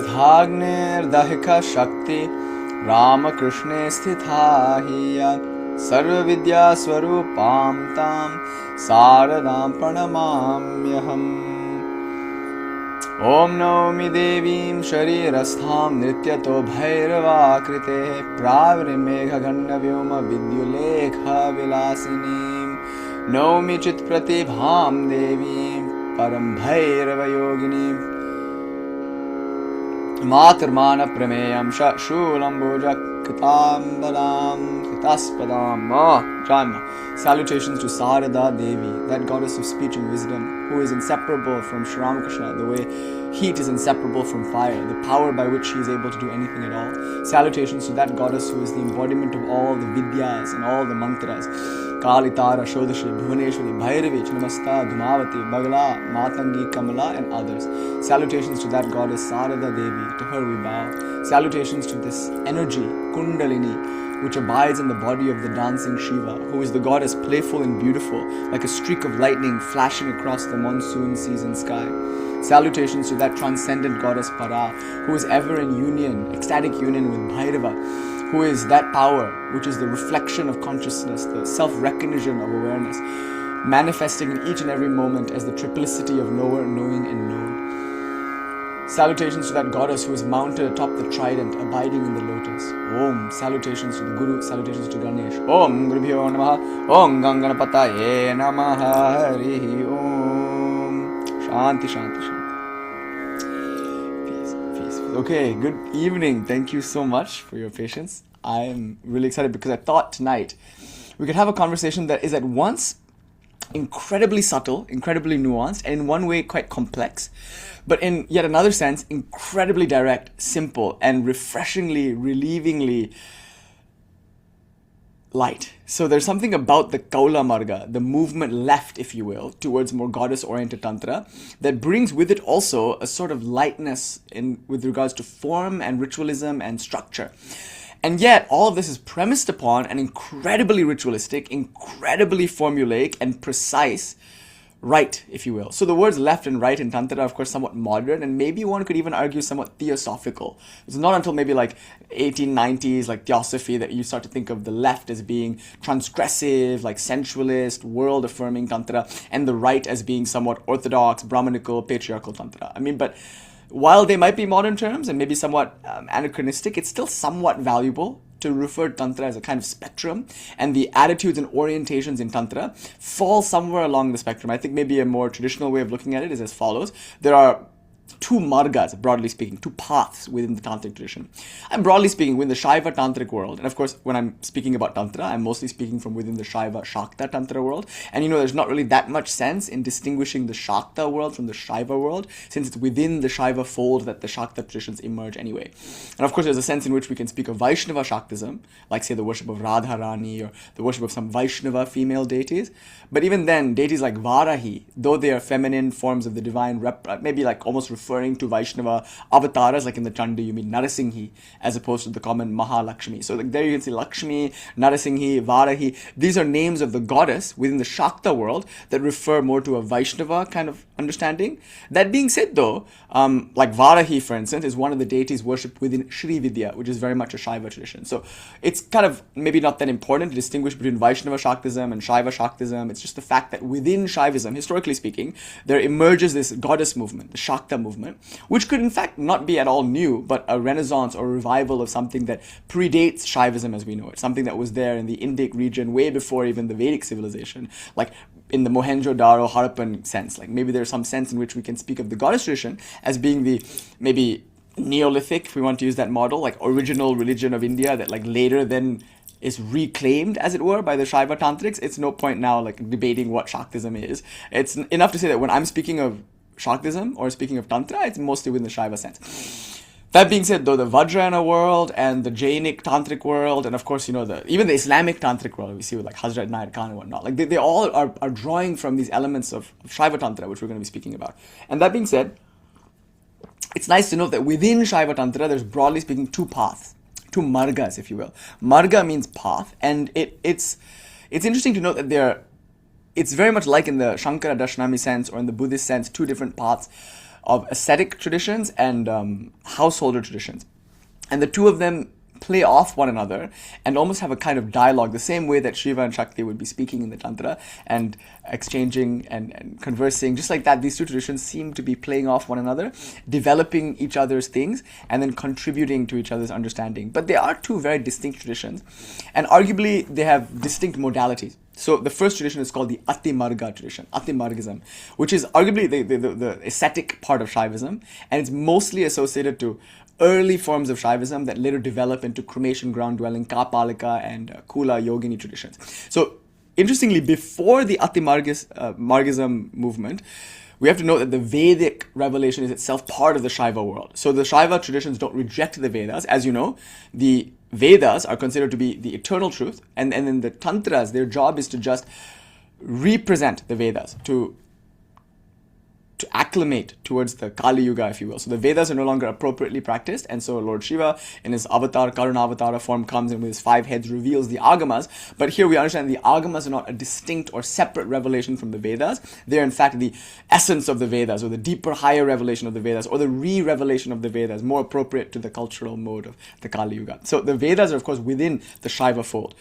Bhagnir Śakti Ramakrishne Sthitha Hiya Sarva Vidyā Swarupam Tam Saradam Pranamamyaham. Om Naomi Devim Sharirastham Nrityato Bhairavakrite Pravrim Megha Ganya Vyoma Vidyulekha Vilasinim Naomi Chit Pratibham Devim Param Bhairava Yoginim Matarmana Prameyam Shulam Bojak Kitambaram Kitaspadam Janma. Salutations to Sarada Devi, that goddess of speech and wisdom, who is inseparable from Sri Ramakrishna, the way heat is inseparable from fire, the power by which she is able to do anything at all. Salutations to that goddess who is the embodiment of all the Vidyas and all the mantras. Kālī, Tāra, Shodashi, Bhuvaneshwari, Bhairavi, Chinnamasta, Dhumavati, Bagala, Matangi, Kamala, and others. Salutations to that goddess Sarada Devi, to her we bow. Salutations to this energy, Kundalini, which abides in the body of the dancing Shiva, who is the goddess playful and beautiful, like a streak of lightning flashing across the monsoon season sky. Salutations to that transcendent goddess Para, who is ever in union, ecstatic union with Bhairava, who is that power which is the reflection of consciousness, the self-recognition of awareness, manifesting in each and every moment as the triplicity of knower, knowing, and known. Salutations to that goddess who is mounted atop the trident, abiding in the lotus. Om. Salutations to the Guru, salutations to Ganesh. Om Gurubhyo Namaha, Om Ganganapataye Namaha, Harihi Om. Shanti, Shanti, Shanti. Okay, good evening. Thank you so much for your patience. I'm really excited because I thought tonight we could have a conversation that is at once incredibly subtle, incredibly nuanced, and in one way quite complex, but in yet another sense, incredibly direct, simple, and refreshingly, relievingly light. So there's something about the Kaulamārga, the movement left, if you will, towards more goddess-oriented Tantra, that brings with it also a sort of lightness with regards to form and ritualism and structure. And yet, all of this is premised upon an incredibly ritualistic, incredibly formulaic, and precise right, if you will. So the words left and right in Tantra are, of course, somewhat modern, and maybe one could even argue somewhat theosophical. It's not until maybe like 1890s, like theosophy, that you start to think of the left as being transgressive, like sensualist, world-affirming Tantra, and the right as being somewhat orthodox, Brahmanical, patriarchal Tantra. I mean, but while they might be modern terms and maybe somewhat anachronistic, it's still somewhat valuable to refer to Tantra as a kind of spectrum, and the attitudes and orientations in Tantra fall somewhere along the spectrum. I think maybe a more traditional way of looking at it is as follows. There are two margas, broadly speaking, two paths within the Tantric tradition. And broadly speaking, within the Shaiva Tantric world, and of course, when I'm speaking about Tantra, I'm mostly speaking from within the Shaiva Shakta Tantra world. And you know, there's not really that much sense in distinguishing the Shakta world from the Shaiva world, since it's within the Shaiva fold that the Shakta traditions emerge anyway. And of course, there's a sense in which we can speak of Vaishnava Shaktism, like say the worship of Radharani or the worship of some Vaishnava female deities. But even then, deities like Varahi, though they are feminine forms of the divine, maybe like almost referring to Vaishnava avatars, like in the Chandi you mean Narasinghi, as opposed to the common Mahalakshmi. So like there you can see Lakshmi, Narasinghi, Varahi. These are names of the goddess within the Shakta world that refer more to a Vaishnava kind of understanding. That being said though, like Varahi, for instance, is one of the deities worshipped within Sri Vidyā, which is very much a Shaiva tradition. So it's kind of maybe not that important to distinguish between Vaishnava Shaktism and Shaiva Shaktism. It's just the fact that within Shaivism, historically speaking, there emerges this goddess movement, the Shakta movement, which could in fact not be at all new, but a renaissance or revival of something that predates Shaivism as we know it, something that was there in the Indic region way before even the Vedic civilization, like in the Mohenjo-Daro, Harappan sense. Like maybe there's some sense in which we can speak of the goddess tradition as being the maybe Neolithic, if we want to use that model, like original religion of India that like later then is reclaimed, as it were, by the Shaiva Tantrics. It's no point now like debating what Shaktism is. It's enough to say that when I'm speaking of Shaktism or speaking of Tantra, it's mostly within the Shaiva sense. That being said, though, the Vajrayana world and the Jainic Tantric world, and of course, you know, even the Islamic Tantric world we see with like Hazrat Nair Khan and whatnot, like they all are drawing from these elements of Shaiva Tantra, which we're going to be speaking about. And that being said, it's nice to note that within Shaiva Tantra, there's broadly speaking two paths, two margas, if you will. Marga means path, and it's interesting to note that it's very much like in the Shankara Darshanami sense or in the Buddhist sense, two different paths. of ascetic traditions and householder traditions. And the two of them play off one another and almost have a kind of dialogue, the same way that Shiva and Shakti would be speaking in the Tantra and exchanging and conversing. Just like that, these two traditions seem to be playing off one another, developing each other's things, and then contributing to each other's understanding. But they are two very distinct traditions, and arguably they have distinct modalities. So the first tradition is called the Ati-Marga tradition, Ati-Margism, which is arguably the ascetic part of Shaivism, and it's mostly associated to early forms of Shaivism that later develop into cremation ground dwelling, Kapalika and Kula Yogini traditions. So interestingly, before the Ati-Margism movement, we have to note that the Vedic revelation is itself part of the Shaiva world. So the Shaiva traditions don't reject the Vedas. As you know, the Vedas are considered to be the eternal truth, and then the Tantras, their job is to just represent the Vedas, to acclimate towards the Kālī Yuga, if you will. So the Vedas are no longer appropriately practiced, and so Lord Shiva, in his avatar, Karuna-avatara form, comes and with his 5 heads reveals the Agamas. But here we understand the Agamas are not a distinct or separate revelation from the Vedas. They are in fact the essence of the Vedas, or the deeper, higher revelation of the Vedas, or the re-revelation of the Vedas, more appropriate to the cultural mode of the Kālī Yuga. So the Vedas are, of course, within the Shaiva fold.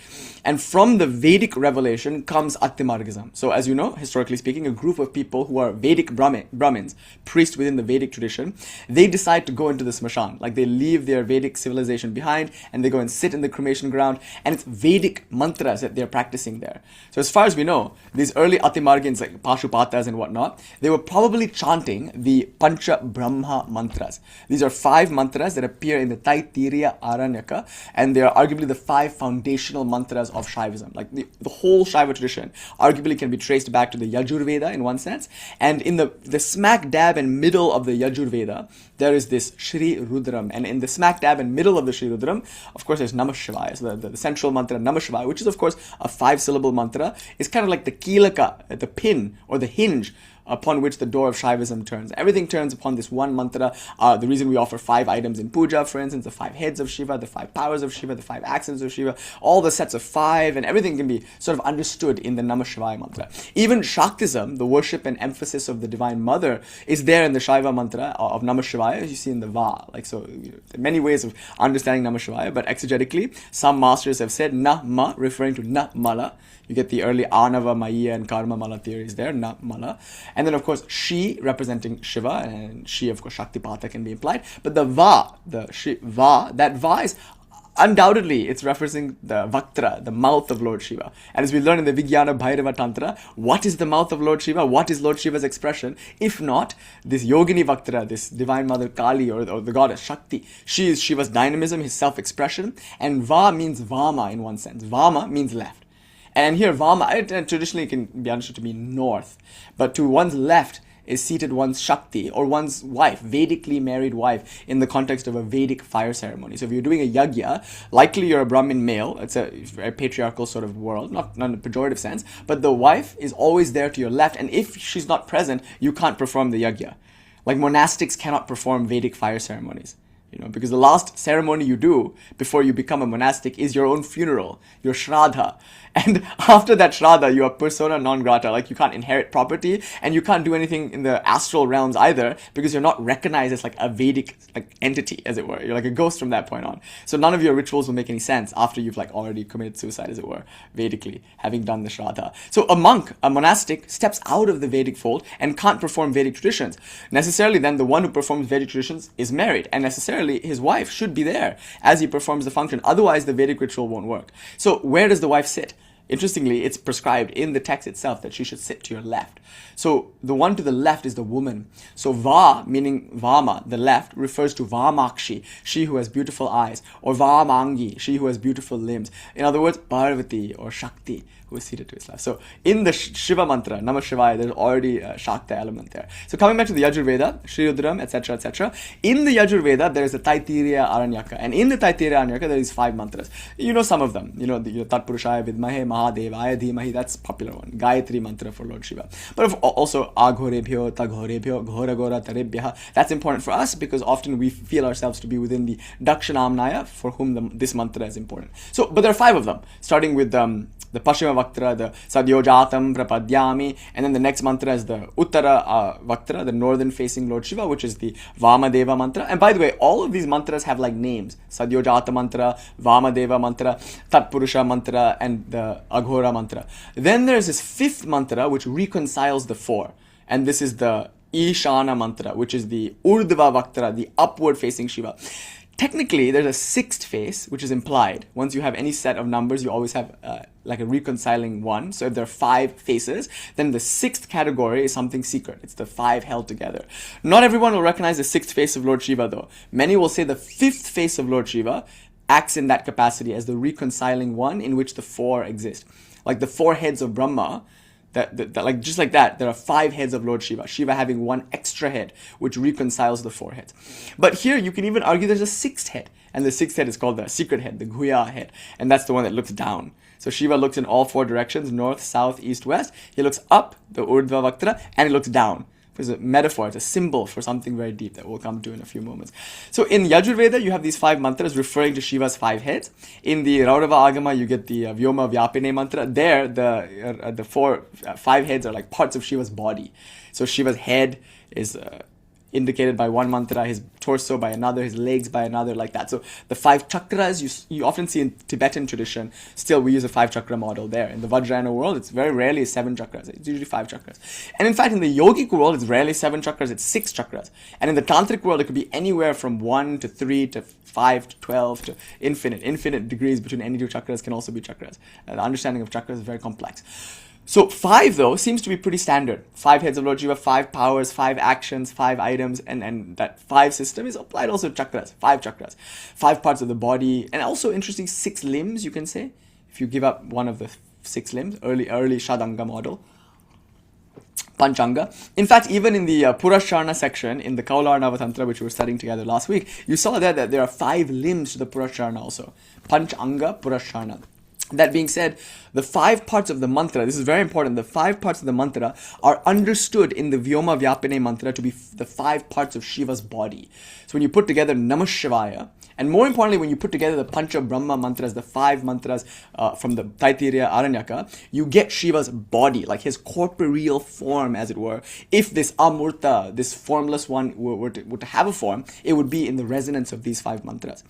And from the Vedic revelation comes Ati-Margism. So as you know, historically speaking, a group of people who are Vedic Brahmins, priests within the Vedic tradition, they decide to go into the smashan. Like, they leave their Vedic civilization behind and they go and sit in the cremation ground, and it's Vedic mantras that they're practicing there. So as far as we know, these early Ati-Margins, like Pashupatas and whatnot, they were probably chanting the Pancha Brahma mantras. These are 5 mantras that appear in the Taittiriya Aranyaka, and they are arguably the 5 foundational mantras of Shaivism. Like the whole Shaiva tradition arguably can be traced back to the Yajurveda in one sense, and in the smack dab and middle of the Yajurveda, there is this Shri Rudram, and in the smack dab and middle of the Shri Rudram, of course, there's Namah Shivaya. So the central mantra Namah Shivaya, which is of course a 5-syllable mantra, is kind of like the kilaka, the pin or the hinge upon which the door of Shaivism turns. Everything turns upon this one mantra. The reason we offer 5 items in puja, for instance, the 5 heads of Shiva, the 5 powers of Shiva, the 5 accents of Shiva, all the sets of 5, and everything can be sort of understood in the Namah Shivaya mantra. Even Shaktism, the worship and emphasis of the Divine Mother, is there in the Shaiva mantra of Namah Shivaya, as you see in the Va. Like, so, there are many ways of understanding Namah Shivaya, but exegetically, some masters have said Na Ma, referring to Na Mala. You get the early Anava, Maya, and Karma Mala theories there, Na Mala. And then, of course, She, representing Shiva, and She, of course, Shaktipata can be implied. But the Va, the Shi, Va, that Va is undoubtedly, it's referencing the Vaktra, the mouth of Lord Shiva. And as we learn in the Vidyā Bhairava Tantra, what is the mouth of Lord Shiva? What is Lord Shiva's expression? If not, this Yogini Vaktra, this Divine Mother Kālī, or the goddess Śakti, she is Shiva's dynamism, his self-expression. And Va means Vāma in one sense. Vāma means left. And here, Vāma, traditionally can be understood to mean north. But to one's left is seated one's Shakti, or one's wife, Vedically married wife, in the context of a Vedic fire ceremony. So if you're doing a yagya, likely you're a Brahmin male. It's a very patriarchal sort of world, not in a pejorative sense, but the wife is always there to your left, and if she's not present, you can't perform the yagya. Like, monastics cannot perform Vedic fire ceremonies. Because the last ceremony you do before you become a monastic is your own funeral, your shraddha. And after that shraddha, you are persona non grata, like you can't inherit property, and you can't do anything in the astral realms either, because you're not recognized as like a Vedic entity, as it were. You're like a ghost from that point on. So none of your rituals will make any sense after you've already committed suicide, as it were, Vedically, having done the shraddha. So a monk, a monastic, steps out of the Vedic fold and can't perform Vedic traditions. Necessarily then, the one who performs Vedic traditions is married, and necessarily his wife should be there as he performs the function. Otherwise, the Vedic ritual won't work. So where does the wife sit? Interestingly, it's prescribed in the text itself that she should sit to your left. So the one to the left is the woman. So Va, meaning Vāma, the left, refers to Vāmakshi, she who has beautiful eyes, or Vāmangi, she who has beautiful limbs. In other words, Parvati or Shakti, who is seated to his left. So in the Shiva mantra, Namah Shivaya, there's already a Shakta element there. So coming back to the Yajurveda, Shri Rudram, etc., etc. In the Yajurveda, there is the Taittiriya Aranyaka. And in the Taittiriya Aranyaka, there is 5 mantras. You know some of them. The Tatpurushaya Vidmahe Mahadevaya Dhimahi, that's a popular one. Gayatri mantra for Lord Shiva. But also Aghorebhyo, Taghorebhyo, Ghoragora Tarebhyaha. That's important for us because often we feel ourselves to be within the Dakshinamnaya, for whom this mantra is important. So, but there are 5 of them, starting with the the Pashima Vaktra, the Sadyojatam Prapadyami, and then the next mantra is the Uttara Vaktra, the northern facing Lord Shiva, which is the Vāmadeva mantra. And by the way, all of these mantras have like names: Sadyojata mantra, Vāmadeva mantra, Tatpurusha mantra, and the Aghora mantra. Then there's this fifth mantra which reconciles the four, and this is the Ishana mantra, which is the Urdhva Vaktra, the upward facing Shiva. Technically, there's a sixth face, which is implied. Once you have any set of numbers, you always have like a reconciling one. So if there are 5 faces, then the sixth category is something secret. It's the 5 held together. Not everyone will recognize the sixth face of Lord Shiva, though. Many will say the fifth face of Lord Shiva acts in that capacity as the reconciling one in which the 4 exist. Like the 4 heads of Brahma, like just like that, there are 5 heads of Lord Shiva. Shiva having 1 extra head, which reconciles the 4 heads. But here you can even argue there's a 6th head, and the 6th head is called the secret head, the Guhya head, and that's the one that looks down. So Shiva looks in all 4 directions: north, south, east, west. He looks up, the Urdhva Vaktra, and he looks down. It's a metaphor, it's a symbol for something very deep that we'll come to in a few moments. So in Yajurveda, you have these 5 mantras referring to Shiva's 5 heads. In the Raurava Agama, you get the Vyoma Vyapine mantra. There, the 5 heads are like parts of Shiva's body. So Shiva's head is indicated by one mantra, his torso by another, his legs by another, like that. So the 5 chakras you often see in Tibetan tradition. Still, we use a 5 chakra model there. In the Vajrayana world, it's very rarely 7 chakras. It's usually 5 chakras. And in fact, in the yogic world, it's rarely 7 chakras, it's 6 chakras. And in the Tantric world, it could be anywhere from 1 to 3 to 5 to 12 to infinite. Infinite degrees between any 2 chakras can also be chakras. The understanding of chakras is very complex. So 5, though, seems to be pretty standard. 5 heads of Lord Shiva, 5 powers, 5 actions, 5 items, and that 5 system is applied also to chakras. 5 chakras, 5 parts of the body, and also interesting 6 limbs, you can say, if you give up one of the 6 limbs, early Shadanga model. Panchanga. In fact, even in the Purasharana section, in the Kaulamārga Tantra, which we were studying together last week, you saw there that there are 5 limbs to the Purasharana also. Panchanga Purasharana. That being said, the 5 parts of the mantra, this is very important, the 5 parts of the mantra are understood in the Vyoma Vyapine mantra to be the 5 parts of Shiva's body. So when you put together Namah Shivaya, and more importantly, when you put together the Pancha Brahma mantras, the 5 mantras from the Taittiriya Aranyaka, you get Shiva's body, like his corporeal form, as it were. If this Amurta, this formless one, were to have a form, it would be in the resonance of these 5 mantras.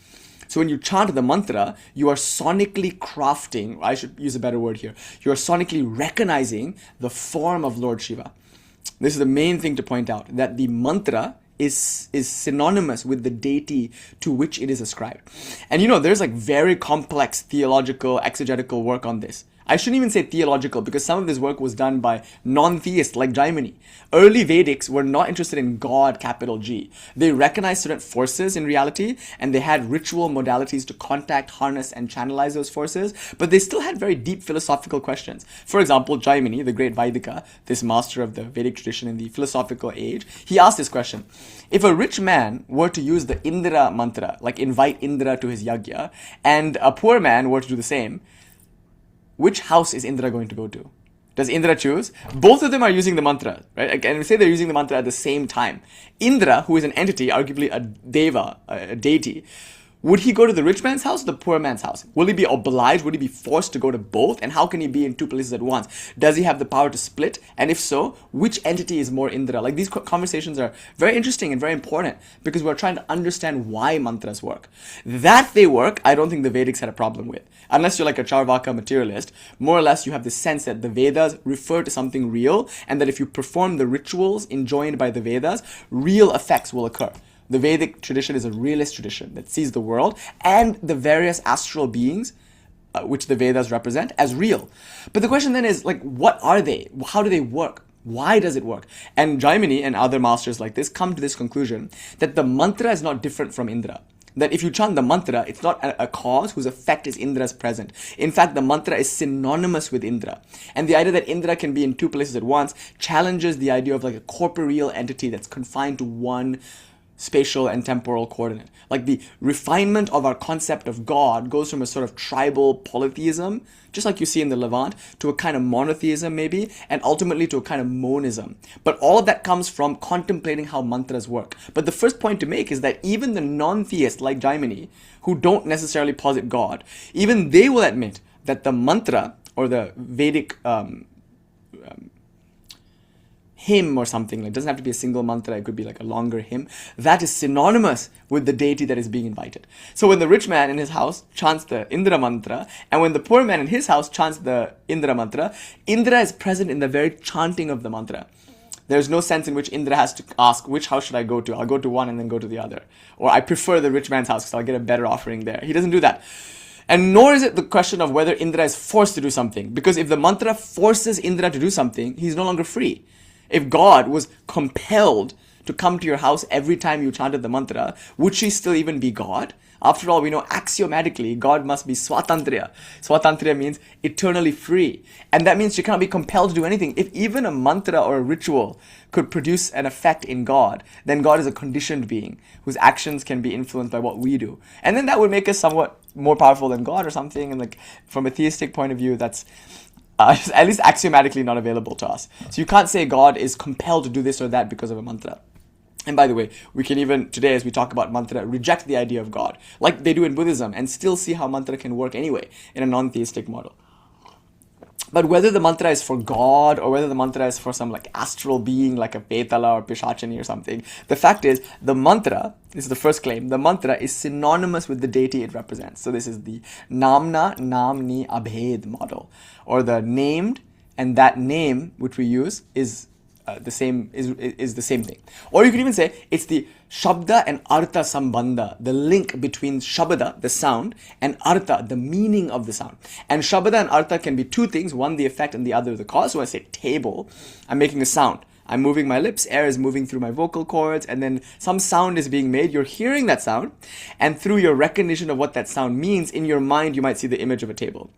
So when you chant the mantra, you are sonically crafting, I should use a better word here, you are sonically recognizing the form of Lord Shiva. This is the main thing to point out, that the mantra is synonymous with the deity to which it is ascribed. And there's like very complex theological, exegetical work on this. I shouldn't even say theological, because some of this work was done by non-theists like Jaimini. Early Vedics were not interested in God, capital G. They recognized certain forces in reality, and they had ritual modalities to contact, harness, and channelize those forces, but they still had very deep philosophical questions. For example, Jaimini, the great Vaidika, this master of the Vedic tradition in the philosophical age, he asked this question: if a rich man were to use the Indra mantra, like invite Indra to his yagya, and a poor man were to do the same, which house is Indra going to go to? Does Indra choose? Both of them are using the mantra, right? And we say they're using the mantra at the same time. Indra, who is an entity, arguably a deva, a deity, would he go to the rich man's house or the poor man's house? Will he be obliged? Would he be forced to go to both? And how can he be in 2 places at once? Does he have the power to split? And if so, which entity is more Indra? Like, these conversations are very interesting and very important, because we're trying to understand why mantras work. That they work, I don't think the Vedics had a problem with. Unless you're like a Charvaka materialist, more or less you have the sense that the Vedas refer to something real, and that if you perform the rituals enjoined by the Vedas, real effects will occur. The Vedic tradition is a realist tradition that sees the world and the various astral beings, which the Vedas represent, as real. But the question then is, like, what are they? How do they work? Why does it work? And Jaimini and other masters like this come to this conclusion that the mantra is not different from Indra. That if you chant the mantra, it's not a cause whose effect is Indra's present. In fact, the mantra is synonymous with Indra. And the idea that Indra can be in 2 places at once challenges the idea of like a corporeal entity that's confined to one spatial and temporal coordinate. Like, the refinement of our concept of God goes from a sort of tribal polytheism, just like you see in the Levant, to a kind of monotheism maybe, and ultimately to a kind of monism. But all of that comes from contemplating how mantras work. But the first point to make is that even the non-theists like Jaimini, who don't necessarily posit God, even they will admit that the mantra or the Vedic hymn or something, like, it doesn't have to be a single mantra, it could be like a longer hymn, that is synonymous with the deity that is being invited. So when the rich man in his house chants the Indra mantra, and when the poor man in his house chants the Indra mantra, Indra is present in the very chanting of the mantra. There's no sense in which Indra has to ask, which house should I go to? I'll go to one and then go to the other. Or I prefer the rich man's house because I'll get a better offering there. He doesn't do that. And nor is it the question of whether Indra is forced to do something. Because if the mantra forces Indra to do something, he's no longer free. If God was compelled to come to your house every time you chanted the mantra, would she still even be God? After all, we know axiomatically God must be swatantriya. Swatantriya means eternally free. And that means she cannot be compelled to do anything. If even a mantra or a ritual could produce an effect in God, then God is a conditioned being whose actions can be influenced by what we do. And then that would make us somewhat more powerful than God or something. And like from a theistic point of view, that's at least axiomatically not available to us. So you can't say God is compelled to do this or that because of a mantra. And by the way, we can even, today as we talk about mantra, reject the idea of God, like they do in Buddhism, and still see how mantra can work anyway in a non-theistic model. But whether the mantra is for God or whether the mantra is for some like astral being like a Petala or Pishachani or something, the fact is the mantra, this is the first claim, the mantra is synonymous with the deity it represents. So this is the Namna Namni Abhed model, or the named and that name which we use is the same thing. Or you could even say it's the Shabda and Artha Sambandha, the link between Shabda, the sound, and Artha, the meaning of the sound. And Shabda and Artha can be two things, one the effect and the other the cause. So when I say table, I'm making a sound. I'm moving my lips, air is moving through my vocal cords, and then some sound is being made. You're hearing that sound, and through your recognition of what that sound means, in your mind you might see the image of a table.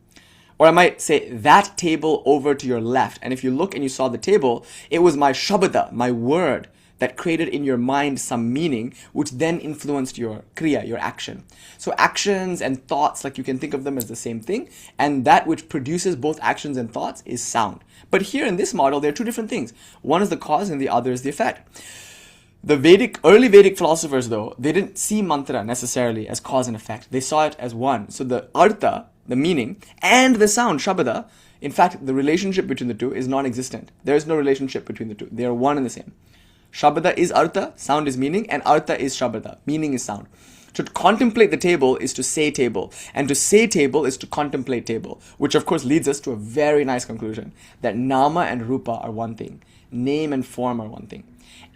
Or I might say, that table over to your left. And if you look and you saw the table, it was my shabda, my word, that created in your mind some meaning, which then influenced your kriya, your action. So actions and thoughts, like you can think of them as the same thing. And that which produces both actions and thoughts is sound. But here in this model, there are two different things. One is the cause and the other is the effect. The early Vedic philosophers, though, they didn't see mantra necessarily as cause and effect. They saw it as one. So the artha, the meaning, and the sound, shabda, in fact, the relationship between the two is non-existent. There is no relationship between the two. They are one and the same. Shabda is artha, sound is meaning, and artha is shabda, meaning is sound. To contemplate the table is to say table, and to say table is to contemplate table, which of course leads us to a very nice conclusion, that nama and rupa are one thing, name and form are one thing.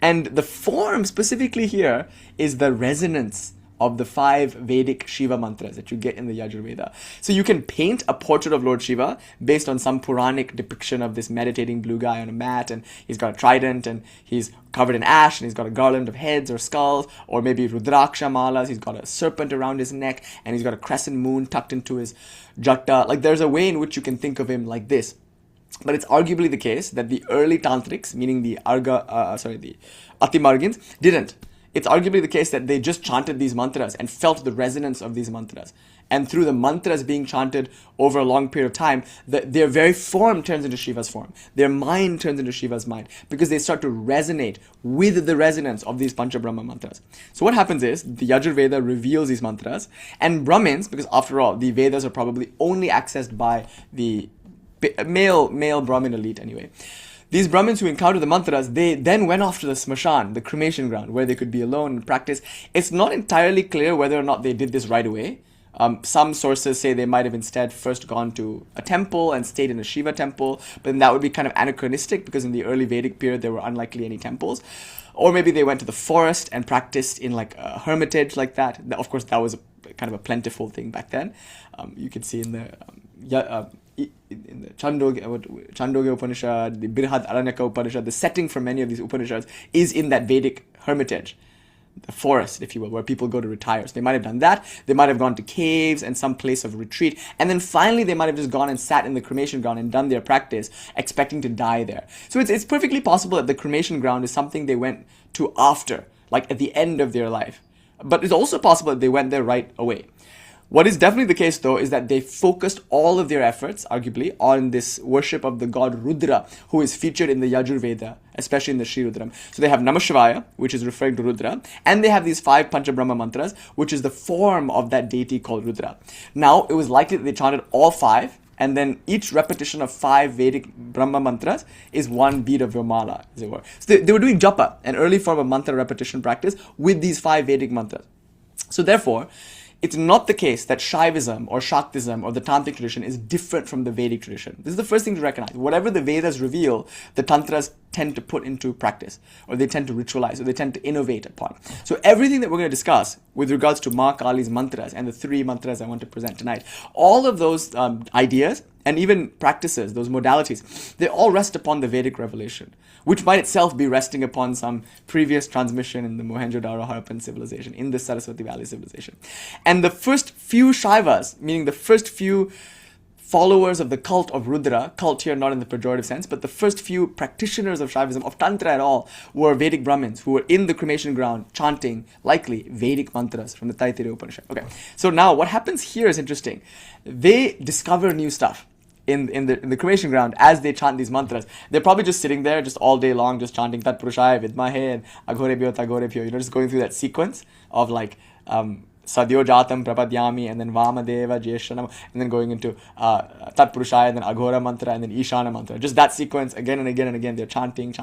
And the form specifically here is the resonance of the 5 Vedic Shiva mantras that you get in the Yajurveda. So you can paint a portrait of Lord Shiva based on some Puranic depiction of this meditating blue guy on a mat, and he's got a trident, and he's covered in ash, and he's got a garland of heads or skulls, or maybe Rudraksha malas, he's got a serpent around his neck, and he's got a crescent moon tucked into his jata. Like there's a way in which you can think of him like this. But it's arguably the case that the early Tantriks, meaning the the Atimargins, didn't. It's arguably the case that they just chanted these mantras and felt the resonance of these mantras. And through the mantras being chanted over a long period of time, their very form turns into Shiva's form. Their mind turns into Shiva's mind because they start to resonate with the resonance of these Panchabrahma mantras. So what happens is the Yajurveda reveals these mantras, and Brahmins, because after all, the Vedas are probably only accessed by the male Brahmin elite anyway. These Brahmins who encountered the mantras, they then went off to the smashan, the cremation ground, where they could be alone and practice. It's not entirely clear whether or not they did this right away. Some sources say they might have instead first gone to a temple and stayed in a Shiva temple, but then that would be kind of anachronistic because in the early Vedic period there were unlikely any temples. Or maybe they went to the forest and practiced in like a hermitage like that. Of course, that was kind of a plentiful thing back then. You can see in the Chandogya Upanishad, the Birhad Aranyaka Upanishad, the setting for many of these Upanishads is in that Vedic hermitage, the forest, if you will, where people go to retire. So they might have done that. They might have gone to caves and some place of retreat. And then finally, they might have just gone and sat in the cremation ground and done their practice, expecting to die there. So it's perfectly possible that the cremation ground is something they went to after, like at the end of their life. But it's also possible that they went there right away. What is definitely the case, though, is that they focused all of their efforts, arguably, on this worship of the god Rudra, who is featured in the Yajurveda, especially in the Sri Rudram. So they have Namah Shivaya, which is referring to Rudra, and they have these 5 Panchabrahma mantras, which is the form of that deity called Rudra. Now, it was likely that they chanted all 5 and then each repetition of 5 Vedic Brahma mantras is 1 beat of your mala, as it were. So they were doing japa, an early form of mantra repetition practice, with these 5 Vedic mantras. So therefore, it's not the case that Shaivism or Shaktism or the Tantric tradition is different from the Vedic tradition. This is the first thing to recognize. Whatever the Vedas reveal, the Tantras tend to put into practice, or they tend to ritualize, or they tend to innovate upon. So everything that we're going to discuss with regards to Ma Kālī's mantras and the 3 mantras I want to present tonight, all of those ideas and even practices, those modalities, they all rest upon the Vedic revelation, which might itself be resting upon some previous transmission in the Mohenjo-Daro Harappan civilization, in the Saraswati Valley civilization. And the first few Shaivas, meaning the first few followers of the cult of Rudra, cult here not in the pejorative sense, but the first few practitioners of Shaivism, of Tantra at all, were Vedic Brahmins who were in the cremation ground chanting, likely, Vedic mantras from the Taittiriya Upanishad. Okay, so now what happens here is interesting. They discover new stuff in the cremation ground as they chant these mantras. They're probably just sitting there just all day long, just chanting Tat Purushaya Vidmahe and Aghorebhyo Tagorebhyo, just going through that sequence of like Sadhyo Jatam Prapadyami and then Vamadeva Jeshanam and then going into Tat Purushaya and then Aghora mantra and then Ishana mantra. Just that sequence again and again and again. They're chanting.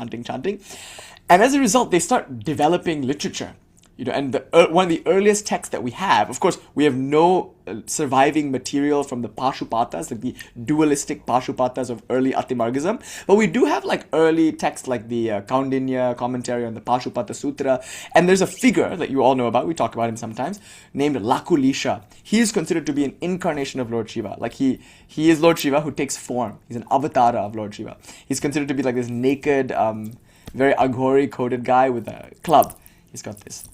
And as a result, they start developing literature. And one of the earliest texts that we have, of course, we have no surviving material from the Pashupatas, like the dualistic Pashupatas of early Atimargism, but we do have like early texts like the Kaundinya commentary on the Pashupata Sutra, and there's a figure that you all know about, we talk about him sometimes, named Lakulisha. He is considered to be an incarnation of Lord Shiva. Like he is Lord Shiva who takes form. He's an avatara of Lord Shiva. He's considered to be like this naked, very Aghori-coated guy with a club. He's got this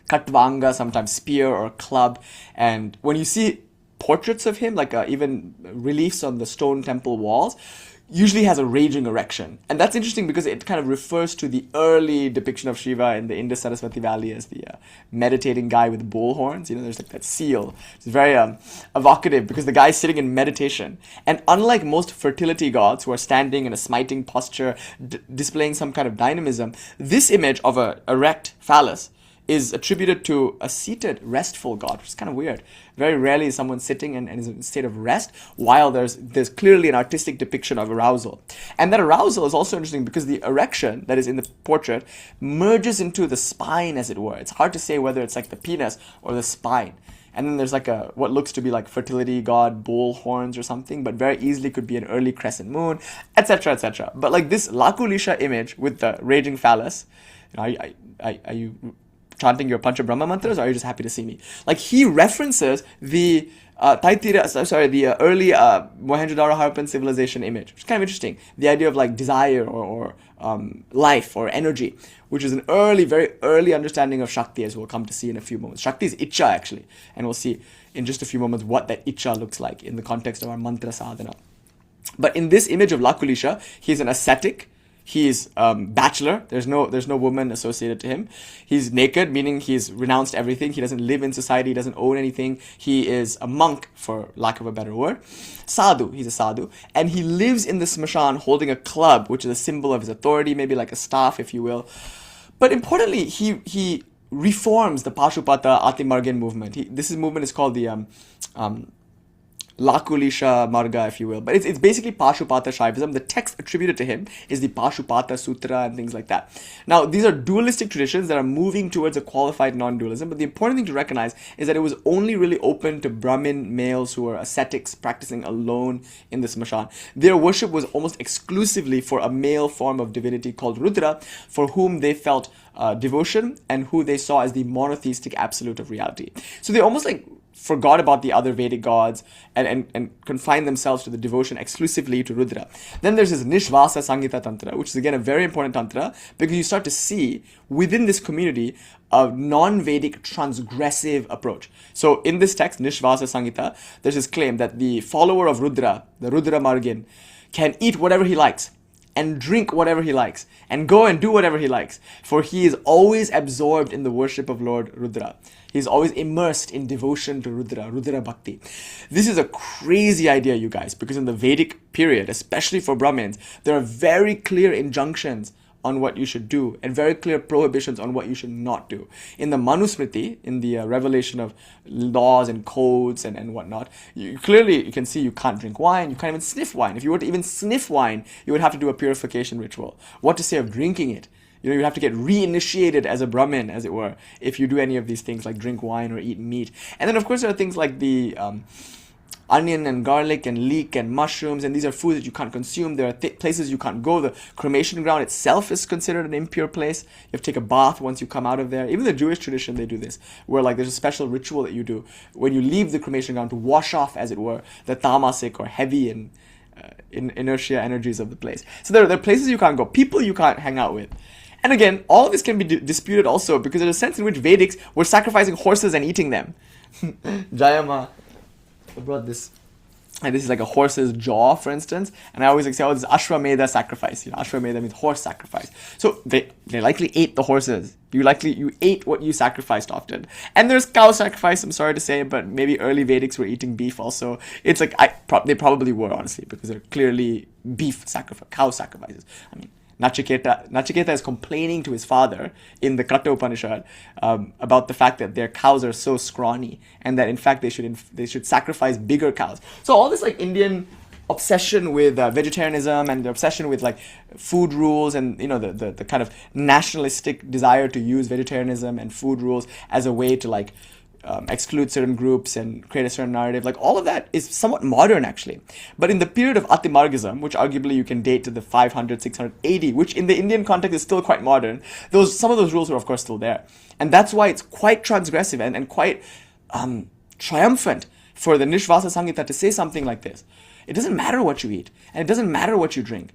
katvanga, sometimes spear or club. And when you see portraits of him, like even reliefs on the stone temple walls, usually has a raging erection. And that's interesting because it kind of refers to the early depiction of Shiva in the Indus-Saraswati Valley as the meditating guy with bull horns. There's like that seal. It's very evocative because the guy's sitting in meditation. And unlike most fertility gods who are standing in a smiting posture, displaying some kind of dynamism, this image of a erect phallus is attributed to a seated, restful god, which is kind of weird. Very rarely is someone sitting and is in a state of rest, while there's clearly an artistic depiction of arousal. And that arousal is also interesting because the erection that is in the portrait merges into the spine, as it were. It's hard to say whether it's like the penis or the spine. And then there's like what looks to be like fertility god, bull horns or something, but very easily could be an early crescent moon, etc., etc. But like this Lakulisha image with the raging phallus, are you chanting your Pancha Brahma mantras, or are you just happy to see me? Like he references the the early Mohenjo-Daro Harappan civilization image, which is kind of interesting. The idea of like desire or life or energy, which is an very early understanding of Shakti, as we'll come to see in a few moments. Shakti is Icha actually, and we'll see in just a few moments what that Icha looks like in the context of our mantra sadhana. But in this image of Lakulisha, he's an ascetic. He's bachelor. There's no woman associated to him. He's naked, meaning he's renounced everything. He doesn't live in society. He doesn't own anything. He is a monk, for lack of a better word. Sadhu. He's a sadhu. And he lives in the smashan holding a club, which is a symbol of his authority, maybe like a staff, if you will. But importantly, he reforms the Pashupata Atimargan movement. This movement is called the Lakulisha Marga, if you will. But it's basically Pashupata Shaivism. The text attributed to him is the Pashupata Sutra and things like that. Now, these are dualistic traditions that are moving towards a qualified non-dualism. But the important thing to recognize is that it was only really open to Brahmin males who were ascetics practicing alone in the smashan. Their worship was almost exclusively for a male form of divinity called Rudra, for whom they felt devotion and who they saw as the monotheistic absolute of reality. So they almost like forgot about the other Vedic gods and confined themselves to the devotion exclusively to Rudra. Then there's this Nishvasa Sangita Tantra, which is again a very important Tantra because you start to see within this community a non-Vedic transgressive approach. So in this text, Nishvasa Sangita, there's this claim that the follower of Rudra, the Rudra Margin, can eat whatever he likes and drink whatever he likes and go and do whatever he likes, for he is always absorbed in the worship of Lord Rudra. He's always immersed in devotion to Rudra, Rudra Bhakti. This is a crazy idea, you guys, because in the Vedic period, especially for Brahmins, there are very clear injunctions on what you should do and very clear prohibitions on what you should not do. In the Manusmriti, in the revelation of laws and codes and whatnot, you can see you can't drink wine, you can't even sniff wine. If you were to even sniff wine, you would have to do a purification ritual. What to say of drinking it? You have to get reinitiated as a Brahmin, as it were, if you do any of these things like drink wine or eat meat. And then, of course, there are things like the onion and garlic and leek and mushrooms, and these are foods that you can't consume. There are places you can't go. The cremation ground itself is considered an impure place. You have to take a bath once you come out of there. Even the Jewish tradition, they do this, where like there's a special ritual that you do when you leave the cremation ground to wash off, as it were, the tamasic or heavy and inertia energies of the place. So there are places you can't go, people you can't hang out with. And again, all of this can be disputed also because there's a sense in which Vedics were sacrificing horses and eating them. Jayama brought this, and this is like a horse's jaw, for instance, and I always like say, oh, this is Ashwamedha sacrifice. Ashwamedha means horse sacrifice. So they likely ate the horses. You ate what you sacrificed often. And there's cow sacrifice, I'm sorry to say, but maybe early Vedics were eating beef also. It's like, they probably were, honestly, because they're clearly cow sacrifices. I mean, Nachiketa is complaining to his father in the Katha Upanishad about the fact that their cows are so scrawny and that in fact they should sacrifice bigger cows. So all this like Indian obsession with vegetarianism and the obsession with like food rules and the kind of nationalistic desire to use vegetarianism and food rules as a way to like exclude certain groups and create a certain narrative. Like all of that is somewhat modern actually. But in the period of Atimargism, which arguably you can date to the 500, 680, which in the Indian context is still quite modern, some of those rules were of course still there. And that's why it's quite transgressive and quite triumphant for the Nishvasa Samhita to say something like this. It doesn't matter what you eat, and it doesn't matter what you drink.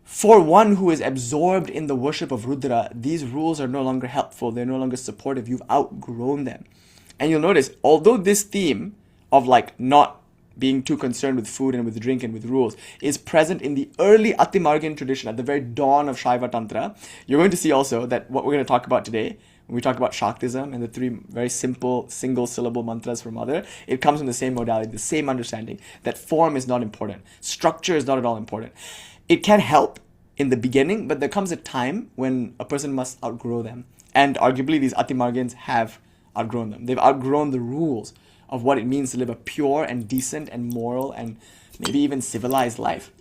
For one who is absorbed in the worship of Rudra, these rules are no longer helpful, they're no longer supportive, you've outgrown them. And you'll notice, although this theme of like not being too concerned with food and with drink and with rules is present in the early Atimargan tradition at the very dawn of Shaiva Tantra, you're going to see also that what we're going to talk about today, when we talk about Shaktism and the three very simple single-syllable mantras for mother, it comes from the same modality, the same understanding that form is not important, structure is not at all important. It can help in the beginning, but there comes a time when a person must outgrow them. And arguably these Atimargans have outgrown them. They've outgrown the rules of what it means to live a pure and decent and moral and maybe even civilized life.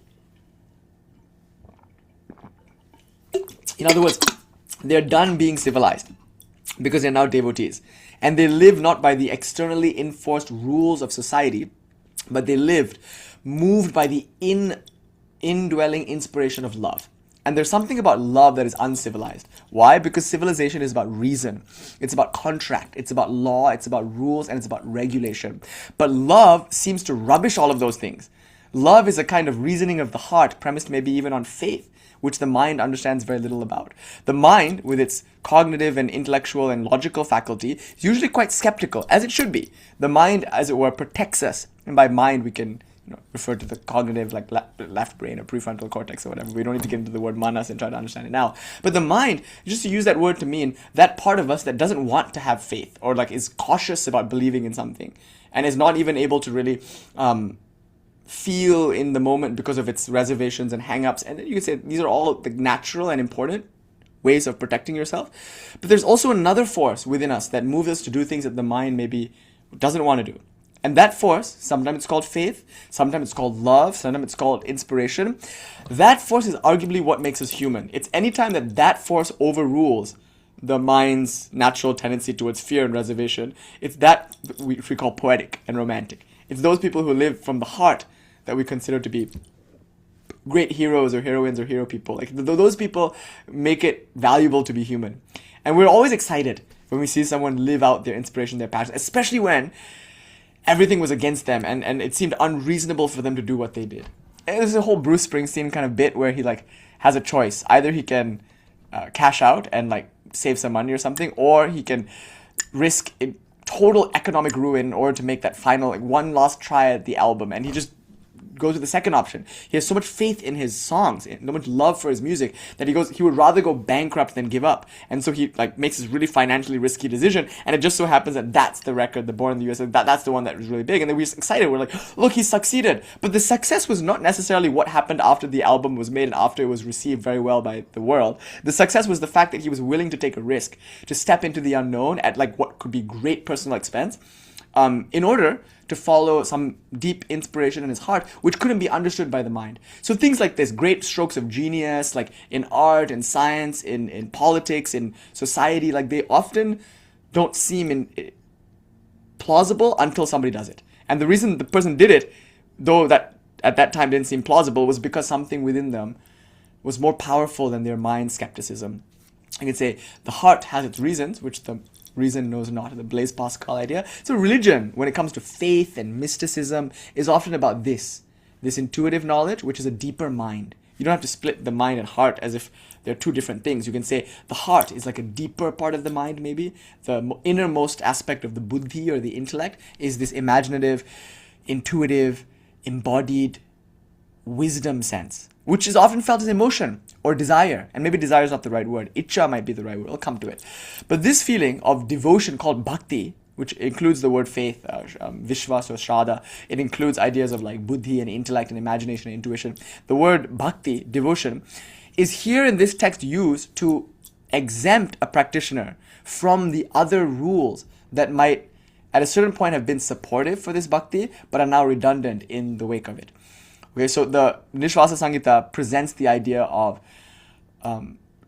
In other words, they're done being civilized because they're now devotees. And they live not by the externally enforced rules of society, but they lived moved by the indwelling inspiration of love. And there's something about love that is uncivilized. Why? Because civilization is about reason. It's about contract. It's about law. It's about rules. And it's about regulation. But love seems to rubbish all of those things. Love is a kind of reasoning of the heart, premised maybe even on faith, which the mind understands very little about. The mind, with its cognitive and intellectual and logical faculty, is usually quite skeptical, as it should be. The mind, as it were, protects us. And by mind, we can refer to the cognitive, like left brain or prefrontal cortex or whatever. We don't need to get into the word manas and try to understand it now. But the mind, just to use that word to mean that part of us that doesn't want to have faith or like is cautious about believing in something and is not even able to really feel in the moment because of its reservations and hang-ups. And you can say these are all the natural and important ways of protecting yourself. But there's also another force within us that moves us to do things that the mind maybe doesn't want to do. And that force, sometimes it's called faith, sometimes it's called love, sometimes it's called inspiration. That force is arguably what makes us human. It's any time that force overrules the mind's natural tendency towards fear and reservation. It's that we call poetic and romantic. It's those people who live from the heart that we consider to be great heroes or heroines or hero people. Like those people make it valuable to be human. And we're always excited when we see someone live out their inspiration, their passion, especially when everything was against them and it seemed unreasonable for them to do what they did. And there's a whole Bruce Springsteen kind of bit where he like has a choice. Either he can cash out and like save some money or something, or he can risk total economic ruin in order to make that final like one last try at the album. And he just goes with the second option. He has so much faith in his songs, so much love for his music, that he would rather go bankrupt than give up. And so he like makes this really financially risky decision, and it just so happens that that's the record, the Born in the USA, that's the one that was really big. And then we're excited. We're like, look, he succeeded. But the success was not necessarily what happened after the album was made and after it was received very well by the world. The success was the fact that he was willing to take a risk, to step into the unknown at like what could be great personal expense, in order to follow some deep inspiration in his heart, which couldn't be understood by the mind. So things like this, great strokes of genius, like in art, in science, in politics, in society, like they often don't seem plausible until somebody does it. And the reason the person did it, though that at that time didn't seem plausible, was because something within them was more powerful than their mind skepticism. I could say the heart has its reasons, which the reason knows not, the Blaise Pascal idea. So religion, when it comes to faith and mysticism, is often about this intuitive knowledge, which is a deeper mind. You don't have to split the mind and heart as if they're two different things. You can say the heart is like a deeper part of the mind, maybe. The innermost aspect of the buddhi, or the intellect, is this imaginative, intuitive, embodied wisdom sense, which is often felt as emotion or desire. And maybe desire is not the right word. Icha might be the right word. I'll come to it. But this feeling of devotion called bhakti, which includes the word faith, vishwas or shraddha, it includes ideas of like buddhi and intellect and imagination and intuition. The word bhakti, devotion, is here in this text used to exempt a practitioner from the other rules that might at a certain point have been supportive for this bhakti, but are now redundant in the wake of it. Okay, so the Nishvasa Samhita presents the idea of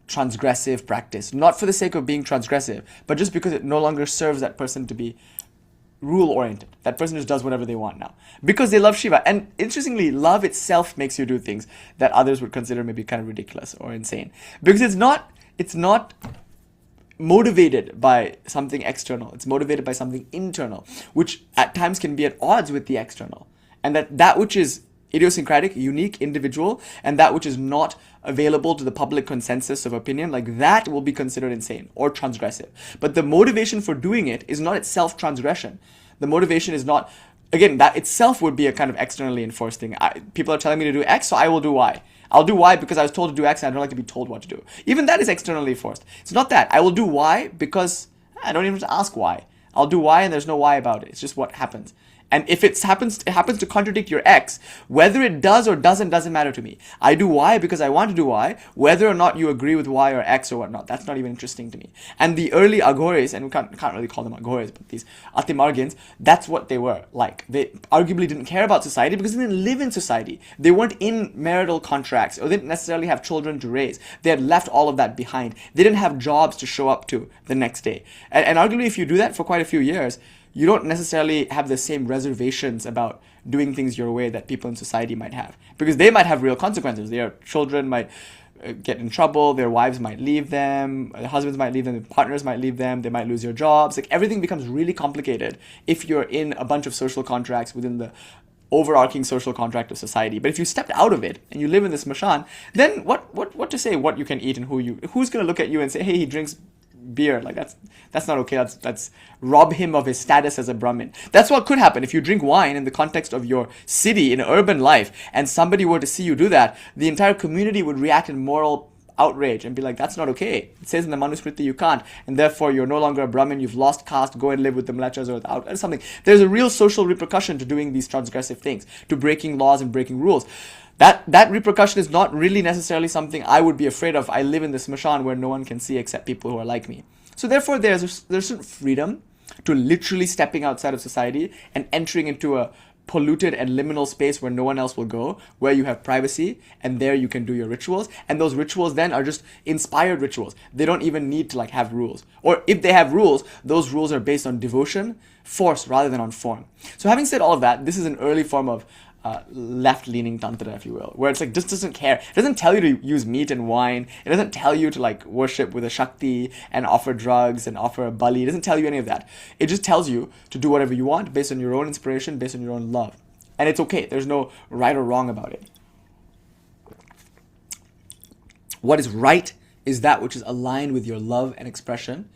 transgressive practice, not for the sake of being transgressive, but just because it no longer serves that person to be rule-oriented. That person just does whatever they want now, because they love Shiva. And interestingly, love itself makes you do things that others would consider maybe kind of ridiculous or insane, because it's not motivated by something external. It's motivated by something internal, which at times can be at odds with the external. And that which is idiosyncratic, unique, individual, and that which is not available to the public consensus of opinion, like that will be considered insane or transgressive. But the motivation for doing it is not itself transgression. The motivation is not, again, that itself would be a kind of externally enforced thing. People are telling me to do X, so I will do Y. I'll do Y because I was told to do X and I don't like to be told what to do. Even that is externally forced. It's not that. I will do Y because I don't even have to ask why. I'll do Y and there's no why about it. It's just what happens. And if it happens to contradict your X, whether it does or doesn't matter to me. I do Y because I want to do Y, whether or not you agree with Y or X or whatnot. That's not even interesting to me. And the early Aghores, and we can't really call them Aghores, but these Atimargins, that's what they were like. They arguably didn't care about society because they didn't live in society. They weren't in marital contracts, or they didn't necessarily have children to raise. They had left all of that behind. They didn't have jobs to show up to the next day. And arguably, if you do that for quite a few years, you don't necessarily have the same reservations about doing things your way that people in society might have, because they might have real consequences. Their children might get in trouble, their wives might leave them, their husbands might leave them, their partners might leave them, they might lose their jobs. Like, everything becomes really complicated if you're in a bunch of social contracts within the overarching social contract of society. But if you stepped out of it and you live in this smashan, then what to say what you can eat and who's going to look at you and say, hey, he drinks beer? Like, that's not okay. That's rob him of his status as a Brahmin. That's what could happen if you drink wine in the context of your city in urban life, and somebody were to see you do that. The entire community would react in moral outrage and be like, that's not okay. It says in the Manusmriti you can't, and therefore you're no longer a Brahmin, you've lost caste, go and live with the Mlechas or something. There's a real social repercussion to doing these transgressive things, to breaking laws and breaking rules. That repercussion is not really necessarily something I would be afraid of. I live in this smashan where no one can see except people who are like me. So therefore there's certain freedom to literally stepping outside of society and entering into a polluted and liminal space where no one else will go, where you have privacy, and there you can do your rituals. And those rituals then are just inspired rituals. They don't even need to have rules. Or if they have rules, those rules are based on devotion, force, rather than on form. So having said all of that, this is an early form of left-leaning Tantra, if you will, where it's just doesn't care. It doesn't tell you to use meat and wine. It doesn't tell you to worship with a Śakti and offer drugs and offer a bali. It doesn't tell you any of that. It just tells you to do whatever you want based on your own inspiration, based on your own love. And it's okay. There's no right or wrong about it. What is right is that which is aligned with your love and expression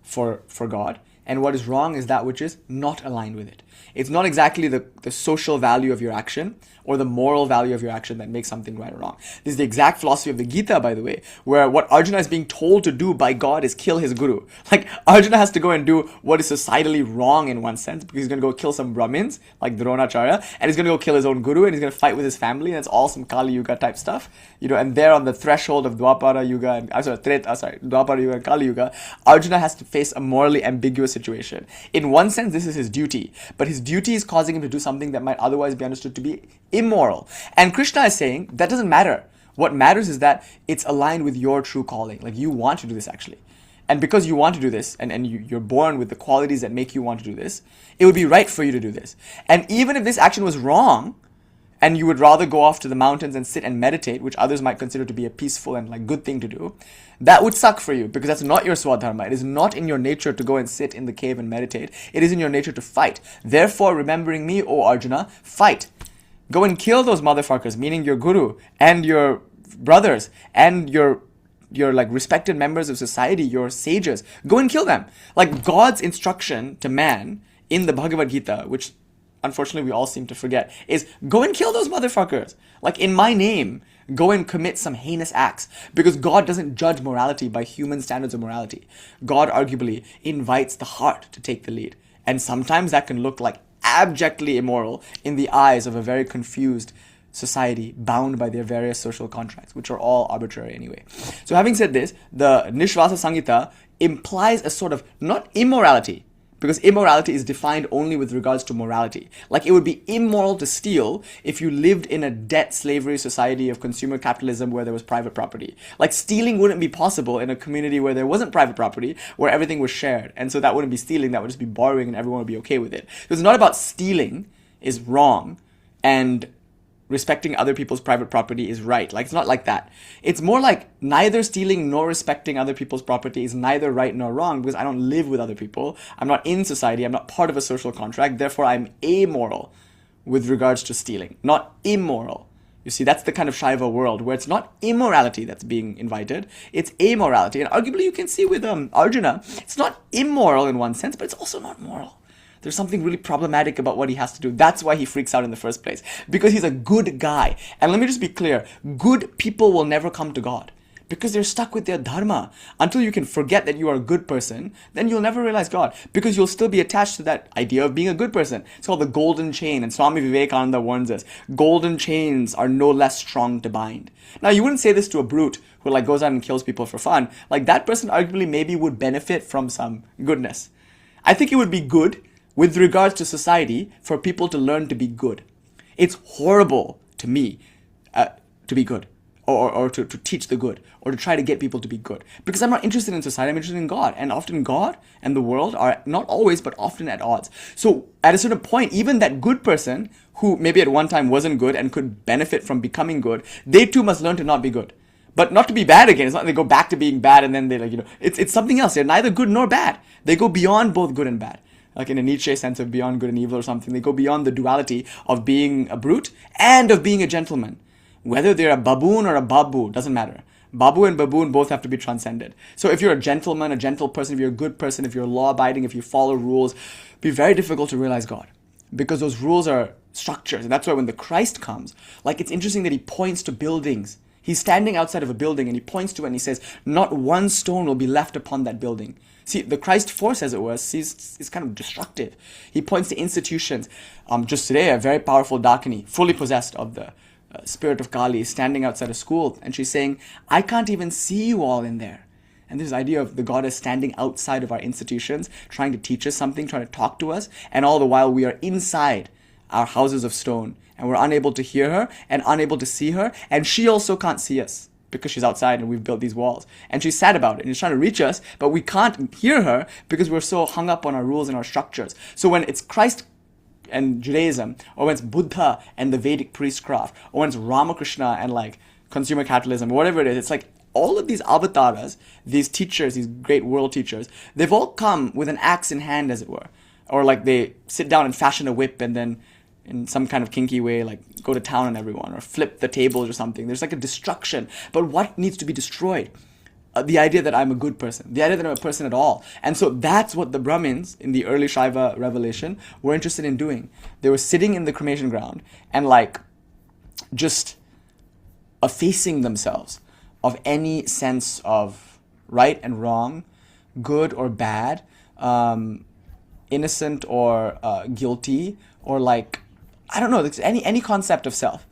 for God. and what is wrong is that which is not aligned with it. It's not exactly the social value of your action or the moral value of your action that makes something right or wrong. This is the exact philosophy of the Gita, by the way, where what Arjuna is being told to do by God is kill his guru. Like, Arjuna has to go and do what is societally wrong in one sense, because he's going to go kill some Brahmins, like Dronacharya, and he's going to go kill his own guru, and he's going to fight with his family, and it's all some Kālī Yuga type stuff. And there on the threshold of Dwapara Yuga, and Dwapara Yuga and Kālī Yuga, Arjuna has to face a morally ambiguous situation. In one sense, this is his duty, but his duty is causing him to do something that might otherwise be understood to be immoral. And Krishna is saying that doesn't matter. What matters is that it's aligned with your true calling. Like, you want to do this actually. And because you want to do this, and you're born with the qualities that make you want to do this, it would be right for you to do this. And even if this action was wrong, and you would rather go off to the mountains and sit and meditate, which others might consider to be a peaceful and like good thing to do, that would suck for you, because that's not your swadharma. It is not in your nature to go and sit in the cave and meditate. It is in your nature to fight. Therefore, remembering me, O Arjuna, fight. Go and kill those motherfuckers, meaning your guru and your brothers and your like respected members of society, your sages. Go and kill them. Like, God's instruction to man in the Bhagavad Gita, which unfortunately we all seem to forget, is go and kill those motherfuckers. Like, in my name, go and commit some heinous acts. Because God doesn't judge morality by human standards of morality. God arguably invites the heart to take the lead. And sometimes that can look like abjectly immoral in the eyes of a very confused society bound by their various social contracts, which are all arbitrary anyway. So having said this, the Nishvasa Samhita implies a sort of, not immorality, because immorality is defined only with regards to morality. Like, it would be immoral to steal if you lived in a debt slavery society of consumer capitalism where there was private property. Like, stealing wouldn't be possible in a community where there wasn't private property, where everything was shared. And so that wouldn't be stealing, that would just be borrowing, and everyone would be okay with it. So it's not about stealing is wrong and respecting other people's private property is right. Like, it's not like that. It's more like neither stealing nor respecting other people's property is neither right nor wrong, because I don't live with other people. I'm not in society. I'm not part of a social contract. Therefore, I'm amoral with regards to stealing, not immoral. You see, that's the kind of Shaiva world where it's not immorality that's being invited. It's amorality. And arguably you can see with Arjuna, it's not immoral in one sense, but it's also not moral. There's something really problematic about what he has to do. That's why he freaks out in the first place. Because he's a good guy. And let me just be clear. Good people will never come to God. Because they're stuck with their dharma. Until you can forget that you are a good person, then you'll never realize God. Because you'll still be attached to that idea of being a good person. It's called the golden chain. And Swami Vivekananda warns us. Golden chains are no less strong to bind. Now, you wouldn't say this to a brute who like goes out and kills people for fun. Like, that person arguably maybe would benefit from some goodness. I think it would be good with regards to society, for people to learn to be good. It's horrible to me to be good, or to teach the good, or to try to get people to be good. Because I'm not interested in society, I'm interested in God. And often God and the world are, not always, but often at odds. So at a certain point, even that good person, who maybe at one time wasn't good and could benefit from becoming good, they too must learn to not be good. But not to be bad again. It's not like they go back to being bad and then they it's something else. They're neither good nor bad. They go beyond both good and bad. Like in a Nietzsche sense of beyond good and evil or something. They go beyond the duality of being a brute and of being a gentleman. Whether they're a baboon or a babu, doesn't matter. Babu and baboon both have to be transcended. So if you're a gentleman, a gentle person, if you're a good person, if you're law-abiding, if you follow rules, it'd be very difficult to realize God. Because those rules are structures. And that's why when the Christ comes, like, it's interesting that he points to buildings. He's standing outside of a building and he points to it and he says, not one stone will be left upon that building. See, the Christ force, as it were, is kind of destructive. He points to institutions. Just today, a very powerful Dakini, fully possessed of the spirit of Kālī, is standing outside a school, and she's saying, I can't even see you all in there. And this idea of the goddess standing outside of our institutions, trying to teach us something, trying to talk to us, and all the while we are inside our houses of stone, and we're unable to hear her, and unable to see her, and she also can't see us, because she's outside and we've built these walls. And she's sad about it and she's trying to reach us, but we can't hear her because we're so hung up on our rules and our structures. So when it's Christ and Judaism, or when it's Buddha and the Vedic priestcraft, or when it's Ramakrishna and like consumer capitalism, whatever it is, it's like all of these avatars, these teachers, these great world teachers, they've all come with an axe in hand, as it were. Or like they sit down and fashion a whip and then in some kind of kinky way, like go to town on everyone or flip the tables or something. There's like a destruction. But what needs to be destroyed? the idea that I'm a good person, the idea that I'm a person at all. And so that's what the Brahmins in the early Shaiva revelation were interested in doing. They were sitting in the cremation ground and like just effacing themselves of any sense of right and wrong, good or bad, innocent or guilty, or like, I don't know, any concept of self.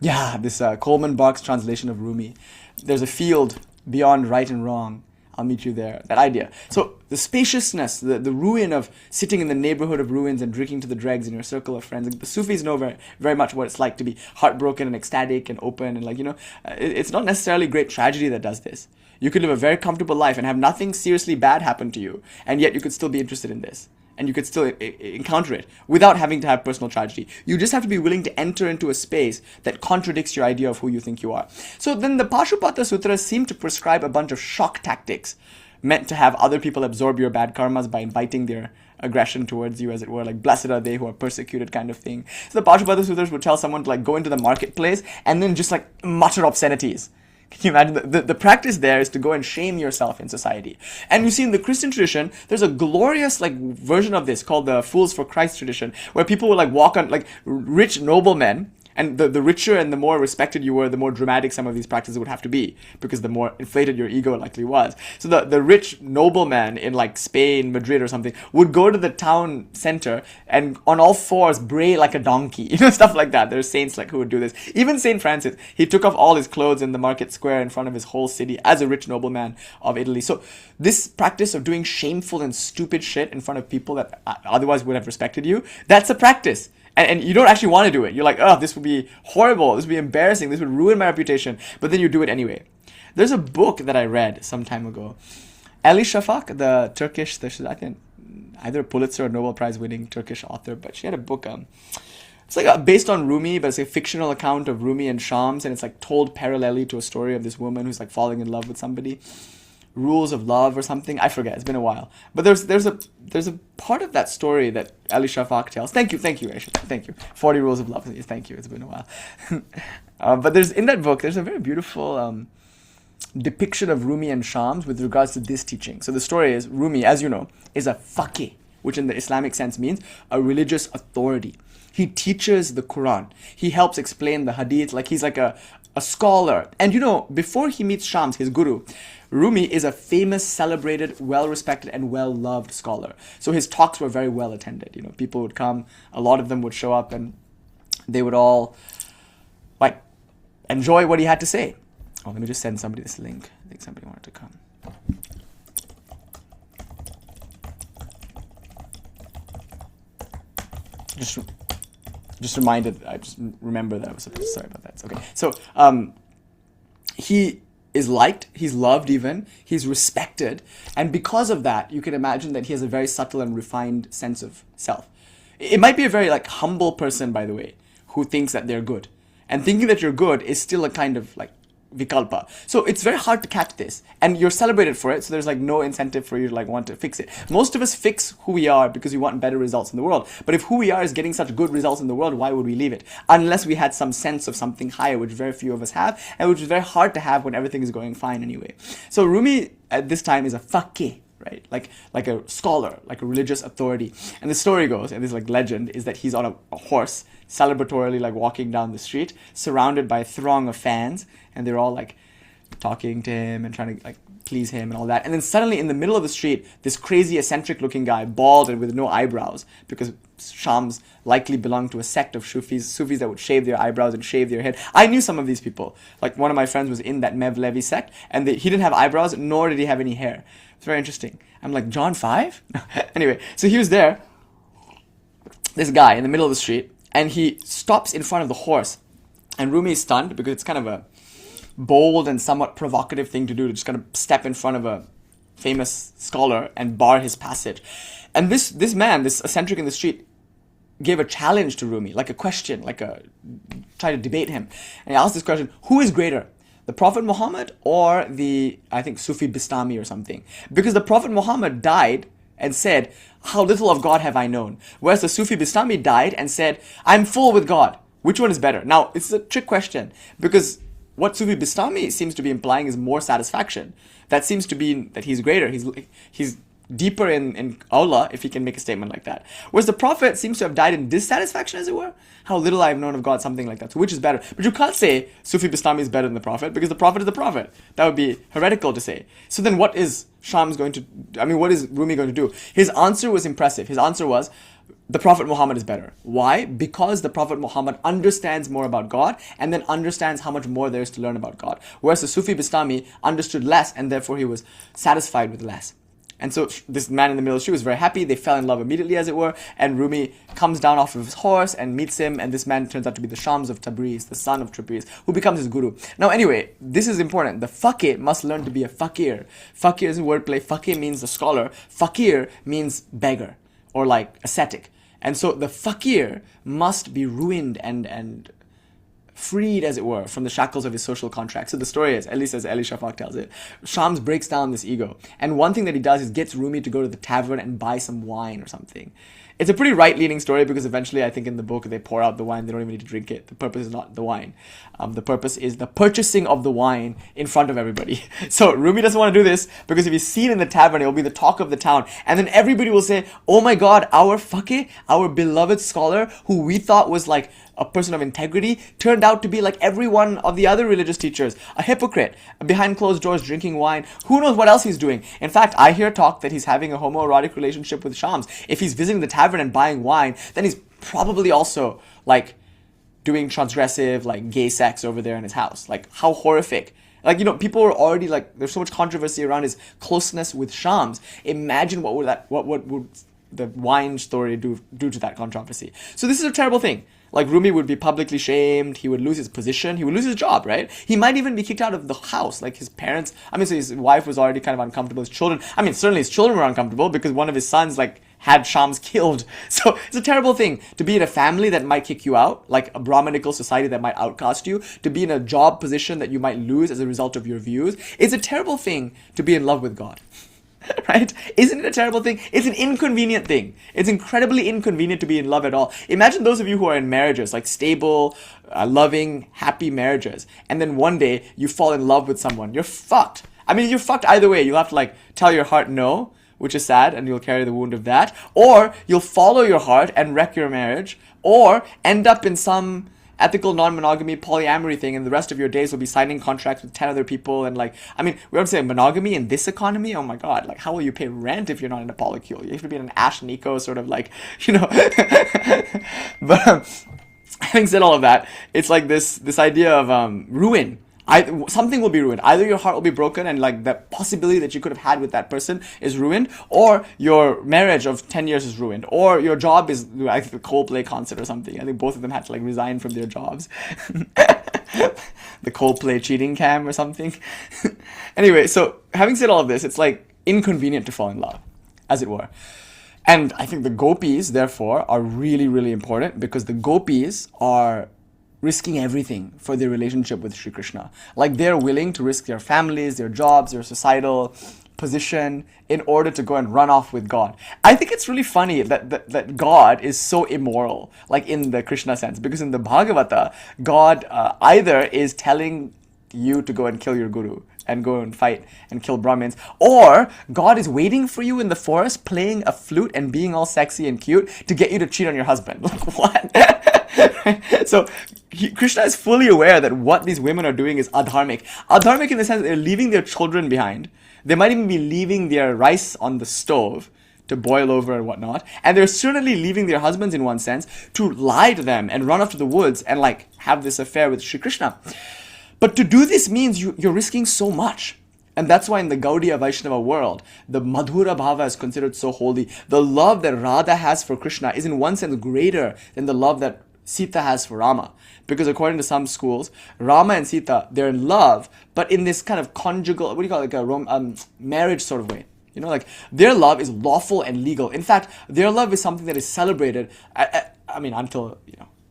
Yeah, this Coleman Barks translation of Rumi. There's a field beyond right and wrong. I'll meet you there. That idea. So the spaciousness, the ruin of sitting in the neighborhood of ruins and drinking to the dregs in your circle of friends. The Sufis know very, very much what it's like to be heartbroken and ecstatic and open. And like, you know, it's not necessarily great tragedy that does this. You could live a very comfortable life and have nothing seriously bad happen to you. And yet you could still be interested in this. And you could still encounter it without having to have personal tragedy. You just have to be willing to enter into a space that contradicts your idea of who you think you are. So then the Pashupata Sutras seem to prescribe a bunch of shock tactics meant to have other people absorb your bad karmas by inviting their aggression towards you, as it were, like blessed are they who are persecuted kind of thing. So the Pashupata Sutras would tell someone to like go into the marketplace and then just like mutter obscenities. Can you imagine? The practice there is to go and shame yourself in society. And you see in the Christian tradition, there's a glorious like version of this called the Fools for Christ tradition, where people would like walk on like rich noblemen. And the richer and the more respected you were, the more dramatic some of these practices would have to be, because the more inflated your ego likely was. So the rich nobleman in like Spain, Madrid or something, would go to the town center and on all fours bray like a donkey, you know, stuff like that. There's saints like who would do this. Even Saint Francis, he took off all his clothes in the market square in front of his whole city as a rich nobleman of Italy. So this practice of doing shameful and stupid shit in front of people that otherwise would have respected you, that's a practice. And you don't actually want to do it. You're like, oh, this would be horrible. This would be embarrassing. This would ruin my reputation. But then you do it anyway. There's a book that I read some time ago. Ali Shafak, the Turkish, I think either Pulitzer or Nobel Prize winning Turkish author, but she had a book. It's like based on Rumi, but it's a fictional account of Rumi and Shams, and it's like told parallelly to a story of this woman who's like falling in love with somebody. Rules of Love or something. I forget. It's been a while. But there's a part of that story that Ali Shafak tells. Thank you, Aisha. Thank you. 40 Rules of Love. Thank you. It's been a while. But in that book, there's a very beautiful depiction of Rumi and Shams with regards to this teaching. So the story is, Rumi, as you know, is a faqih, which in the Islamic sense means a religious authority. He teaches the Quran. He helps explain the hadith. Like he's like a scholar. And you know, before he meets Shams, his guru, Rumi is a famous, celebrated, well-respected, and well-loved scholar. So his talks were very well attended. You know, people would come, a lot of them would show up, and they would all like enjoy what he had to say. Oh, let me just send somebody this link. I think somebody wanted to come. Just reminded. I just remember that I was supposed to. Sorry about that. Okay. So he is liked, he's loved even, he's respected, and because of that, you can imagine that he has a very subtle and refined sense of self. It might be a very like humble person, by the way, who thinks that they're good. And thinking that you're good is still a kind of like vikalpa. So it's very hard to catch this. And you're celebrated for it, so there's like no incentive for you to like want to fix it. Most of us fix who we are because we want better results in the world. But if who we are is getting such good results in the world, why would we leave it? Unless we had some sense of something higher, which very few of us have, and which is very hard to have when everything is going fine anyway. So Rumi at this time is a faqih, right? Like a scholar, like a religious authority. And the story goes, and this like legend, is that he's on a horse, celebratorily like walking down the street, surrounded by a throng of fans, and they're all like talking to him and trying to like please him and all that. And then suddenly in the middle of the street, this crazy eccentric looking guy, bald and with no eyebrows, because Shams likely belonged to a sect of Sufis that would shave their eyebrows and shave their head. I knew some of these people. Like one of my friends was in that Mevlevi sect, and he didn't have eyebrows, nor did he have any hair. It's very interesting. I'm like, John 5? Anyway, so he was there, this guy in the middle of the street, and he stops in front of the horse. And Rumi is stunned because it's kind of a bold and somewhat provocative thing to do, to just kind of step in front of a famous scholar and bar his passage. And this man, this eccentric in the street, gave a challenge to Rumi, like a question, try to debate him. And he asked this question, who is greater, the Prophet Muhammad or the, I think, Sufi Bistami or something? Because the Prophet Muhammad died and said, how little of God have I known? Whereas the Sufi Bistami died and said, I'm full with God. Which one is better? Now, it's a trick question, because what Sufi Bistami seems to be implying is more satisfaction. That seems to be that he's greater. He's deeper in Allah, if he can make a statement like that. Whereas the Prophet seems to have died in dissatisfaction, as it were. How little I have known of God, something like that. So which is better? But you can't say Sufi Bistami is better than the Prophet, because the Prophet is the Prophet. That would be heretical to say. So then what is what is Rumi going to do? His answer was impressive. His answer was, the Prophet Muhammad is better. Why? Because the Prophet Muhammad understands more about God and then understands how much more there is to learn about God. Whereas the Sufi Bistami understood less and therefore he was satisfied with less. And so this man in the middle of the street was very happy. They fell in love immediately, as it were. And Rumi comes down off of his horse and meets him. And this man turns out to be the Shams of Tabriz, the son of Tabriz, who becomes his guru. Now, anyway, this is important. The faqih must learn to be a fakir. Fakir is a wordplay. Faqih means the scholar. Fakir means beggar or like ascetic. And so the fakir must be ruined and freed, as it were, from the shackles of his social contract. So the story is, at least as Ali Shafak tells it, Shams breaks down this ego. And one thing that he does is gets Rumi to go to the tavern and buy some wine or something. It's a pretty right-leaning story because eventually I think in the book they pour out the wine, they don't even need to drink it. The purpose is not the wine. The purpose is the purchasing of the wine in front of everybody. So Rumi doesn't want to do this because if he's seen in the tavern, it will be the talk of the town. And then everybody will say, oh my God, our faqih, our beloved scholar, who we thought was like a person of integrity, turned out to be like every one of the other religious teachers, a hypocrite, behind closed doors drinking wine. Who knows what else he's doing? In fact, I hear talk that he's having a homoerotic relationship with Shams. If he's visiting the tavern and buying wine, then he's probably also like doing transgressive, like gay sex over there in his house. Like, how horrific. Like, you know, people are already like, there's so much controversy around his closeness with Shams. Imagine what would the wine story do to that controversy. So this is a terrible thing. Like, Rumi would be publicly shamed, he would lose his position, he would lose his job, right? He might even be kicked out of the house, like his parents. So his wife was already kind of uncomfortable, his children, certainly his children were uncomfortable because one of his sons, like, had Shams killed. So it's a terrible thing to be in a family that might kick you out, like a Brahmanical society that might outcast you, to be in a job position that you might lose as a result of your views. It's a terrible thing to be in love with God. Right? Isn't it a terrible thing? It's an inconvenient thing. It's incredibly inconvenient to be in love at all. Imagine those of you who are in marriages, like stable, loving, happy marriages, and then one day you fall in love with someone. You're fucked. You're fucked either way. You'll have to like tell your heart no, which is sad, and you'll carry the wound of that, or you'll follow your heart and wreck your marriage, or end up in some ethical non-monogamy polyamory thing, and the rest of your days will be signing contracts with 10 other people. And like, we don't say monogamy in this economy. Oh my God, like how will you pay rent if you're not in a polycule? You have to be in an Ash Nico sort of like, but having said all of that, it's like this idea of ruin. Something will be ruined. Either your heart will be broken and like the possibility that you could have had with that person is ruined, or your marriage of 10 years is ruined, or your job is like the Coldplay concert or something. I think both of them had to like resign from their jobs. The Coldplay cheating cam or something. Anyway, so having said all of this, it's like inconvenient to fall in love, as it were. And I think the gopis, therefore, are really, really important because the gopis are risking everything for their relationship with Sri Krishna. Like, they're willing to risk their families, their jobs, their societal position in order to go and run off with God. I think it's really funny that God is so immoral, like in the Krishna sense, because in the Bhagavata, God either is telling you to go and kill your guru and go and fight and kill Brahmins, or God is waiting for you in the forest playing a flute and being all sexy and cute to get you to cheat on your husband. Like, what? So Krishna is fully aware that what these women are doing is adharmic. Adharmic in the sense that they're leaving their children behind. They might even be leaving their rice on the stove to boil over and whatnot. And they're certainly leaving their husbands, in one sense, to lie to them and run off to the woods and like have this affair with Sri Krishna. But to do this means you're risking so much. And that's why in the Gaudiya Vaishnava world, the Madhura Bhava is considered so holy. The love that Radha has for Krishna is in one sense greater than the love that Sita has for Rama. Because according to some schools, Rama and Sita, they're in love, but in this kind of conjugal, what do you call it, like a marriage sort of way. Like their love is lawful and legal. In fact, their love is something that is celebrated, until,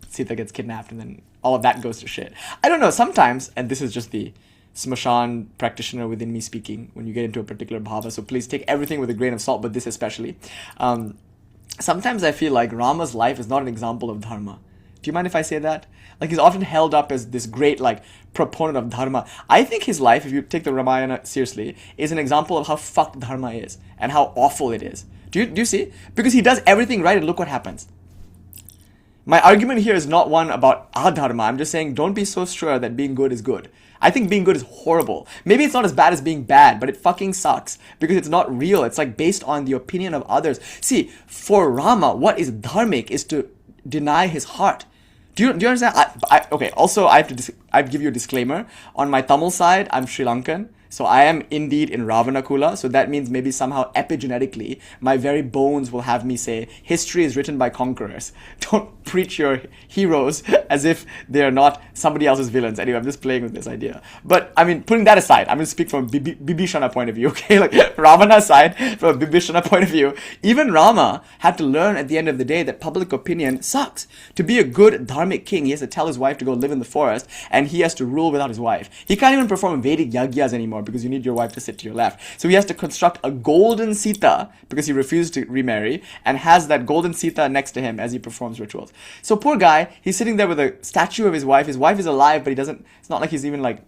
Sita gets kidnapped and then all of that goes to shit. I don't know, sometimes, and this is just the Smashan practitioner within me speaking when you get into a particular bhava, so please take everything with a grain of salt, but this especially. Sometimes I feel like Rama's life is not an example of dharma. Do you mind if I say that? Like, he's often held up as this great, like, proponent of dharma. I think his life, if you take the Ramayana seriously, is an example of how fucked dharma is and how awful it is. Do you see? Because he does everything right and look what happens. My argument here is not one about adharma. I'm just saying don't be so sure that being good is good. I think being good is horrible. Maybe it's not as bad as being bad, but it fucking sucks because it's not real. It's like based on the opinion of others. See, for Rama, what is dharmic is to deny his heart. Do you understand? Okay, also I have to give you a disclaimer. On my Tamil side, I'm Sri Lankan. So I am indeed in Ravana Kula. So that means maybe somehow epigenetically, my very bones will have me say, history is written by conquerors. Don't preach your heroes as if they're not somebody else's villains. Anyway, I'm just playing with this idea. But I mean, putting that aside, I'm going to speak from Bibhishana point of view, okay? Like Ravana side, from a Bibhishana point of view, even Rama had to learn at the end of the day that public opinion sucks. To be a good dharmic king, he has to tell his wife to go live in the forest and he has to rule without his wife. He can't even perform Vedic yagyas anymore because you need your wife to sit to your left. So he has to construct a golden Sita because he refused to remarry and has that golden Sita next to him as he performs rituals. So poor guy, he's sitting there with a statue of his wife. His wife is alive, but it's not like he's even like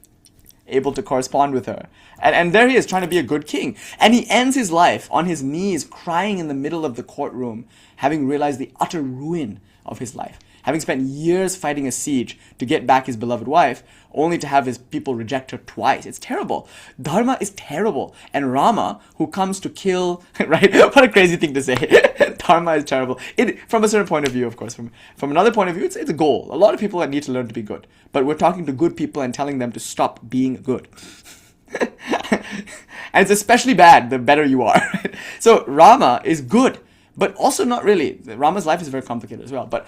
able to correspond with her. And there he is trying to be a good king. And he ends his life on his knees crying in the middle of the courtroom, having realized the utter ruin of his life. Having spent years fighting a siege to get back his beloved wife, only to have his people reject her twice. It's terrible. Dharma is terrible. And Rama, who comes to kill, right? What a crazy thing to say. Dharma is terrible. From a certain point of view, of course. From another point of view, it's a goal. A lot of people need to learn to be good. But we're talking to good people and telling them to stop being good. And it's especially bad the better you are. Right? So Rama is good, but also not really. Rama's life is very complicated as well. But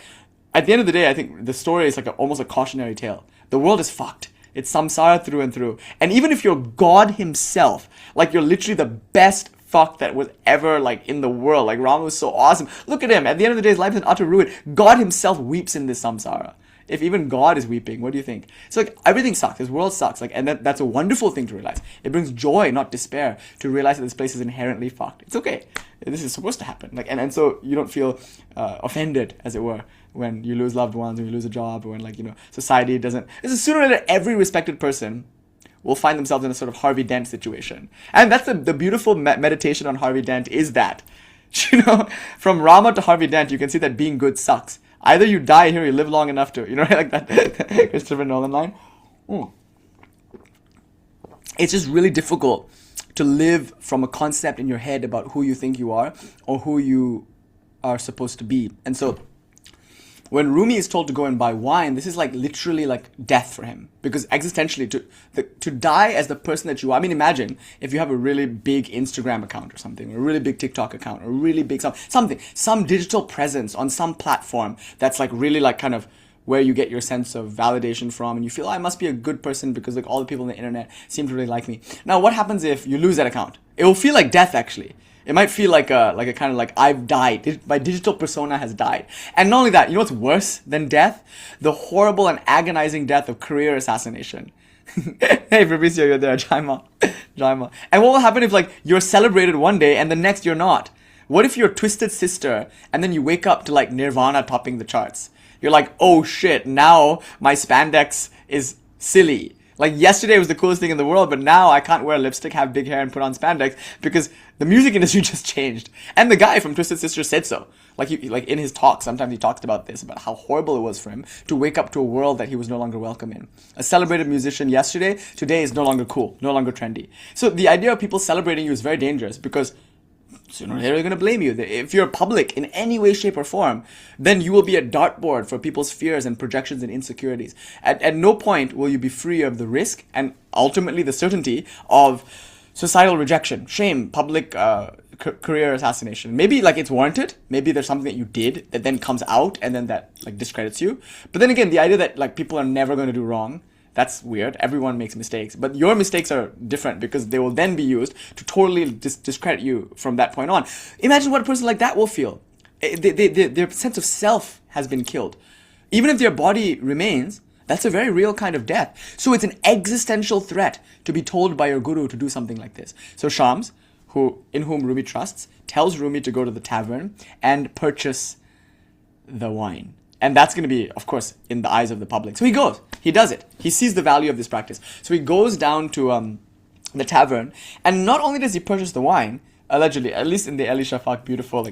at the end of the day, I think the story is like almost a cautionary tale. The world is fucked. It's samsara through and through. And even if you're God himself, like you're literally the best fuck that was ever like in the world, like Rama was so awesome. Look at him. At the end of the day, his life is an utter ruin. God himself weeps in this samsara. If even God is weeping, what do you think? So like everything sucks. This world sucks. Like, and that's a wonderful thing to realize. It brings joy, not despair, to realize that this place is inherently fucked. It's okay. This is supposed to happen. Like, and so you don't feel offended, as it were, when you lose loved ones, when you lose a job, or when like, society doesn't. This is sooner or later every respected person will find themselves in a sort of Harvey Dent situation. And that's the beautiful meditation on Harvey Dent is that, from Rama to Harvey Dent, you can see that being good sucks. Either you die here or you live long enough to, like that Christopher Nolan line. It's just really difficult to live from a concept in your head about who you think you are or who you are supposed to be. And so when Rumi is told to go and buy wine, this is like literally like death for him. Because existentially, to die as the person that you are, I mean, imagine if you have a really big Instagram account or something, or a really big TikTok account, or a really big some digital presence on some platform that's like really like kind of where you get your sense of validation from, and you feel, I must be a good person because like all the people on the internet seem to really like me. Now, what happens if you lose that account? It will feel like death, actually. It might feel like a kind of like I've died. My digital persona has died. And not only that, you know what's worse than death? The horrible and agonizing death of career assassination. Hey, Fabricio, you're there. Jaima. And what will happen if like you're celebrated one day and the next you're not? What if you're Twisted Sister and then you wake up to like Nirvana topping the charts? You're like, oh shit, now my spandex is silly. Like yesterday was the coolest thing in the world, but now I can't wear lipstick, have big hair, and put on spandex because the music industry just changed. And the guy from Twisted Sister said so. Like in his talk, sometimes he talks about this, about how horrible it was for him to wake up to a world that he was no longer welcome in. A celebrated musician yesterday, today is no longer cool, no longer trendy. So the idea of people celebrating you is very dangerous because sooner or later they're going to blame you. If you're public in any way, shape, or form, then you will be a dartboard for people's fears and projections and insecurities. At no point will you be free of the risk and ultimately the certainty of societal rejection, shame, public career assassination. Maybe like it's warranted. Maybe there's something that you did that then comes out and then that like discredits you. But then again, the idea that like people are never going to do wrong, that's weird. Everyone makes mistakes. But your mistakes are different because they will then be used to totally discredit you from that point on. Imagine what a person like that will feel. Their sense of self has been killed. Even if their body remains, that's a very real kind of death. So it's an existential threat to be told by your guru to do something like this. So Shams, in whom Rumi trusts, tells Rumi to go to the tavern and purchase the wine. And that's going to be, of course, in the eyes of the public. So he goes. He does it. He sees the value of this practice. So he goes down to the tavern. And not only does he purchase the wine, allegedly, at least in the Eli Shafak beautiful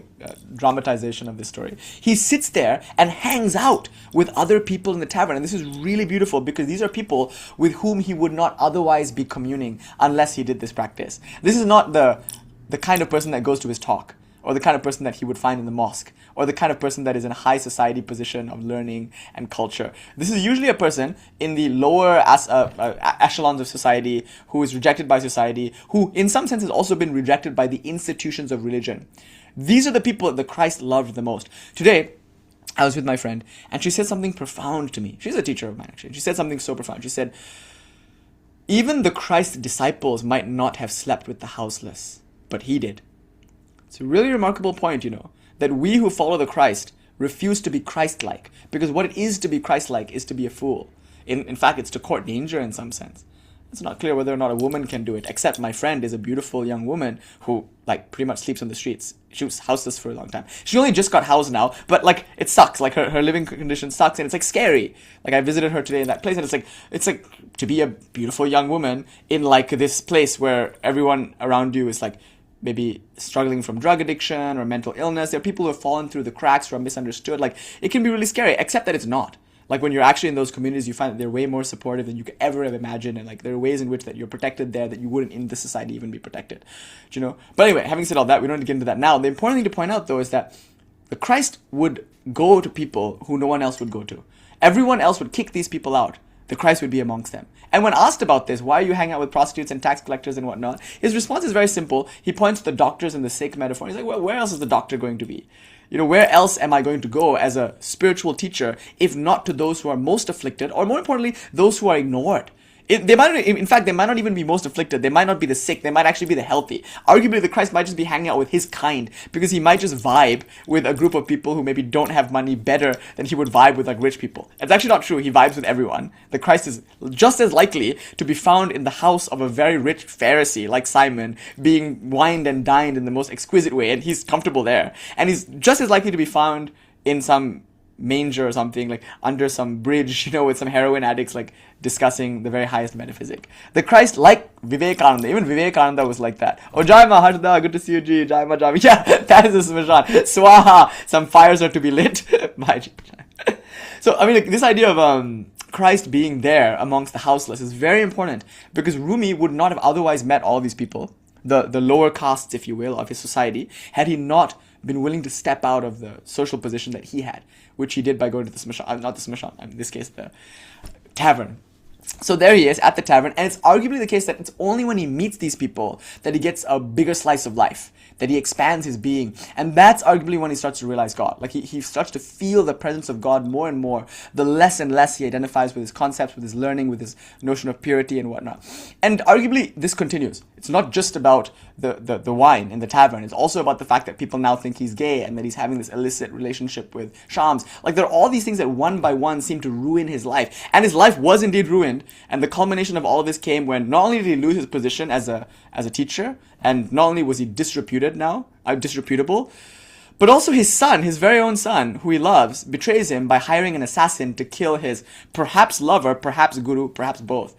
dramatization of this story, he sits there and hangs out with other people in the tavern. And this is really beautiful because these are people with whom he would not otherwise be communing unless he did this practice. This is not the kind of person that goes to his talk, or the kind of person that he would find in the mosque, or the kind of person that is in a high society position of learning and culture. This is usually a person in the lower echelons of society who is rejected by society, who in some sense has also been rejected by the institutions of religion. These are the people that the Christ loved the most. Today, I was with my friend, and she said something profound to me. She's a teacher of mine, actually. She said something so profound. She said, even the Christ disciples might not have slept with the houseless, but he did. It's a really remarkable point, that we who follow the Christ refuse to be Christ-like, because what it is to be Christ-like is to be a fool. In fact, it's to court danger in some sense. It's not clear whether or not a woman can do it, except my friend is a beautiful young woman who, pretty much sleeps on the streets. She was houseless for a long time. She only just got housed now, but, it sucks. Her living condition sucks, and it's, scary. I visited her today in that place, and it's like to be a beautiful young woman in, this place where everyone around you is, maybe struggling from drug addiction or mental illness. There are people who have fallen through the cracks or are misunderstood. It can be really scary, except that it's not. When you're actually in those communities, you find that they're way more supportive than you could ever have imagined. And there are ways in which that you're protected there that you wouldn't in this society even be protected. But anyway, having said all that, we don't need to get into that now. The important thing to point out, though, is that the Christ would go to people who no one else would go to. Everyone else would kick these people out. The Christ would be amongst them. And when asked about this, why are you hanging out with prostitutes and tax collectors and whatnot, his response is very simple. He points to the doctors in the Sikh metaphor. He's like, well, where else is the doctor going to be? Where else am I going to go as a spiritual teacher if not to those who are most afflicted, or more importantly, those who are ignored? They might not even be most afflicted. They might not be the sick. They might actually be the healthy. Arguably, the Christ might just be hanging out with his kind because he might just vibe with a group of people who maybe don't have money better than he would vibe with rich people. It's actually not true. He vibes with everyone. The Christ is just as likely to be found in the house of a very rich Pharisee like Simon, being wined and dined in the most exquisite way, and he's comfortable there. And he's just as likely to be found in some manger or something, under some bridge, with some heroin addicts, discussing the very highest metaphysic. The Christ, like Vivekananda, even Vivekananda was like that. Oh, Jai Ma Harda, good to see you, Ji. Jai Ma Jai. Yeah, that is a smashan. Swaha, some fires are to be lit. So, this idea of Christ being there amongst the houseless is very important, because Rumi would not have otherwise met all these people, the lower castes, if you will, of his society, had he not been willing to step out of the social position that he had, which he did by going to the smashan, not the smashan, in this case, the tavern. So there he is at the tavern, and it's arguably the case that it's only when he meets these people that he gets a bigger slice of life, that he expands his being. And that's arguably when he starts to realize God. He starts to feel the presence of God more and more, the less and less he identifies with his concepts, with his learning, with his notion of purity and whatnot. And arguably, this continues. It's not just about the wine in the tavern. It's also about the fact that people now think he's gay and that he's having this illicit relationship with shams. There are all these things that one by one seem to ruin his life. And his life was indeed ruined. And the culmination of all of this came when not only did he lose his position as a teacher, and not only was he disreputable, but also his son, his very own son, who he loves, betrays him by hiring an assassin to kill his perhaps lover, perhaps guru, perhaps both.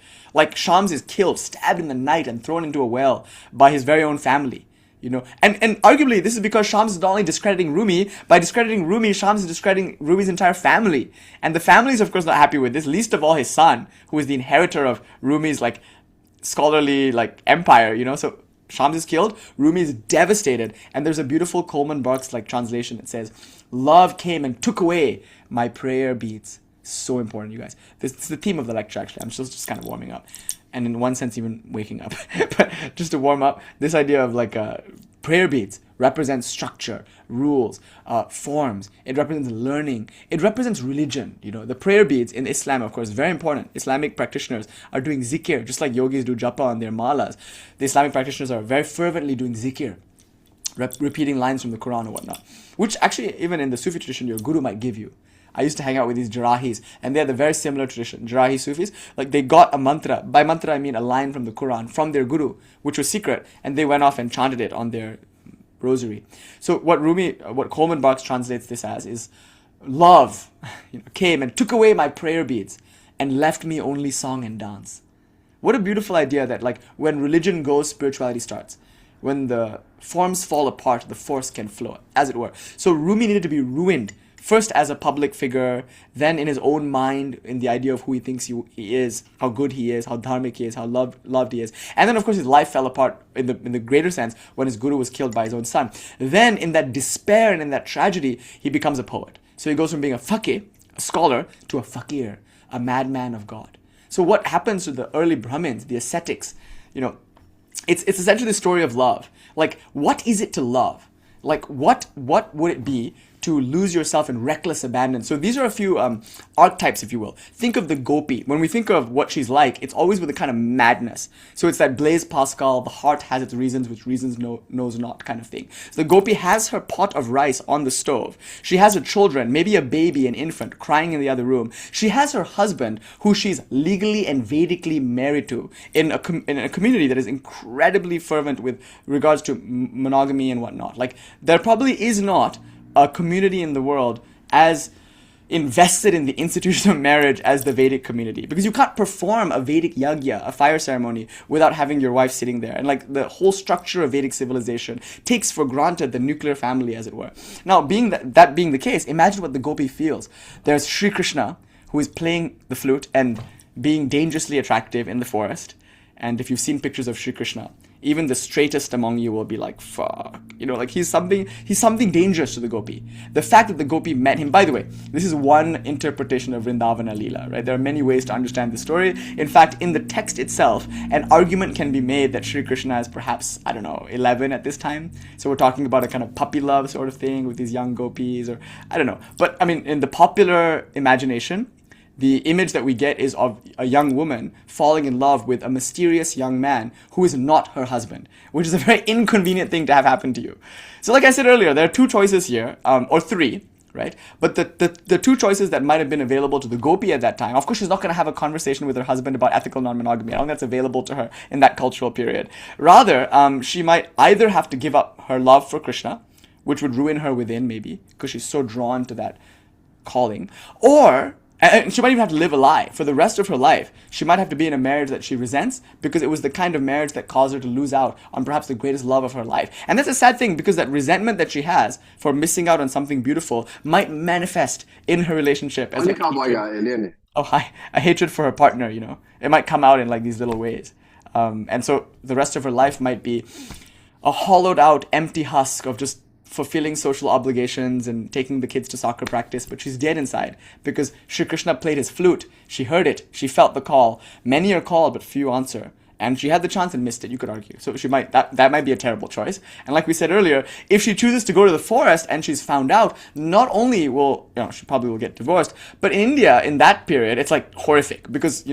Shams is killed, stabbed in the night, and thrown into a well by his very own family. And arguably this is because Shams is not only discrediting Rumi. By discrediting Rumi, Shams is discrediting Rumi's entire family. And the family is of course not happy with this, least of all his son, who is the inheritor of Rumi's scholarly empire, So Shams is killed, Rumi is devastated, and there's a beautiful Kaulamārga translation that says, "Love came and took away my prayer beads." So important, you guys. This is the theme of the lecture, actually. I'm still just kind of warming up. And in one sense, even waking up. But just to warm up, this idea of prayer beads represents structure, rules, forms. It represents learning. It represents religion. The prayer beads in Islam, of course, very important. Islamic practitioners are doing zikr, just like yogis do japa on their malas. The Islamic practitioners are very fervently doing zikr, repeating lines from the Quran and whatnot, which actually, even in the Sufi tradition, your guru might give you. I used to hang out with these Jarahis, and they had a very similar tradition. Jarahi Sufis, they got a mantra. By mantra, I mean a line from the Quran, from their guru, which was secret, and they went off and chanted it on their rosary. So what Kaulamārga translates this as is love, came and took away my prayer beads and left me only song and dance. What a beautiful idea that, like, when religion goes, spirituality starts. When the forms fall apart, the force can flow, as it were. So Rumi needed to be ruined, first as a public figure, then in his own mind, in the idea of who he thinks he is, how good he is, how dharmic he is, how loved he is. And then, of course, his life fell apart in the greater sense when his guru was killed by his own son. Then, in that despair and in that tragedy, he becomes a poet. So he goes from being a faqih, a scholar, to a fakir, a madman of God. So what happens to the early Brahmins, the ascetics, it's essentially the story of love. Like, what is it to love? Like, what would it be to lose yourself in reckless abandon? So these are a few archetypes, if you will. Think of the gopi. When we think of what she's like, it's always with a kind of madness. So it's that Blaise Pascal, the heart has its reasons, which reasons knows not kind of thing. So the gopi has her pot of rice on the stove. She has her children, maybe a baby, an infant, crying in the other room. She has her husband, who she's legally and Vedically married to, in a community that is incredibly fervent with regards to monogamy and whatnot. Like, there probably is not a community in the world as invested in the institution of marriage as the Vedic community, because you can't perform a Vedic yagya, a fire ceremony, without having your wife sitting there. And like, the whole structure of Vedic civilization takes for granted the nuclear family, as it were. Now, that being the case, imagine what the gopi feels. There's Sri Krishna, who is playing the flute and being dangerously attractive in the forest. And if you've seen pictures of Sri Krishna, even the straightest among you will be like, fuck. Like, he's something dangerous to the gopi. The fact that the gopi met him, by the way, this is one interpretation of Vrindavana Leela, right? There are many ways to understand the story. In fact, in the text itself, an argument can be made that Sri Krishna is perhaps, 11 at this time. So we're talking about a kind of puppy love sort of thing with these young gopis, or I don't know. But in the popular imagination, the image that we get is of a young woman falling in love with a mysterious young man who is not her husband, which is a very inconvenient thing to have happen to you. So like I said earlier, there are two choices here, or three, right? But the two choices that might have been available to the gopi at that time, of course, she's not going to have a conversation with her husband about ethical non-monogamy. I don't think that's available to her in that cultural period. Rather, she might either have to give up her love for Krishna, which would ruin her within, maybe, because she's so drawn to that calling, or... and she might even have to live a lie. For the rest of her life, she might have to be in a marriage that she resents, because it was the kind of marriage that caused her to lose out on perhaps the greatest love of her life. And that's a sad thing, because that resentment that she has for missing out on something beautiful might manifest in her relationship as a hatred for her partner, It might come out in like these little ways. And so the rest of her life might be a hollowed out, empty husk of just fulfilling social obligations and taking the kids to soccer practice, but she's dead inside, because Sri Krishna played his flute. She heard it. She felt the call. Many are called, but few answer. And she had the chance and missed it, you could argue. So that might be a terrible choice. And like we said earlier, if she chooses to go to the forest and she's found out, not only will, she probably will get divorced, but in India, in that period, it's like horrific, because,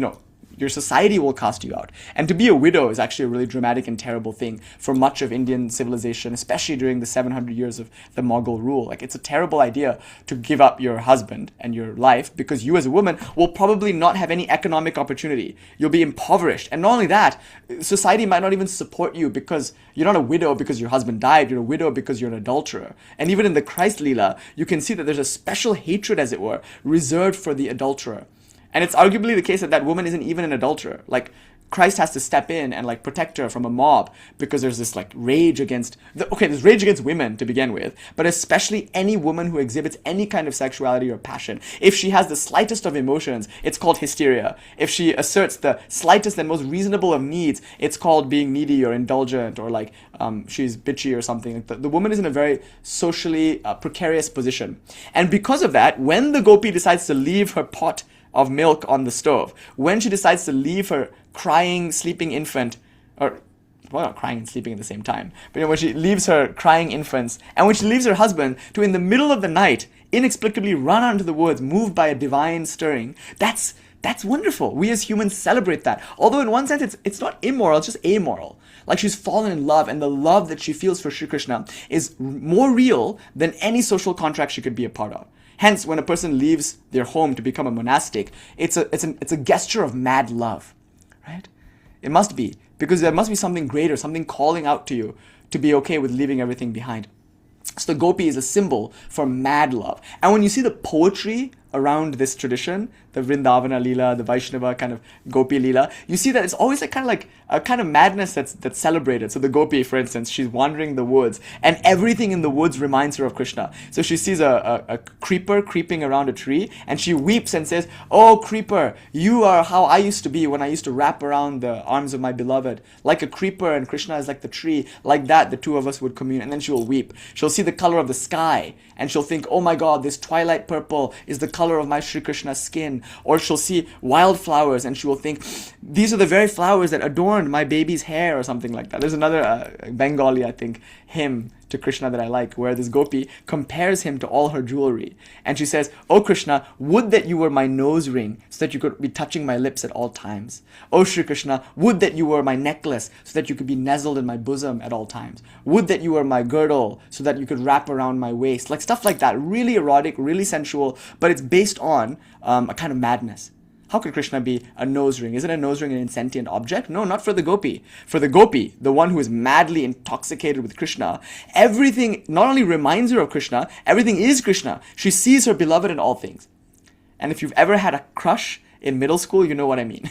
your society will cast you out. And to be a widow is actually a really dramatic and terrible thing for much of Indian civilization, especially during the 700 years of the Mughal rule. Like, it's a terrible idea to give up your husband and your life, because you as a woman will probably not have any economic opportunity. You'll be impoverished. And not only that, society might not even support you, because you're not a widow because your husband died. You're a widow because you're an adulterer. And even in the Christ Leela, you can see that there's a special hatred, as it were, reserved for the adulterer. And it's arguably the case that that woman isn't even an adulterer. Like, Christ has to step in and like protect her from a mob, because there's this like rage against there's rage against women to begin with, but especially any woman who exhibits any kind of sexuality or passion. If she has the slightest of emotions, it's called hysteria. If she asserts the slightest and most reasonable of needs, it's called being needy or indulgent, or like she's bitchy or something. The woman is in a very socially precarious position. And because of that, when the gopi decides to leave her pot of milk on the stove, when she decides to leave her crying, sleeping infant, or, well, not crying and sleeping at the same time, but when she leaves her crying infants, and when she leaves her husband to, in the middle of the night, inexplicably run out into the woods, moved by a divine stirring, that's wonderful. We as humans celebrate that. Although in one sense, it's not immoral, it's just amoral. Like, she's fallen in love, and the love that she feels for Sri Krishna is more real than any social contract she could be a part of. Hence, when a person leaves their home to become a monastic, it's a gesture of mad love, right? It must be, because there must be something greater, something calling out to you to be okay with leaving everything behind. So the gopi is a symbol for mad love. And when you see the poetry around this tradition, the Vrindavana Leela, the Vaishnava kind of gopi Leela, you see that it's always a kind of madness that's celebrated. So the gopi, for instance, she's wandering the woods, and everything in the woods reminds her of Krishna. So she sees a creeper creeping around a tree, and she weeps and says, "Oh, creeper, you are how I used to be when I used to wrap around the arms of my beloved. Like a creeper, and Krishna is like the tree. Like that, the two of us would commune." And then she will weep. She'll see the color of the sky, and she'll think, "Oh my God, this twilight purple is the color of my Sri Krishna's skin." Or she'll see wildflowers, and she will think, "These are the very flowers that adorned my baby's hair," or something like that. There's another Bengali, I think, hymn to Krishna that I like, where this gopi compares him to all her jewelry. And she says, "Oh Krishna, would that you were my nose ring, so that you could be touching my lips at all times. Oh Sri Krishna, would that you were my necklace, so that you could be nestled in my bosom at all times. Would that you were my girdle, so that you could wrap around my waist." Like stuff like that, really erotic, really sensual, but it's based on a kind of madness. How could Krishna be a nose ring? Isn't a nose ring an insentient object? No, not for the gopi. For the gopi, the one who is madly intoxicated with Krishna, everything not only reminds her of Krishna, everything is Krishna. She sees her beloved in all things. And if you've ever had a crush in middle school, you know what I mean.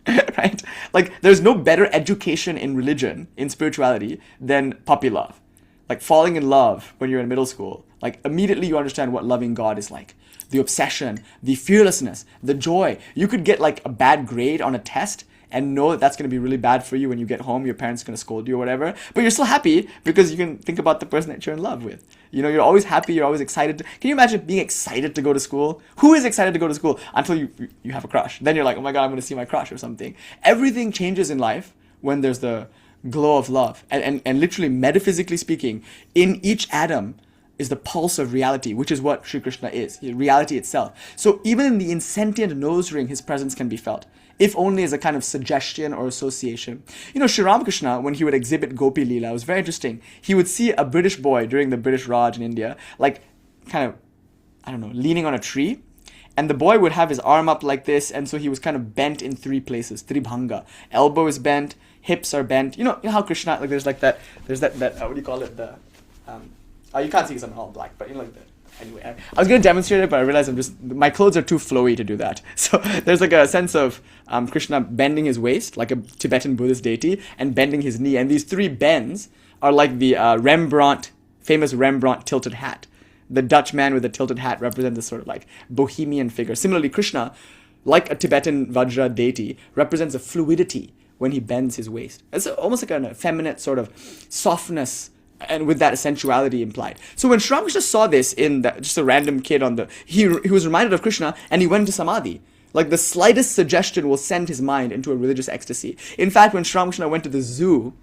Right? Like, there's no better education in religion, in spirituality, than puppy love. Like, falling in love when you're in middle school. Like, immediately you understand what loving God is like. The obsession, the fearlessness, the joy. You could get like a bad grade on a test and know that that's going to be really bad for you when you get home. Your parents are going to scold you or whatever. But you're still happy because you can think about the person that you're in love with. You know, you're always happy. You're always excited. Can you imagine being excited to go to school? Who is excited to go to school until you have a crush? Then you're like, "Oh my God, I'm going to see my crush," or something. Everything changes in life when there's the glow of love. And literally, metaphysically speaking, in each atom is the pulse of reality, which is what Sri Krishna is, reality itself. So even in the insentient nose ring, his presence can be felt, if only as a kind of suggestion or association. You know, Sri Ramakrishna, when he would exhibit Gopi Leela, it was very interesting. He would see a British boy during the British Raj in India, like kind of, I don't know, leaning on a tree. And the boy would have his arm up like this, and so he was kind of bent in three places, tribhanga. Elbow is bent, hips are bent. You know how Krishna, like there's that, what do you call it, you can't see because I'm all black, but you know, like that. Anyway, I was going to demonstrate it, but I realized my clothes are too flowy to do that. So there's like a sense of Krishna bending his waist, like a Tibetan Buddhist deity, and bending his knee. And these three bends are like the famous Rembrandt tilted hat. The Dutch man with the tilted hat represents this sort of like bohemian figure. Similarly, Krishna, like a Tibetan Vajra deity, represents a fluidity when he bends his waist. It's almost like an effeminate sort of softness, and with that sensuality implied. So when Sri Ramakrishna saw this in just a random kid he was reminded of Krishna, and he went into samadhi. Like the slightest suggestion will send his mind into a religious ecstasy. In fact, when Sri Ramakrishna went to the zoo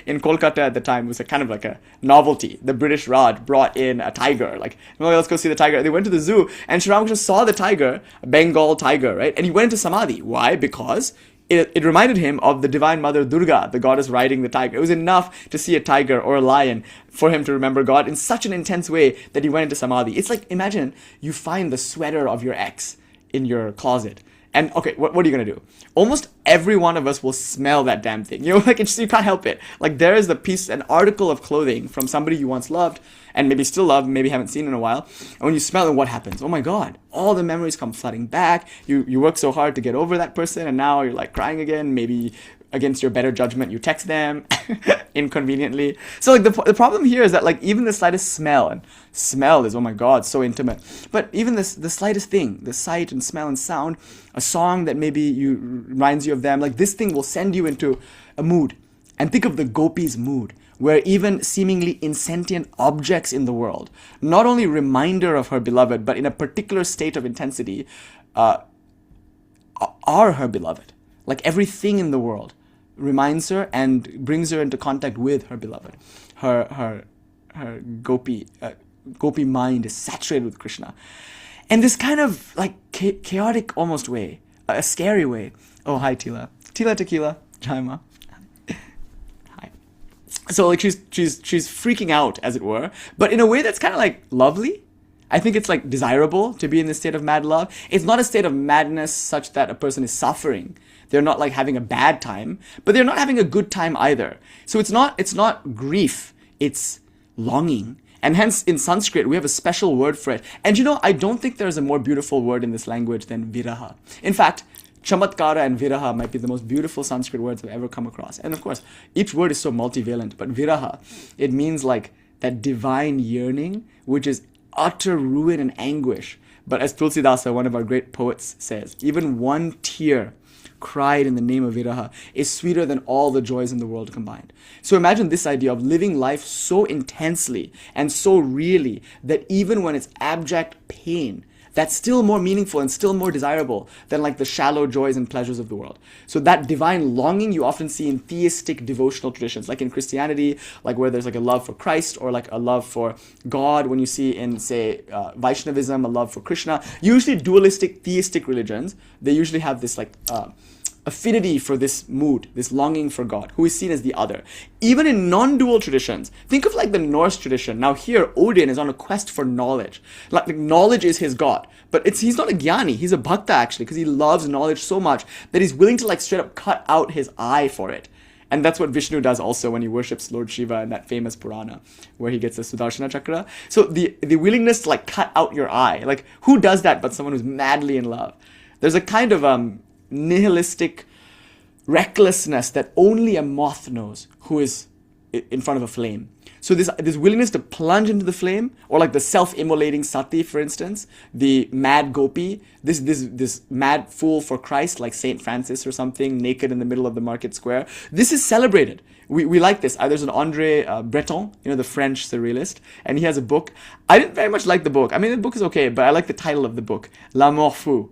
in Kolkata at the time, it was kind of like a novelty. The British Raj brought in a tiger. Like, "Oh, let's go see the tiger." They went to the zoo, and Sri Ramakrishna saw the tiger, a Bengal tiger, right? And he went into samadhi. Why? Because it reminded him of the divine mother Durga, the goddess riding the tiger. It was enough to see a tiger or a lion for him to remember God in such an intense way that he went into samadhi. It's like, imagine you find the sweater of your ex in your closet. And okay, what are you going to do? Almost every one of us will smell that damn thing. You know, like you can't help it. Like there is an article of clothing from somebody you once loved and maybe still love, maybe haven't seen in a while. And when you smell it, what happens? Oh my God, all the memories come flooding back. You work so hard to get over that person, and now you're like crying again. Maybe against your better judgment, you text them inconveniently. So like the problem here is that like even the slightest smell, and smell is, oh my God, so intimate. But even the slightest thing, the sight and smell and sound, a song that maybe reminds you of them, like this thing will send you into a mood. And think of the gopi's mood, where even seemingly insentient objects in the world, not only reminder of her beloved, but in a particular state of intensity, are her beloved. Like everything in the world reminds her and brings her into contact with her beloved. Her gopi mind is saturated with Krishna. And this kind of like chaotic almost way, a scary way. Oh, hi Tila. Tila Tequila. Jaima. Hi. So like she's freaking out, as it were, but in a way that's kind of like lovely. I think it's like desirable to be in this state of mad love. It's not a state of madness such that a person is suffering. They're not like having a bad time, but they're not having a good time either. So it's not grief, it's longing. And hence, in Sanskrit, we have a special word for it. And you know, I don't think there's a more beautiful word in this language than viraha. In fact, chamatkara and viraha might be the most beautiful Sanskrit words I've ever come across. And of course, each word is so multivalent, but viraha, it means like that divine yearning, which is utter ruin and anguish. But as Tulsidasa, one of our great poets, says, even one tear cried in the name of viraha is sweeter than all the joys in the world combined. So imagine this idea of living life so intensely and so really that even when it's abject pain, that's still more meaningful and still more desirable than like the shallow joys and pleasures of the world. So that divine longing you often see in theistic devotional traditions, like in Christianity, like where there's like a love for Christ or like a love for God. When you see in, say, Vaishnavism, a love for Krishna, usually dualistic theistic religions, they usually have this like affinity for this mood, this longing for God, who is seen as the other. Even in non-dual traditions, think of like the Norse tradition. Now here, Odin is on a quest for knowledge. Like knowledge is his God, but he's not a jnani, he's a bhakta actually, because he loves knowledge so much that he's willing to like straight up cut out his eye for it. And that's what Vishnu does also when he worships Lord Shiva in that famous Purana, where he gets the Sudarshana Chakra. So the willingness to like cut out your eye, like who does that but someone who's madly in love? There's a kind of nihilistic recklessness that only a moth knows who is in front of a flame. So this willingness to plunge into the flame, or like the self-immolating sati, for instance, the mad gopi, this mad fool for Christ, like Saint Francis or something, naked in the middle of the market square. This is celebrated. We like this. There's an André Breton, the French surrealist, and he has a book. I didn't very much like the book. I mean, the book is okay, but I like the title of the book, L'amour fou.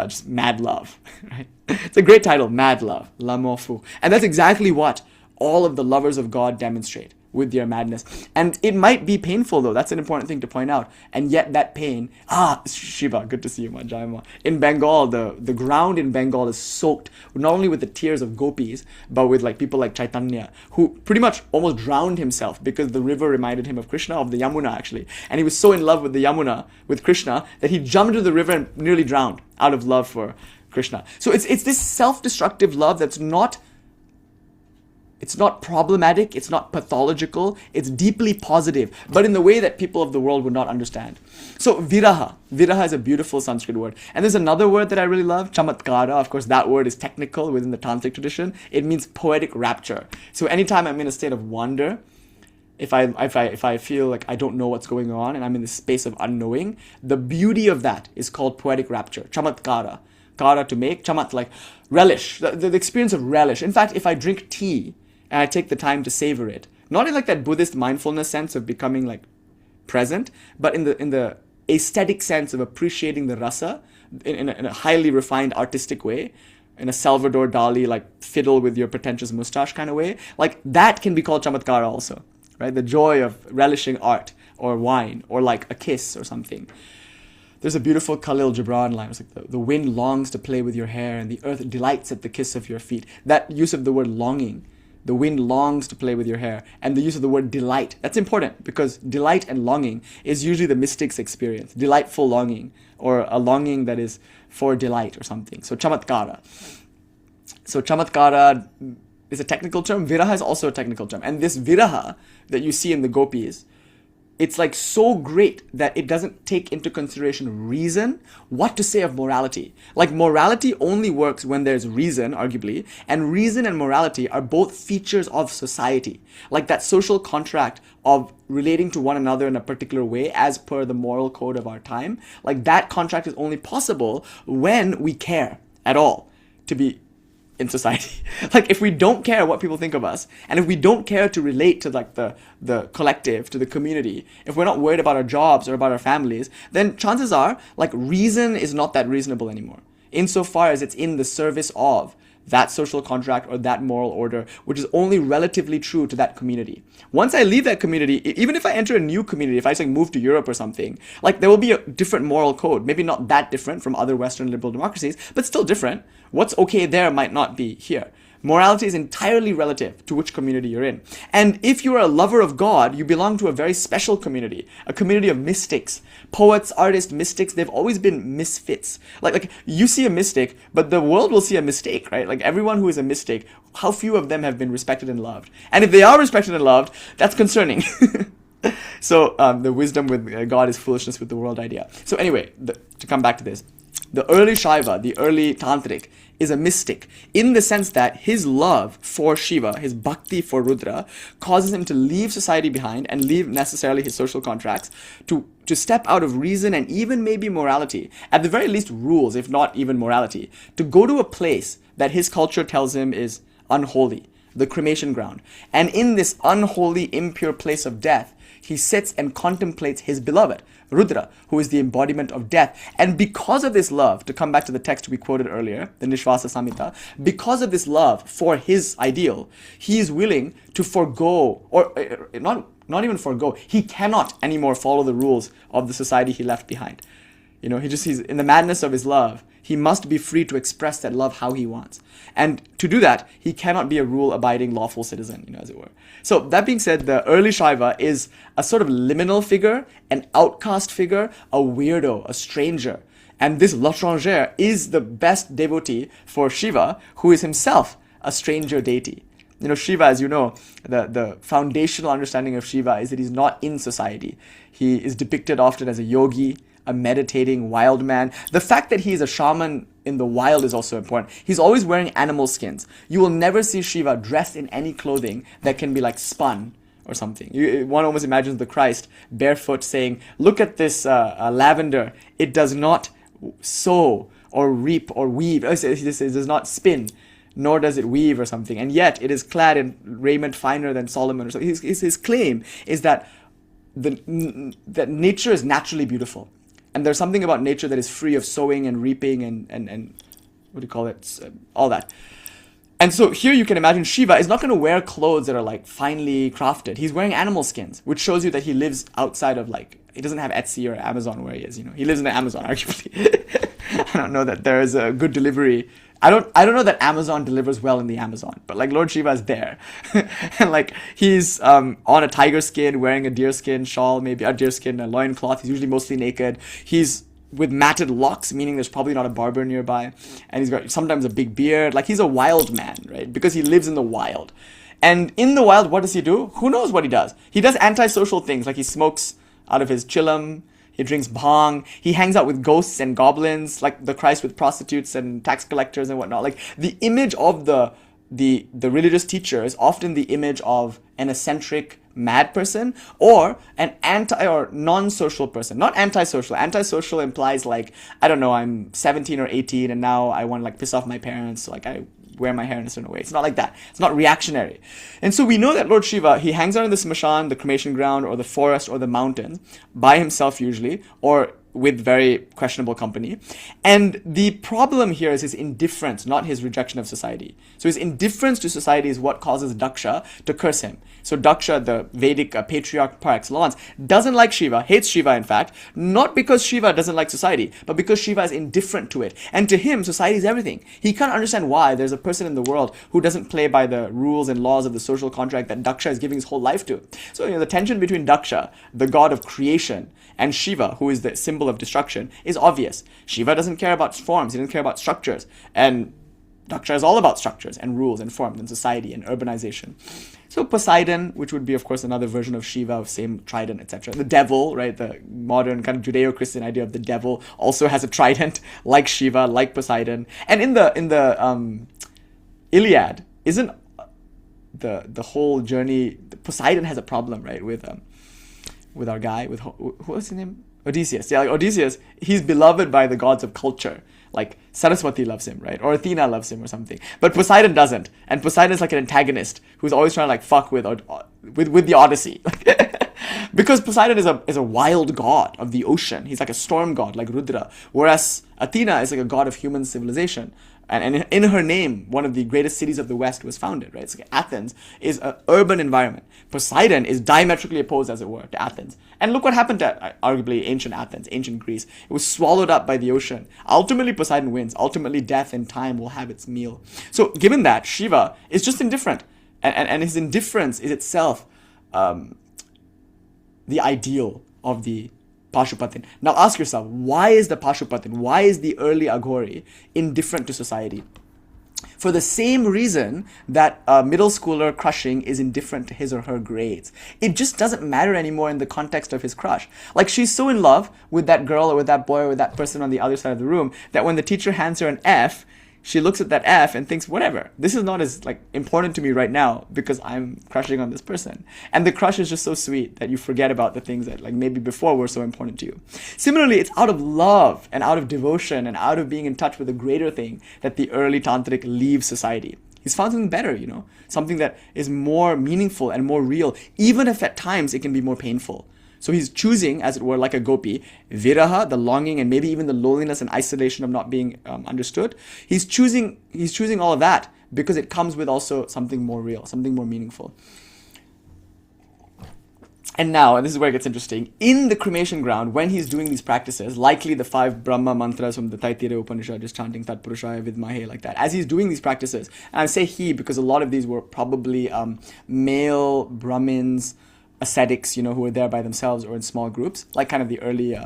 Just mad love, right? It's a great title, Mad Love, L'amour fou. And that's exactly what all of the lovers of God demonstrate with their madness. And it might be painful though, that's an important thing to point out. And yet that pain, Shiva, good to see you, Manjayama. In Bengal, the ground in Bengal is soaked not only with the tears of gopis, but with like people like Chaitanya, who pretty much almost drowned himself because the river reminded him of Krishna, of the Yamuna actually. And he was so in love with the Yamuna, with Krishna, that he jumped into the river and nearly drowned out of love for Krishna. So it's this self-destructive love that's not problematic, it's not pathological, it's deeply positive, but in the way that people of the world would not understand. So viraha is a beautiful Sanskrit word. And there's another word that I really love, chamatkara. Of course, that word is technical within the Tāntrik tradition. It means poetic rapture. So anytime I'm in a state of wonder, if I feel like I don't know what's going on and I'm in this space of unknowing, the beauty of that is called poetic rapture, chamatkara. Kara, to make, chamat, like relish, the experience of relish. In fact, if I drink tea and I take the time to savor it, not in like that Buddhist mindfulness sense of becoming like present, but in the aesthetic sense of appreciating the rasa in a highly refined artistic way, in a Salvador Dali like fiddle with your pretentious mustache kind of way, like that can be called chamatkara also, right? The joy of relishing art or wine or like a kiss or something. There's a beautiful Khalil Gibran line. It's like the wind longs to play with your hair and the earth delights at the kiss of your feet. That use of the word longing, the wind longs to play with your hair, and the use of the word delight. That's important because delight and longing is usually the mystic's experience. Delightful longing, or a longing that is for delight or something. So chamatkara. So chamatkara is a technical term. Viraha is also a technical term. And this viraha that you see in the gopis, it's like so great that it doesn't take into consideration reason, what to say of morality. Like morality only works when there's reason, arguably, and reason and morality are both features of society. Like that social contract of relating to one another in a particular way as per the moral code of our time. Like that contract is only possible when we care at all to be in society. Like if we don't care what people think of us, and if we don't care to relate to like the collective, to the community, if we're not worried about our jobs or about our families, then chances are like reason is not that reasonable anymore, insofar as it's in the service of that social contract or that moral order, which is only relatively true to that community. Once I leave that community, even if I enter a new community, if I say move to Europe or something, like there will be a different moral code, maybe not that different from other Western liberal democracies, but still different. What's okay there might not be here. Morality is entirely relative to which community you're in. And if you are a lover of God, you belong to a very special community, a community of mystics. Poets, artists, mystics, they've always been misfits. Like you see a mystic, but the world will see a mistake, right? Like everyone who is a mystic, how few of them have been respected and loved? And if they are respected and loved, that's concerning. So the wisdom with God is foolishness with the world idea. So anyway, to come back to this, the early Shaiva, the early Tāntrik, is a mystic in the sense that his love for Shiva, his bhakti for Rudra, causes him to leave society behind and leave necessarily his social contracts to step out of reason and even maybe morality, at the very least rules, if not even morality, to go to a place that his culture tells him is unholy, the cremation ground. And in this unholy, impure place of death, he sits and contemplates his beloved, Rudra, who is the embodiment of death. And because of this love, to come back to the text we quoted earlier, the Nishvasa Samhita, because of this love for his ideal, he is willing to forego, or not even forego, he cannot anymore follow the rules of the society he left behind. You know, he's in the madness of his love, he must be free to express that love how he wants. And to do that, he cannot be a rule-abiding, lawful citizen, as it were. So that being said, the early Shaiva is a sort of liminal figure, an outcast figure, a weirdo, a stranger. And this l'étranger is the best devotee for Shiva, who is himself a stranger deity. Shiva, as you know, the foundational understanding of Shiva is that he's not in society. He is depicted often as a yogi, a meditating wild man. The fact that he is a shaman in the wild is also important. He's always wearing animal skins. You will never see Shiva dressed in any clothing that can be like spun or something. One almost imagines the Christ barefoot saying, look at this lavender. It does not sow or reap or weave. It does not spin, nor does it weave or something. And yet it is clad in raiment finer than Solomon or something. His claim is that that nature is naturally beautiful. And there's something about nature that is free of sowing and reaping and what do you call it? All that. And so here you can imagine Shiva is not going to wear clothes that are like finely crafted. He's wearing animal skins, which shows you that he lives outside of he doesn't have Etsy or Amazon where he is, He lives in the Amazon, arguably. I don't know that there is a good delivery. I don't know that Amazon delivers well in the Amazon, but Lord Shiva is there. And he's on a tiger skin, wearing a deer skin shawl, maybe a deer skin, a loincloth. He's usually mostly naked. He's with matted locks, meaning there's probably not a barber nearby. And he's got sometimes a big beard. He's a wild man, right? Because he lives in the wild. And in the wild, what does he do? Who knows what he does? He does antisocial things, he smokes out of his chillum. He drinks bhang. He hangs out with ghosts and goblins, like the Christ with prostitutes and tax collectors and whatnot. The image of the religious teacher is often the image of an eccentric mad person or an anti or non-social person. Not antisocial. Antisocial implies I don't know, I'm 17 or 18 and now I want to piss off my parents. So I wear my hair in a certain way. It's not like that. It's not reactionary. And so we know that Lord Shiva, he hangs out in the smashan, the cremation ground, or the forest, or the mountain, by himself usually, or with very questionable company. And the problem here is his indifference, not his rejection of society. So his indifference to society is what causes Daksha to curse him. So Daksha, the Vedic patriarch par excellence, doesn't like Shiva, hates Shiva in fact, not because Shiva doesn't like society, but because Shiva is indifferent to it. And to him, society is everything. He can't understand why there's a person in the world who doesn't play by the rules and laws of the social contract that Daksha is giving his whole life to. So the tension between Daksha, the god of creation, and Shiva, who is the symbol of destruction, is obvious. Shiva doesn't care about forms, he doesn't care about structures. And Daksha is all about structures and rules and forms and society and urbanization. So Poseidon, which would be, of course, another version of Shiva, of same trident, etc. The devil, right, the modern kind of Judeo-Christian idea of the devil, also has a trident, like Shiva, like Poseidon. And in the Iliad, isn't the whole journey, Poseidon has a problem, right, with our guy, who was his name? Odysseus. Yeah, Odysseus, he's beloved by the gods of culture. Saraswati loves him, right? Or Athena loves him or something. But Poseidon doesn't. And Poseidon is an antagonist who's always trying to fuck with the Odyssey. Because Poseidon is a wild god of the ocean. He's like a storm god, like Rudra. Whereas Athena is a god of human civilization. And in her name, one of the greatest cities of the West was founded, right? Athens is an urban environment. Poseidon is diametrically opposed, as it were, to Athens. And look what happened to, arguably, ancient Athens, ancient Greece. It was swallowed up by the ocean. Ultimately, Poseidon wins. Ultimately, death and time will have its meal. So given that, Shiva is just indifferent. And his indifference is itself the ideal of the Pashupatin. Now ask yourself, why is the Pashupatin, why is the early Aghori indifferent to society? for the same reason that a middle schooler crushing is indifferent to his or her grades. It just doesn't matter anymore in the context of his crush. Like, she's so in love with that girl or with that boy or with that person on the other side of the room that when the teacher hands her an F, she looks at that F and thinks, whatever, this is not as like important to me right now because I'm crushing on this person. And the crush is just so sweet that you forget about the things that like maybe before were so important to you. Similarly, it's out of love and out of devotion and out of being in touch with a greater thing that the early Tantric leaves society. He's found something better, something that is more meaningful and more real, even if at times it can be more painful. So he's choosing, as it were, like a gopi, viraha, the longing, and maybe even the loneliness and isolation of not being understood. He's choosing all of that because it comes with also something more real, something more meaningful. And now, and this is where it gets interesting, in the cremation ground, when he's doing these practices, likely the 5 Brahma mantras from the Taittiriya Upanishad, just chanting Tat Purushaya Vidmahe, like that, as he's doing these practices, and I say he because a lot of these were probably male Brahmins, ascetics, who were there by themselves or in small groups, like kind of the early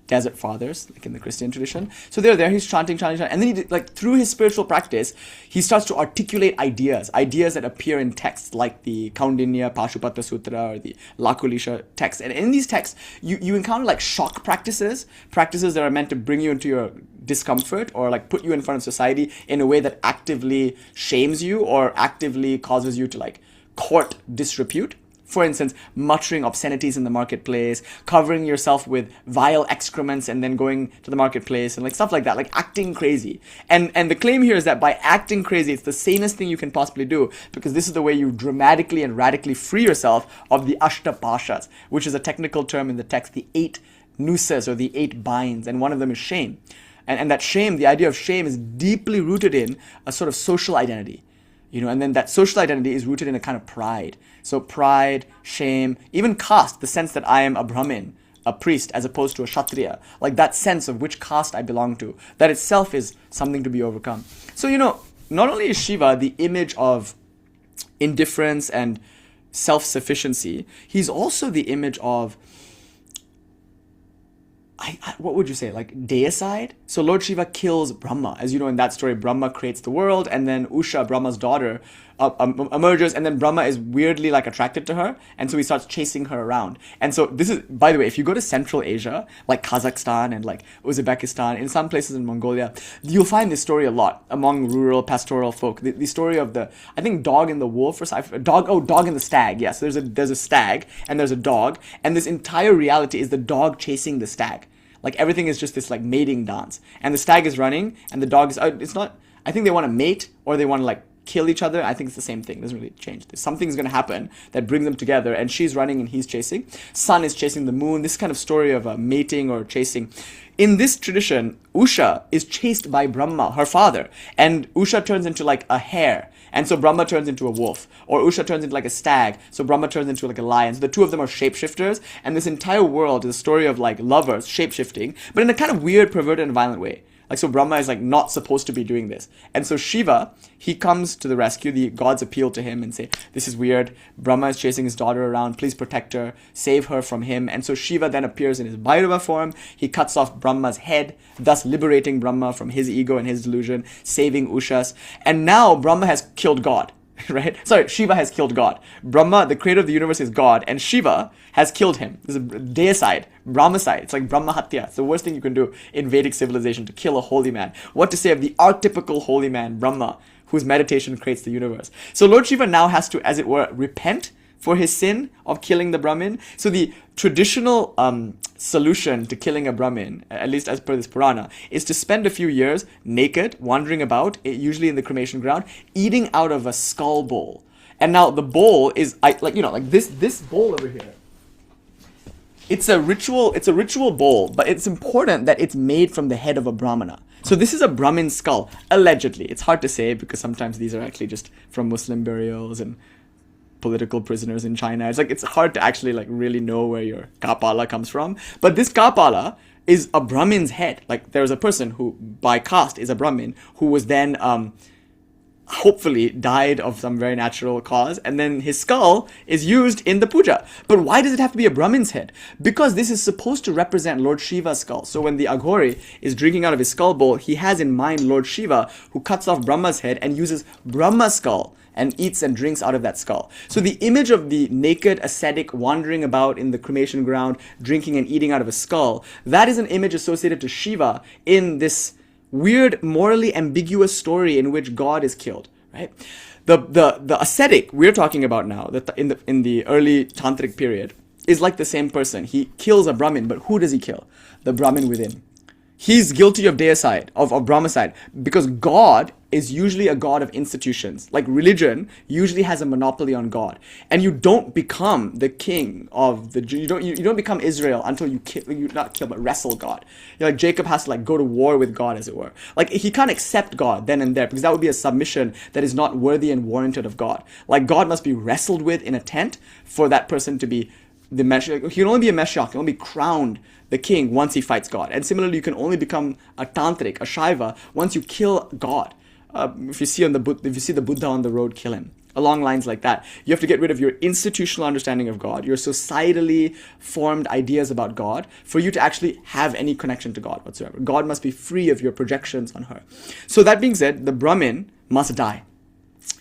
desert fathers, like in the Christian tradition. So they're there, he's chanting, and then he, like, through his spiritual practice, he starts to articulate ideas that appear in texts like the Kaundinya Pashupata Sutra or the Lakulisha text. And in these texts, you encounter like shock practices that are meant to bring you into your discomfort or like put you in front of society in a way that actively shames you or actively causes you to like court disrepute. For instance, muttering obscenities in the marketplace, covering yourself with vile excrements and then going to the marketplace and like stuff like that, like acting crazy. And the claim here is that by acting crazy, it's the sanest thing you can possibly do because this is the way you dramatically and radically free yourself of the ashtapashas, which is a technical term in the text, the 8 nooses or the 8 binds, and one of them is shame. And that shame, the idea of shame is deeply rooted in a sort of social identity. And then that social identity is rooted in a kind of pride. So pride, shame, even caste, the sense that I am a Brahmin, a priest, as opposed to a Kshatriya, like that sense of which caste I belong to, that itself is something to be overcome. So, not only is Shiva the image of indifference and self-sufficiency, he's also the image of, what would you say, like deicide? So Lord Shiva kills Brahma. As you know, in that story, Brahma creates the world, and then Usha, Brahma's daughter, emerges, and then Brahma is weirdly like attracted to her, and so he starts chasing her around. And so this is, by the way, if you go to Central Asia, like Kazakhstan and like Uzbekistan, in some places in Mongolia, you'll find this story a lot among rural pastoral folk. The story of the, I think, dog and the wolf, or dog and the stag. Yes, there's a stag and there's a dog, and this entire reality is the dog chasing the stag. Like everything is just this like mating dance, and the stag is running, and the dog is. It's not. I think they want to mate or they want to like kill each other. I think it's the same thing. It doesn't really change. Something's going to happen that brings them together, and she's running and he's chasing. Sun is chasing the moon. This kind of story of mating or chasing. In this tradition, Usha is chased by Brahma, her father, and Usha turns into like a hare, and so Brahma turns into a wolf, or Usha turns into like a stag, so Brahma turns into like a lion. So the two of them are shapeshifters, and this entire world is a story of like lovers shapeshifting, but in a kind of weird, perverted, and violent way. Like, so Brahma is like not supposed to be doing this. And so Shiva, he comes to the rescue. The gods appeal to him and say, this is weird. Brahma is chasing his daughter around. Please protect her. Save her from him. And so Shiva then appears in his Bhairava form. He cuts off Brahma's head, thus liberating Brahma from his ego and his delusion, saving Ushas. And now Brahma has killed God. Right? Sorry, Shiva has killed God. Brahma, the creator of the universe, is God, and Shiva has killed him. There's a deicide, Brahmacide. It's like Brahma Hatya. It's the worst thing you can do in Vedic civilization, to kill a holy man. What to say of the archetypical holy man, Brahma, whose meditation creates the universe? So Lord Shiva now has to, as it were, repent for his sin of killing the Brahmin. So the traditional solution to killing a Brahmin, at least as per this Purana, is to spend a few years naked, wandering about, usually in the cremation ground, eating out of a skull bowl. And now the bowl is like this bowl over here. It's a ritual bowl, but it's important that it's made from the head of a Brahmana. So this is a Brahmin skull, allegedly. It's hard to say because sometimes these are actually just from Muslim burials and political prisoners in China. It's hard to actually like really know where your kapala comes from. But this kapala is a Brahmin's head. Like there's a person who by caste is a Brahmin who was then hopefully died of some very natural cause, and then his skull is used in the puja. But why does it have to be a Brahmin's head? Because this is supposed to represent Lord Shiva's skull. So when the Aghori is drinking out of his skull bowl, he has in mind Lord Shiva, who cuts off Brahma's head and uses Brahma's skull and eats and drinks out of that skull. So the image of the naked ascetic wandering about in the cremation ground, drinking and eating out of a skull, that is an image associated to Shiva in this weird, morally ambiguous story in which God is killed, right? The ascetic we're talking about now, that in the early Tantric period, is like the same person. He kills a Brahmin, but who does he kill? The Brahmin within. He's guilty of deicide, of Brahmacide, because God is usually a god of institutions. Like religion usually has a monopoly on God, and you don't become the king of the you don't become Israel until you wrestle God. Like Jacob has to go to war with God, as it were. Like he can't accept God then and there, because that would be a submission that is not worthy and warranted of God. Like God must be wrestled with in a tent for that person to be the Messiah. He can only be a Messiah, he can only be crowned the king once he fights God. And similarly, you can only become a Tāntrik, a Shaiva, once you kill God. If you see the Buddha on the road, kill him. Along lines like that. You have to get rid of your institutional understanding of God, your societally formed ideas about God, for you to actually have any connection to God whatsoever. God must be free of your projections on her. So that being said, the Brahmin must die.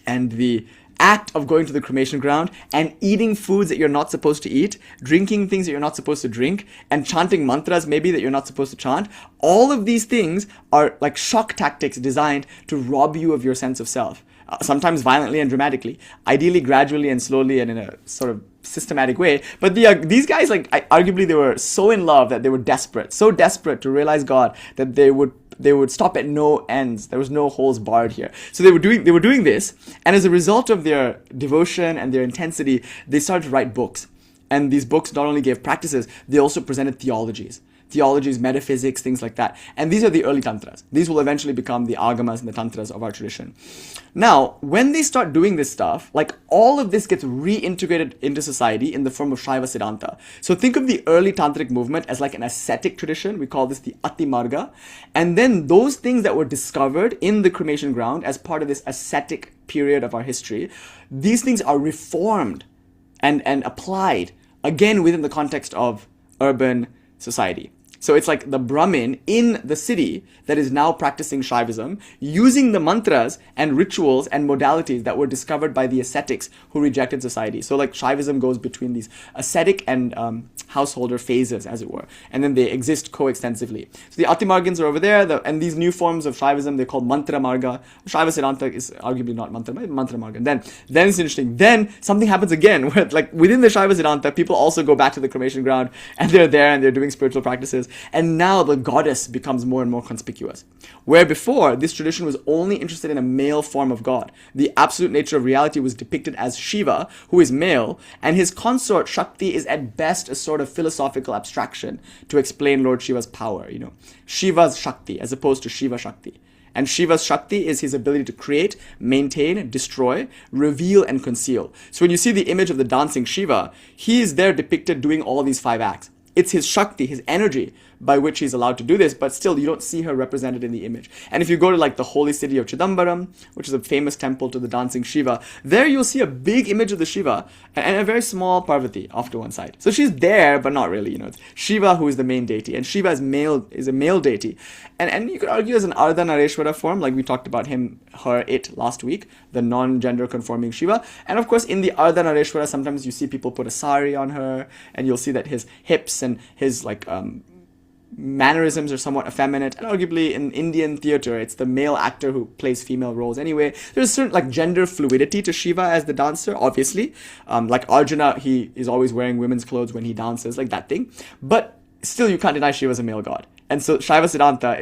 And the act of going to the cremation ground and eating foods that you're not supposed to eat, drinking things that you're not supposed to drink, and chanting mantras maybe that you're not supposed to chant, all of these things are like shock tactics designed to rob you of your sense of self. Sometimes violently and dramatically, ideally gradually and slowly and in a sort of systematic way. But these guys, arguably they were so in love that they were desperate, so desperate to realize God that they would stop at no ends. There was no holes barred here. So they were doing this, and as a result of their devotion and their intensity, they started to write books. And these books not only gave practices, they also presented theologies, metaphysics, things like that. And these are the early tantras. These will eventually become the agamas and the tantras of our tradition. Now, when they start doing this stuff, all of this gets reintegrated into society in the form of Shaiva Siddhanta. So think of the early tantric movement as like an ascetic tradition. We call this the Ati-Marga. And then those things that were discovered in the cremation ground as part of this ascetic period of our history, these things are reformed and applied again within the context of urban society. So it's like the Brahmin in the city that is now practicing Shaivism, using the mantras and rituals and modalities that were discovered by the ascetics who rejected society. So Shaivism goes between these ascetic and householder phases, as it were, and then they exist coextensively. So the Ati-Margins are over there, and these new forms of Shaivism, they're called Mantra Marga. Shaiva Siddhanta is arguably not Mantra, but Mantra Marga. Then it's interesting. Then something happens again, where within the Shaiva Siddhanta, people also go back to the cremation ground, and they're there and they're doing spiritual practices. And now the goddess becomes more and more conspicuous. Where before, this tradition was only interested in a male form of God. The absolute nature of reality was depicted as Shiva, who is male, and his consort, Śakti, is at best a sort of philosophical abstraction to explain Lord Shiva's power. Shiva's Śakti, as opposed to Shiva Śakti. And Shiva's Śakti is his ability to create, maintain, destroy, reveal, and conceal. So when you see the image of the dancing Shiva, he is there depicted doing all these 5 acts. It's his Śakti, his energy, by which he's allowed to do this, but still you don't see her represented in the image. And if you go to the holy city of Chidambaram, which is a famous temple to the dancing Shiva, there you'll see a big image of the Shiva and a very small Parvati off to one side. So she's there, but not really. It's Shiva who is the main deity, and Shiva is a male deity. And you could argue as an Ardhanareshwara form, like we talked about him, her, it last week, the non-gender conforming Shiva. And of course, in the Ardhanareshwara, sometimes you see people put a sari on her, and you'll see that his hips and his mannerisms are somewhat effeminate, and arguably in Indian theater, it's the male actor who plays female roles anyway. There's certain gender fluidity to Shiva as the dancer, obviously. Like Arjuna, he is always wearing women's clothes when he dances, like that thing. But still, you can't deny Shiva as a male god. And so Shaiva Siddhanta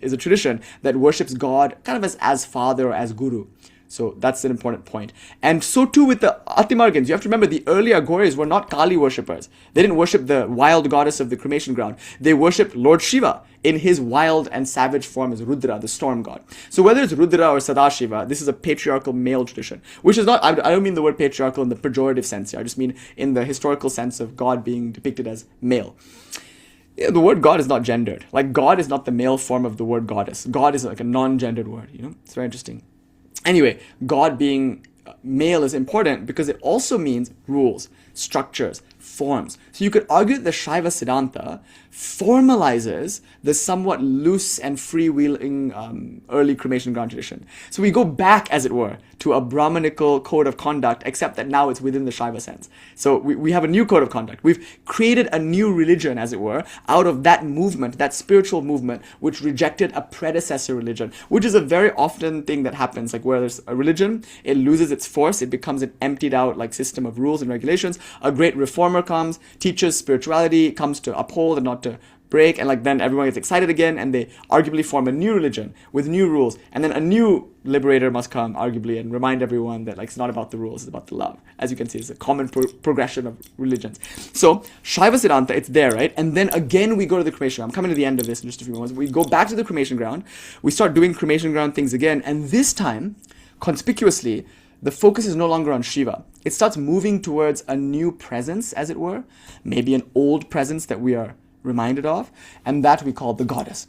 is a tradition that worships God kind of as father or as guru. So that's an important point. And so too with the Ati-Margins. You have to remember the early Aghoris were not Kālī worshippers. They didn't worship the wild goddess of the cremation ground. They worshipped Lord Shiva in his wild and savage form as Rudra, the storm god. So whether it's Rudra or Sadashiva, this is a patriarchal male tradition, which is not, I don't mean the word patriarchal in the pejorative sense here. I just mean in the historical sense of God being depicted as male. Yeah, the word God is not gendered. God is not the male form of the word goddess. God is like a non-gendered word, It's very interesting. Anyway, God being male is important because it also means rules, structures, forms. So you could argue that the Shaiva Siddhanta formalizes the somewhat loose and freewheeling early cremation ground tradition. So we go back, as it were, to a Brahmanical code of conduct, except that now it's within the Shaiva sense. So we have a new code of conduct. We've created a new religion, as it were, out of that movement, that spiritual movement, which rejected a predecessor religion, which is a very often thing that happens. Like where there's a religion, it loses its force, it becomes an emptied out like system of rules and regulations. A great reformer comes, teaches spirituality, comes to uphold and not to break, and like then everyone gets excited again and they arguably form a new religion with new rules, and then a new liberator must come arguably and remind everyone that like it's not about the rules, it's about the love. As you can see, it's a common progression of religions. So Shaiva Siddhanta, it's there, right? And then again we go to the cremation ground. I'm coming to the end of this in just a few moments. We go back to the cremation ground, we start doing cremation ground things again, and this time conspicuously the focus is no longer on Shiva. It starts moving towards a new presence, as it were, maybe an old presence that we are reminded of, and that we call the goddess.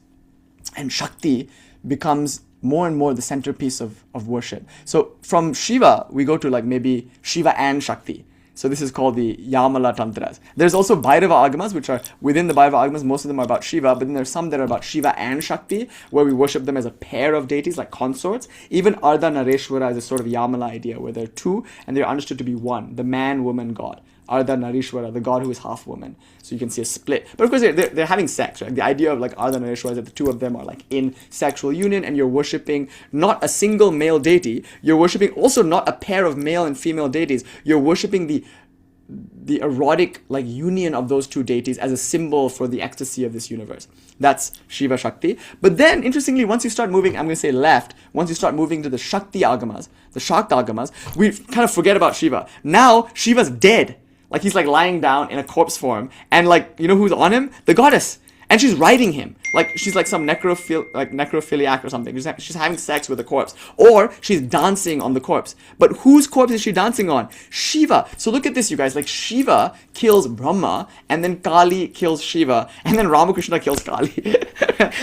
And Śakti becomes more and more the centerpiece of worship. So from Shiva, we go to like maybe Shiva and Śakti. So this is called the Yamala Tantras. There's also Bhairava Agamas, which are within the Bhairava Agamas. Most of them are about Shiva, but then there's some that are about Shiva and Śakti, where we worship them as a pair of deities, like consorts. Even Ardha Nareshwara is a sort of Yamala idea, where they're two and they're understood to be one, the man, woman, God. Ardha Nareshwara, the god who is half woman. So you can see a split. But of course, they're having sex, right? The idea of like Ardha Nareshwara is that the two of them are like in sexual union, and you're worshipping not a single male deity. You're worshipping also not a pair of male and female deities. You're worshipping the erotic like union of those two deities as a symbol for the ecstasy of this universe. That's Shiva Śakti. But then, interestingly, once you start moving, I'm going to say left, once you start moving to the Śakti Agamas, the Shakta Agamas, we kind of forget about Shiva. Now, Shiva's dead. Like he's like lying down in a corpse form, and like, you know who's on him? The goddess. And she's riding him. Like she's like some necrophiliac or something. She's having sex with the corpse. Or she's dancing on the corpse. But whose corpse is she dancing on? Shiva. So look at this, you guys. Like Shiva kills Brahma, and then Kālī kills Shiva, and then Ramakrishna kills Kālī.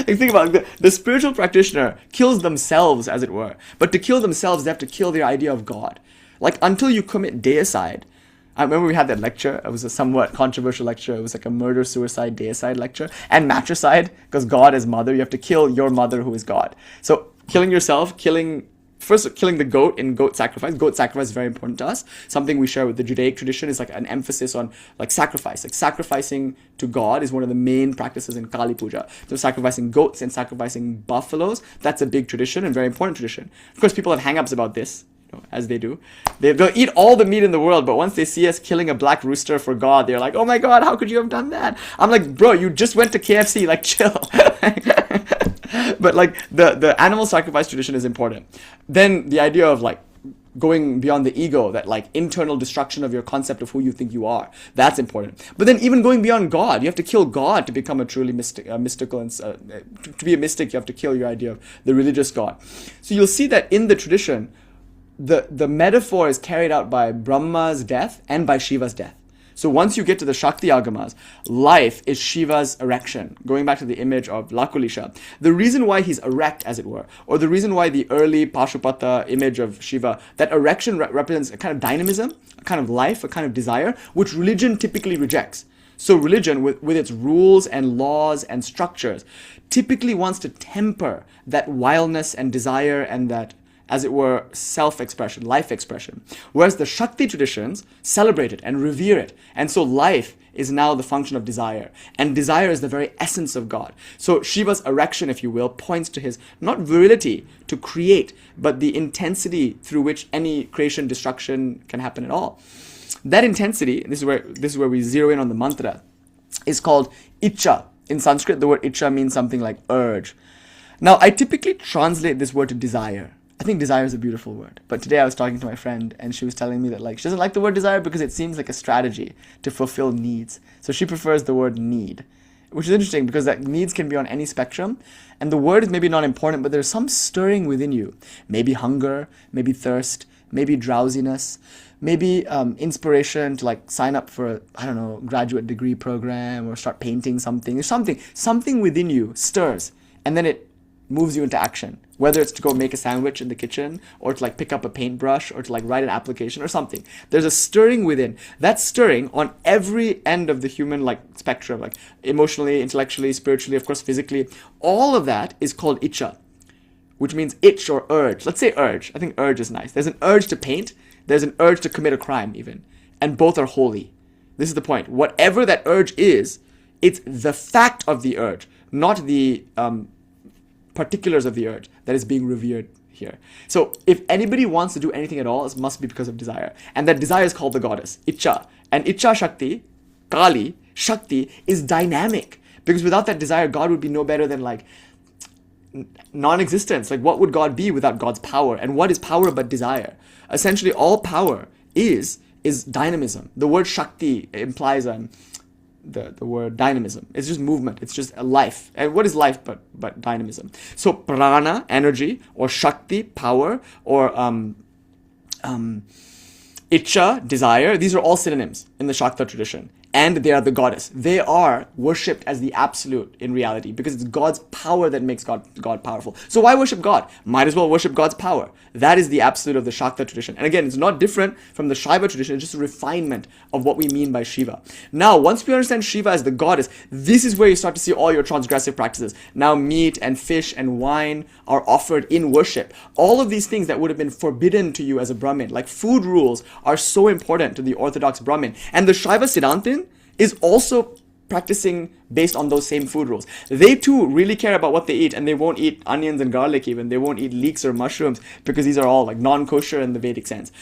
Like think about it. The spiritual practitioner kills themselves, as it were. But to kill themselves, they have to kill their idea of God. Like until you commit deicide. I remember we had that lecture. It was a somewhat controversial lecture. It was like a murder-suicide deicide lecture. And matricide, because God is mother. You have to kill your mother who is God. So killing yourself, first killing the goat in goat sacrifice. Goat sacrifice is very important to us. Something we share with the Judaic tradition is like an emphasis on like sacrifice. Like sacrificing to God is one of the main practices in Kali Puja. So sacrificing goats and sacrificing buffaloes, that's a big tradition and very important tradition. Of course, people have hang-ups about this. As they do. They'll eat all the meat in the world, but once they see us killing a black rooster for God, they're like, oh my God, how could you have done that? I'm like, bro, you just went to KFC, like chill. But like the animal sacrifice tradition is important. Then the idea of like going beyond the ego, that like internal destruction of your concept of who you think you are, that's important. But then even going beyond God, you have to kill God to become a truly mystical, and to be a mystic, you have to kill your idea of the religious God. So you'll see that in the tradition, the metaphor is carried out by Brahma's death and by Shiva's death. So once you get to the Shakti Agamas, life is Shiva's erection. Going back to the image of Lakulisha. The reason why he's erect, as it were, or the reason why the early Pashupata image of Shiva, that erection represents a kind of dynamism, a kind of life, a kind of desire, which religion typically rejects. So religion, with its rules and laws and structures, typically wants to temper that wildness and desire and that, as it were, self-expression, life expression. Whereas the Shakti traditions celebrate it and revere it. And so life is now the function of desire. And desire is the very essence of God. So Shiva's erection, if you will, points to his, not virility to create, but the intensity through which any creation, destruction can happen at all. That intensity, this is where we zero in on the mantra, is called Icha. In Sanskrit, the word Icha means something like urge. Now, I typically translate this word to desire. I think desire is a beautiful word. But today I was talking to my friend and she was telling me that like she doesn't like the word desire because it seems like a strategy to fulfill needs. So she prefers the word need, which is interesting because that needs can be on any spectrum. And the word is maybe not important, but there's some stirring within you. Maybe hunger, maybe thirst, maybe drowsiness, maybe inspiration to like sign up for a, graduate degree program or start painting something. There's something within you stirs and then it moves you into action, whether it's to go make a sandwich in the kitchen or to like pick up a paintbrush or to like write an application or something. There's a stirring within. That stirring on every end of the human like spectrum, like emotionally, intellectually, spiritually, of course, physically. All of that is called icha, which means itch or urge. Let's say urge. I think urge is nice. There's an urge to paint. There's an urge to commit a crime even. And both are holy. This is the point. Whatever that urge is, it's the fact of the urge, not the particulars of the urge that is being revered here. So if anybody wants to do anything at all, it must be because of desire. And that desire is called the goddess, Icha. And Icha Shakti, Kālī, Śakti, is dynamic. Because without that desire, God would be no better than like non-existence. Like what would God be without God's power? And what is power but desire? Essentially all power is dynamism. The word Shakti implies the word dynamism. It's just movement. It's just a life. And what is life but dynamism? So prana, energy, or Shakti, power, or Icha, desire. These are all synonyms in the Shakta tradition. And they are the goddess. They are worshipped as the absolute in reality because it's God's power that makes God powerful. So why worship God? Might as well worship God's power. That is the absolute of the Shakta tradition. And again, it's not different from the Shaiva tradition. It's just a refinement of what we mean by Shiva. Now, once we understand Shiva as the goddess, this is where you start to see all your transgressive practices. Now, meat and fish and wine are offered in worship. All of these things that would have been forbidden to you as a Brahmin, like food rules, are so important to the Orthodox Brahmin. And the Shaiva Siddhantin is also practicing based on those same food rules. They too really care about what they eat, and they won't eat onions and garlic even. They won't eat leeks or mushrooms because these are all like non-kosher in the Vedic sense.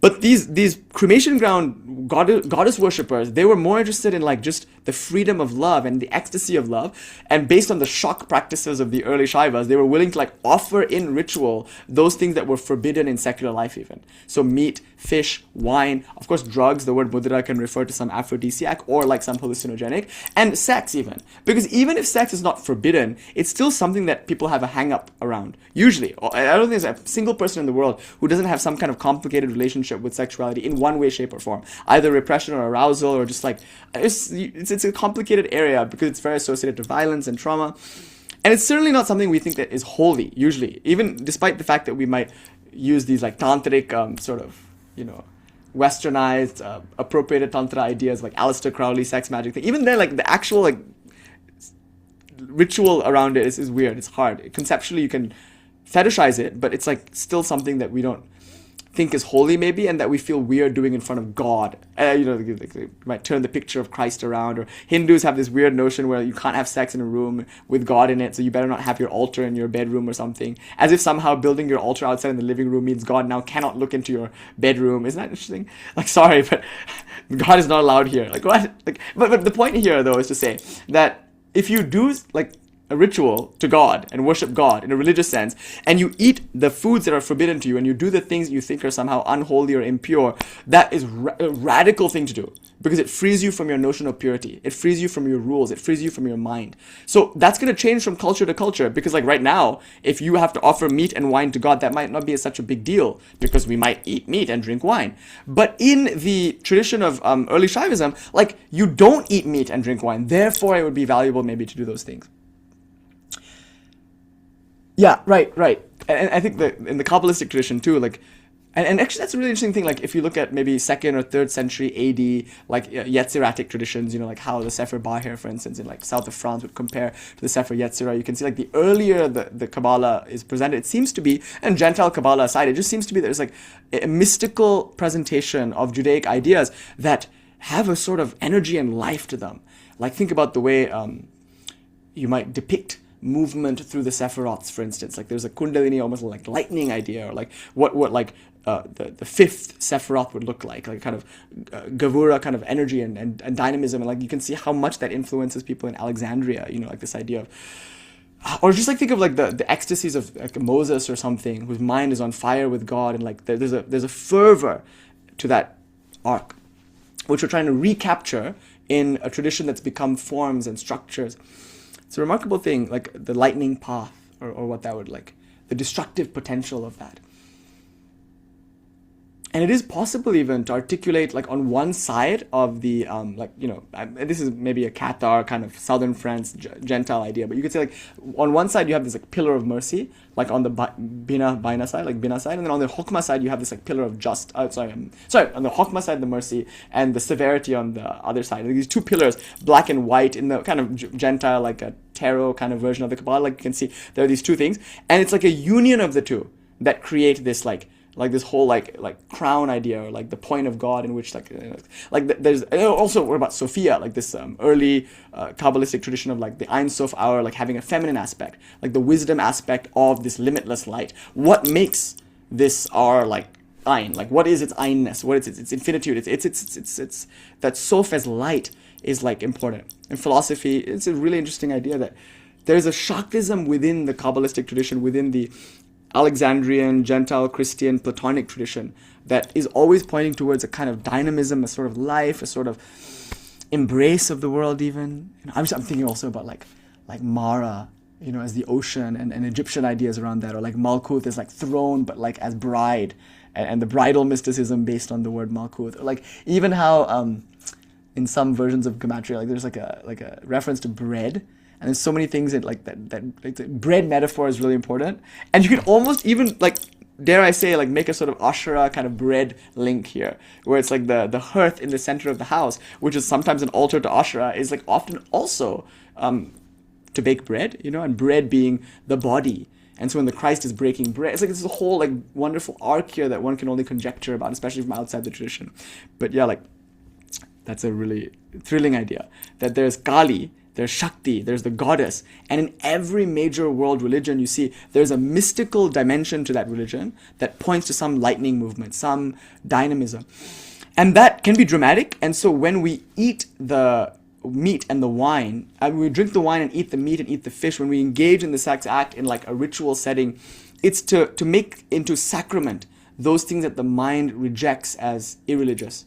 But these cremation ground goddess worshippers, they were more interested in like just the freedom of love and the ecstasy of love. And based on the shock practices of the early Shaivas, they were willing to like offer in ritual those things that were forbidden in secular life even. So meat, fish, wine, of course drugs, the word mudra can refer to some aphrodisiac or like some hallucinogenic, and sex even. Because even if sex is not forbidden, it's still something that people have a hang-up around. Usually. I don't think there's a single person in the world who doesn't have some kind of complicated relationship with sexuality in one way, shape, or form. Either repression or arousal or just like, it's a complicated area because it's very associated to violence and trauma. And it's certainly not something we think that is holy, usually. Even despite the fact that we might use these like Tāntrik sort of, westernized, appropriated Tantra ideas like Aleister Crowley, sex magic thing. Even then, like the actual like ritual around it is weird. It's hard. Conceptually, you can fetishize it, but it's like still something that we don't think is holy maybe, and that we feel weird doing in front of God. They might turn the picture of Christ around, or Hindus have this weird notion where you can't have sex in a room with God in it, so you better not have your altar in your bedroom or something, as if somehow building your altar outside in the living room means God now cannot look into your bedroom. Isn't that interesting? Like, sorry, but God is not allowed here. Like, what? Like, but the point here though is to say that if you do like a ritual to God and worship God in a religious sense, and you eat the foods that are forbidden to you, and you do the things you think are somehow unholy or impure, that is a radical thing to do, because it frees you from your notion of purity. It frees you from your rules. It frees you from your mind. So that's going to change from culture to culture, because like right now, if you have to offer meat and wine to God, that might not be such a big deal, because we might eat meat and drink wine. But in the tradition of early Shaivism, like you don't eat meat and drink wine, therefore it would be valuable maybe to do those things. Yeah, right. And I think that in the Kabbalistic tradition too, like, and actually that's a really interesting thing, like if you look at maybe 2nd or 3rd century AD, like Yetziratic traditions, like how the Sefer Bahir, for instance, in like south of France would compare to the Sefer Yetzirah. You can see like the earlier the Kabbalah is presented, it seems to be, and Gentile Kabbalah aside, it just seems to be there's like a mystical presentation of Judaic ideas that have a sort of energy and life to them. Like think about the way you might depict movement through the Sephiroths, for instance. Like there's a Kundalini, almost like lightning idea, or like what like the 5th Sephiroth would look like kind of Gavura kind of energy and dynamism, and like you can see how much that influences people in Alexandria, like this idea of, or just like think of like the ecstasies of like Moses or something, whose mind is on fire with God, and like there's a fervor to that arc, which we're trying to recapture in a tradition that's become forms and structures. It's a remarkable thing, like the lightning path, or what that would like, the destructive potential of that. And it is possible even to articulate like on one side of the this is maybe a Qatar kind of southern France Gentile idea, but you could say like on one side you have this like pillar of mercy, like on the bina side, like bina side, and then on the hukma side you have this like pillar of on the hukma side the mercy and the severity on the other side. Like these two pillars, black and white, in the kind of Gentile like a tarot kind of version of the Kabbalah. Like you can see there are these two things, and it's like a union of the two that create this like this whole like crown idea, or like the point of God, in which there's also what about Sophia, like this early Kabbalistic tradition of like the Ein Sof hour, like having a feminine aspect, like the wisdom aspect of this limitless light. What makes this our like Ein? Like what is its Einness? What is its infinitude? It's that Sof as light is like important. In philosophy, it's a really interesting idea that there's a Shaktism within the Kabbalistic tradition, within the Alexandrian, Gentile, Christian, Platonic tradition that is always pointing towards a kind of dynamism, a sort of life, a sort of embrace of the world even. I'm thinking also about like Mara, as the ocean, and Egyptian ideas around that, or like Malkuth as like throne, but like as bride, and the bridal mysticism based on the word Malkuth. Or like even how in some versions of Gematria, like there's like a reference to bread. And there's so many things that like the bread metaphor is really important. And you can almost even like, dare I say, like make a sort of Ashura kind of bread link here, where it's like the hearth in the center of the house, which is sometimes an altar to Ashura, is like often also to bake bread, and bread being the body. And so when the Christ is breaking bread, it's like this whole like wonderful arc here that one can only conjecture about, especially from outside the tradition. But yeah, like that's a really thrilling idea that there's Kālī, there's Śakti, there's the goddess. And in every major world religion, you see there's a mystical dimension to that religion that points to some lightning movement, some dynamism. And that can be dramatic. And so when we eat the meat and the wine, and we drink the wine and eat the meat and eat the fish, when we engage in the sex act in like a ritual setting, it's to make into sacrament those things that the mind rejects as irreligious.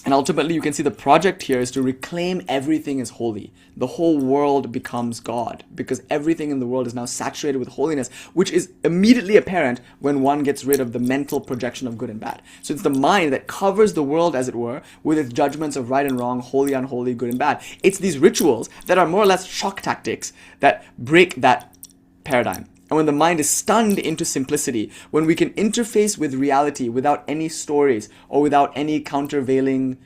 And ultimately, you can see the project here is to reclaim everything as holy. The whole world becomes God, because everything in the world is now saturated with holiness, which is immediately apparent when one gets rid of the mental projection of good and bad. So it's the mind that covers the world, as it were, with its judgments of right and wrong, holy, unholy, good and bad. It's these rituals that are more or less shock tactics that break that paradigm. And when the mind is stunned into simplicity, when we can interface with reality without any stories or without any countervailing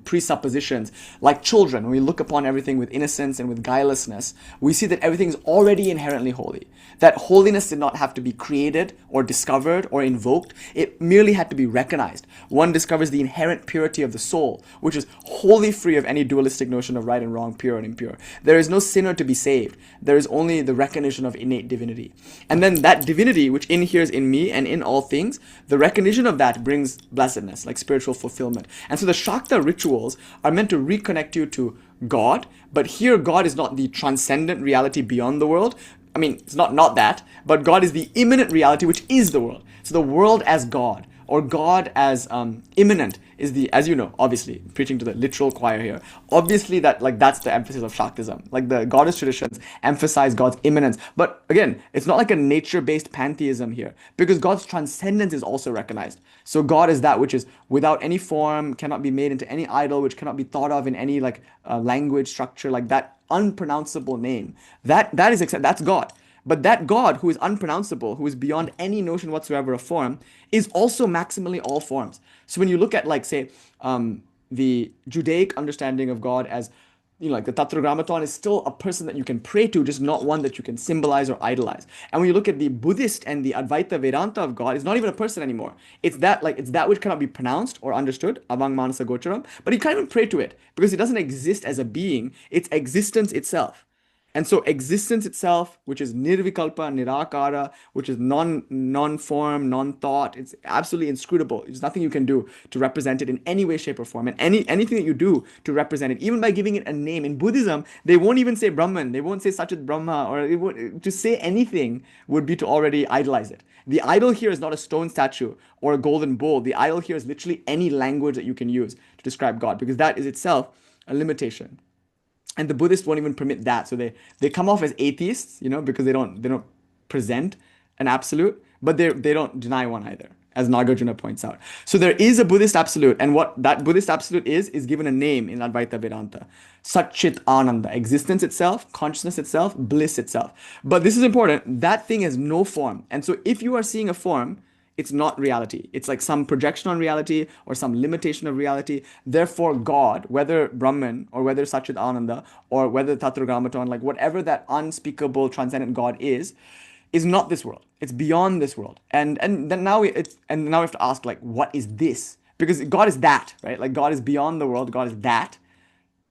presuppositions, like children, when we look upon everything with innocence and with guilelessness, we see that everything is already inherently holy. That holiness did not have to be created or discovered or invoked. It merely had to be recognized. One discovers the inherent purity of the soul, which is wholly free of any dualistic notion of right and wrong, pure and impure. There is no sinner to be saved. There is only the recognition of innate divinity. And then that divinity, which inheres in me and in all things, the recognition of that brings blessedness, like spiritual fulfillment. And so the Shakta rituals are meant to reconnect you to God, but here God is not the transcendent reality beyond the world. I mean, it's not that, but God is the immanent reality, which is the world. So the world as God, or God as immanent, is the, as you know, obviously, preaching to the literal choir here, obviously that's the emphasis of Shaktism. Like the goddess traditions emphasize God's immanence. But again, it's not like a nature-based pantheism here, because God's transcendence is also recognized. So God is that which is without any form, cannot be made into any idol, which cannot be thought of in any language structure, like that unpronounceable name. That's God. But that God who is unpronounceable, who is beyond any notion whatsoever of form, is also maximally all forms. So when you look at the Judaic understanding of God as, like the Tetragrammaton is still a person that you can pray to, just not one that you can symbolize or idolize. And when you look at the Buddhist and the Advaita Vedanta of God, it's not even a person anymore. It's that which cannot be pronounced or understood, avang manasa gocharam, but you can't even pray to it because it doesn't exist as a being. It's existence itself. And so existence itself, which is nirvikalpa, nirakara, which is non-form, non-thought, it's absolutely inscrutable. There's nothing you can do to represent it in any way, shape, or form. And anything that you do to represent it, even by giving it a name, in Buddhism, they won't even say Brahman, they won't say Sachit Brahma, or to say anything would be to already idolize it. The idol here is not a stone statue or a golden bowl. The idol here is literally any language that you can use to describe God, because that is itself a limitation. And the Buddhists won't even permit that. So they come off as atheists, because they don't present an absolute, but they don't deny one either. as Nagarjuna points out. So there is a Buddhist absolute, and what that Buddhist absolute is given a name in Advaita Vedanta. Satchit Ananda, existence itself, consciousness itself, bliss itself. But this is important, that thing has no form. And so if you are seeing a form, it's not reality. It's like some projection on reality or some limitation of reality. Therefore, God, whether Brahman or whether Satchit Ananda or whether Tatragrammaton, like whatever that unspeakable transcendent God is not this world. It's beyond this world. And then now now we have to ask, like, what is this? Because God is that, right? Like God is beyond the world. God is that.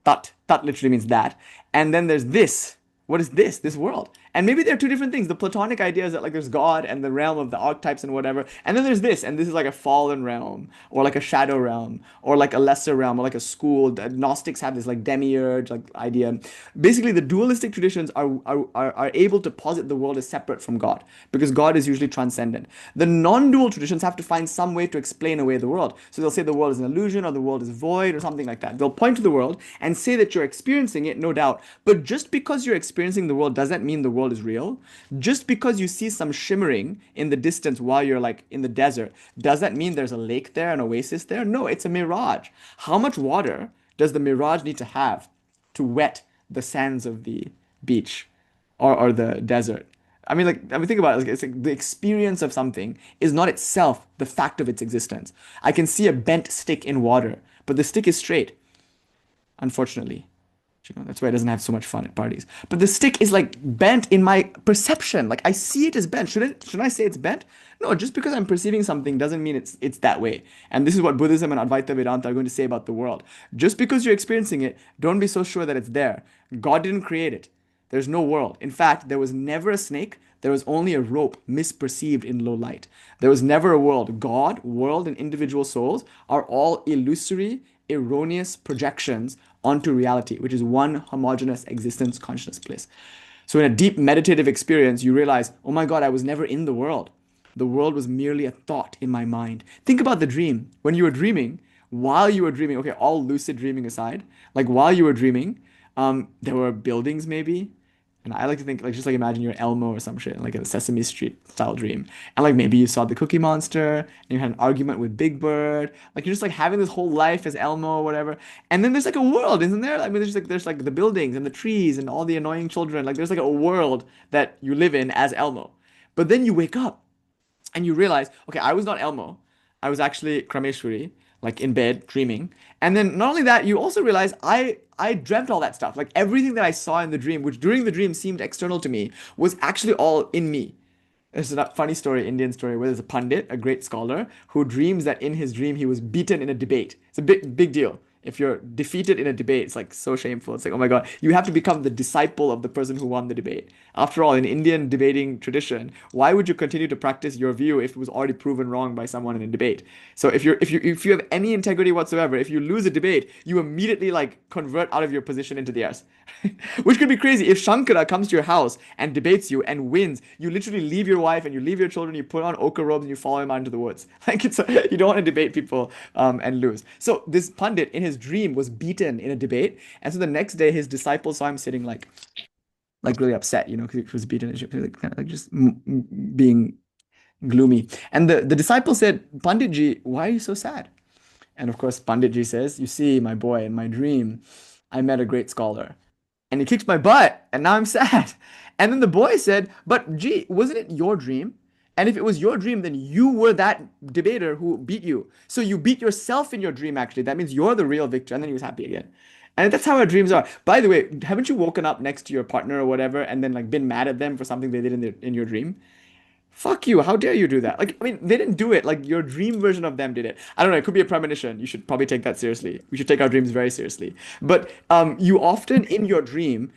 Tat literally means that. And then there's this. What is this? This world. And maybe they're two different things. The Platonic idea is that like there's God and the realm of the archetypes and whatever. And then there's this, and this is like a fallen realm, or like a shadow realm, or like a lesser realm, or like a school. The Gnostics have this like demiurge like idea. Basically, the dualistic traditions are able to posit the world as separate from God, because God is usually transcendent. The non-dual traditions have to find some way to explain away the world. So they'll say the world is an illusion, or the world is void, or something like that. They'll point to the world and say that you're experiencing it, no doubt. But just because you're experiencing the world doesn't mean the world is real. Just because you see some shimmering in the distance while you're like in the desert, does that mean there's a lake there, an oasis there? No, it's a mirage. How much water does the mirage need to have to wet the sands of the beach or the desert? Think about it. Like, it's like the experience of something is not itself the fact of its existence. I can see a bent stick in water, but the stick is straight, unfortunately. That's why it doesn't have so much fun at parties. But the stick is like bent in my perception. Like I see it as bent. Shouldn't I say it's bent? No, just because I'm perceiving something doesn't mean it's that way. And this is what Buddhism and Advaita Vedanta are going to say about the world. Just because you're experiencing it, don't be so sure that it's there. God didn't create it. There's no world. In fact, there was never a snake. There was only a rope misperceived in low light. There was never a world. God, world, and individual souls are all illusory, erroneous projections onto reality, which is one homogeneous existence consciousness bliss. So in a deep meditative experience, you realize, oh my God, I was never in the world. The world was merely a thought in my mind. Think about the dream. When you were dreaming, while you were dreaming, okay, all lucid dreaming aside, like while you were dreaming, there were buildings maybe. And I like to think, like, just like imagine you're Elmo or some shit, like a Sesame Street style dream. And like maybe you saw the Cookie Monster and you had an argument with Big Bird. Like you're just like having this whole life as Elmo or whatever. And then there's like a world, isn't there? I mean, there's like the buildings and the trees and all the annoying children. Like there's like a world that you live in as Elmo. But then you wake up and you realize, okay, I was not Elmo. I was actually Krameshwari, like in bed, dreaming. And then not only that, you also realize I dreamt all that stuff. Like everything that I saw in the dream, which during the dream seemed external to me, was actually all in me. There's a funny story, Indian story, where there's a Pandit, a great scholar, who dreams that in his dream he was beaten in a debate. It's a big deal. If you're defeated in a debate, it's like so shameful. It's like, oh my God, you have to become the disciple of the person who won the debate. After all, in Indian debating tradition, why would you continue to practice your view if it was already proven wrong by someone in a debate? So if you have any integrity whatsoever, if you lose a debate, you immediately like convert out of your position into the earth. Which could be crazy. If Shankara comes to your house and debates you and wins, you literally leave your wife and you leave your children, you put on ochre robes and you follow him out into the woods. Like you don't want to debate people and lose. So this Pandit in his dream was beaten in a debate, and so the next day his disciples saw him sitting like really upset, because he was beaten, like kind of like just being gloomy. And the disciple said, Panditji, why are you so sad? And of course Panditji says, you see, my boy, in my dream I met a great scholar and he kicked my butt and now I'm sad. And then the boy said, but gee, wasn't it your dream? And if it was your dream, then you were that debater who beat you. So you beat yourself in your dream, actually. That means you're the real victor. And then he was happy again. And that's how our dreams are. By the way, haven't you woken up next to your partner or whatever and then like been mad at them for something they did in your dream? Fuck you. How dare you do that? Like, I mean, they didn't do it. Like, your dream version of them did it. I don't know. It could be a premonition. You should probably take that seriously. We should take our dreams very seriously. But you often, in your dream,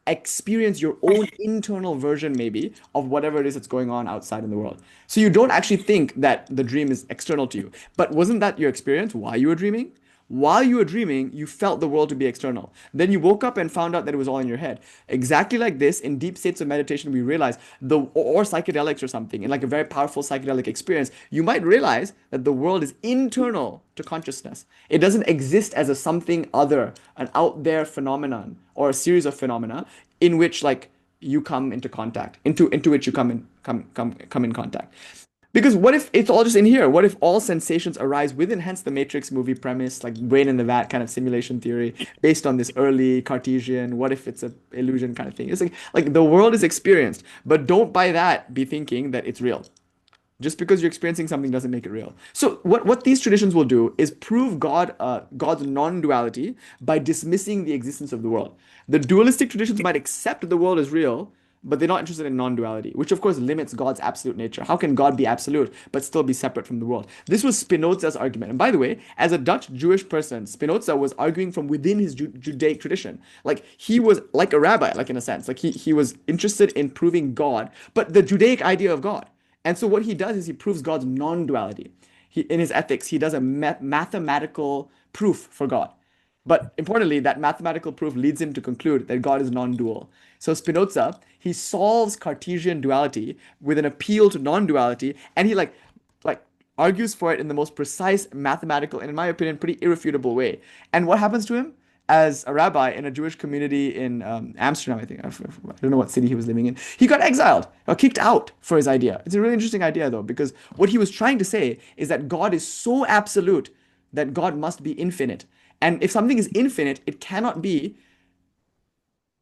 experience your own internal version, maybe, of whatever it is that's going on outside in the world. So you don't actually think that the dream is external to you. But wasn't that your experience while you were dreaming? While you were dreaming, you felt the world to be external. Then you woke up and found out that it was all in your head. Exactly like this, in deep states of meditation, we realize or psychedelics or something, in like a very powerful psychedelic experience, you might realize that the world is internal to consciousness. It doesn't exist as a something other, an out there phenomenon or a series of phenomena in which like you come into contact, into which you come in contact. Because what if it's all just in here? What if all sensations arise within, hence the Matrix movie premise, like brain in the vat kind of simulation theory, based on this early Cartesian, what if it's a illusion kind of thing? It's like the world is experienced, but don't by that be thinking that it's real. Just because you're experiencing something doesn't make it real. So what these traditions will do is prove God's non-duality by dismissing the existence of the world. The dualistic traditions might accept the world is real, but they're not interested in non-duality, which of course limits God's absolute nature. How can God be absolute but still be separate from the world? This was Spinoza's argument. And by the way, as a Dutch Jewish person, Spinoza was arguing from within his Judaic tradition. Like he was like a rabbi, like in a sense. Like he was interested in proving God, but the Judaic idea of God. And so what he does is he proves God's non-duality. In his ethics, he does a mathematical proof for God. But importantly, that mathematical proof leads him to conclude that God is non-dual. So Spinoza, he solves Cartesian duality with an appeal to non-duality, and he like argues for it in the most precise mathematical and, in my opinion, pretty irrefutable way. And what happens to him? As a rabbi in a Jewish community in Amsterdam, I think. I don't know what city he was living in. He got exiled or kicked out for his idea. It's a really interesting idea, though, because what he was trying to say is that God is so absolute that God must be infinite. And if something is infinite, it cannot be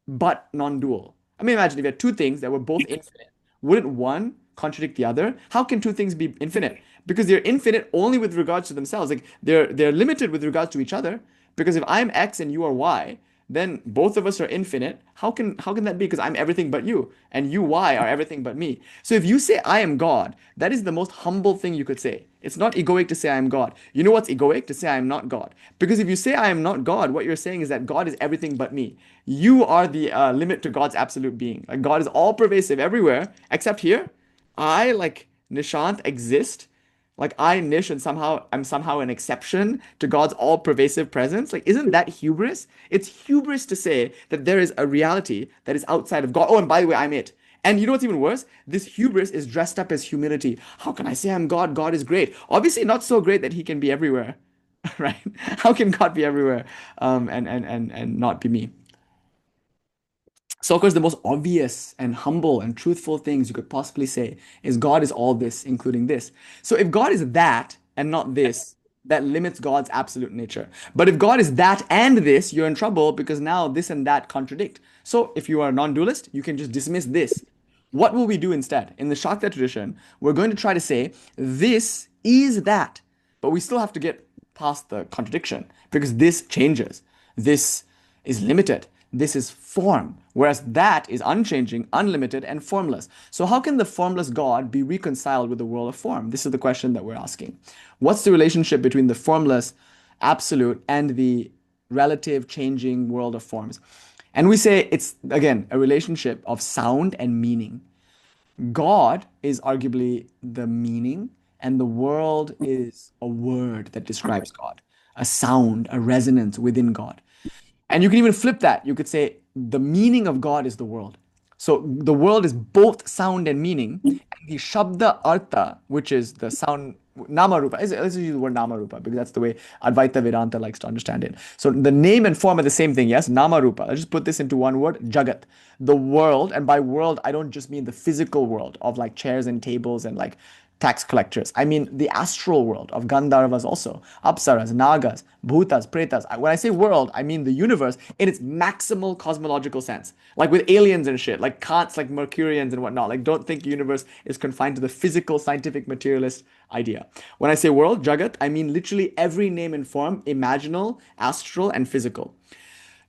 but non-dual. I mean, imagine if you had two things that were both infinite. Wouldn't one contradict the other? How can two things be infinite? Because they're infinite only with regards to themselves. Like they're limited with regards to each other. Because if I'm X and you are Y, then both of us are infinite. How can that be? Because I'm everything but you, and you Y are everything but me. So if you say I am God, that is the most humble thing you could say. It's not egoic to say I am God. You know what's egoic? To say I am not God. Because if you say I am not God, what you're saying is that God is everything but me. You are the limit to God's absolute being. Like God is all pervasive everywhere, except here. I, like Nishant, exist. Like I, Nish, and I'm somehow an exception to God's all-pervasive presence. Like, isn't that hubris? It's hubris to say that there is a reality that is outside of God. Oh, and by the way, I'm it. And you know what's even worse? This hubris is dressed up as humility. How can I say I'm God? God is great. Obviously, not so great that he can be everywhere, right? How can God be everywhere, and not be me? So, of course, the most obvious and humble and truthful things you could possibly say is God is all this, including this. So, if God is that and not this, that limits God's absolute nature. But if God is that and this, you're in trouble because now this and that contradict. So, if you are a non dualist, you can just dismiss this. What will we do instead? In the Shakti tradition, we're going to try to say this is that, but we still have to get past the contradiction because this changes. This is limited. This is form, whereas that is unchanging, unlimited, and formless. So how can the formless God be reconciled with the world of form? This is the question that we're asking. What's the relationship between the formless, absolute, and the relative changing world of forms? And we say it's, again, a relationship of sound and meaning. God is arguably the meaning, and the world is a word that describes God, a sound, a resonance within God. And you can even flip that. You could say the meaning of God is the world. So the world is both sound and meaning. And the Shabda Artha, which is the sound, Namarupa. Let's use the word Namarupa because that's the way Advaita Vedanta likes to understand it. So the name and form are the same thing, yes? Namarupa. Let's just put this into one word, Jagat. The world, and by world, I don't just mean the physical world of like chairs and tables and like tax collectors. I mean the astral world of Gandharvas also, Apsaras, Nagas, Bhutas, Pretas. When I say world, I mean the universe in its maximal cosmological sense. Like with aliens and shit, like Kant's like Mercurians and whatnot. Like don't think universe is confined to the physical, scientific, materialist idea. When I say world, Jagat, I mean literally every name and form, imaginal, astral, and physical.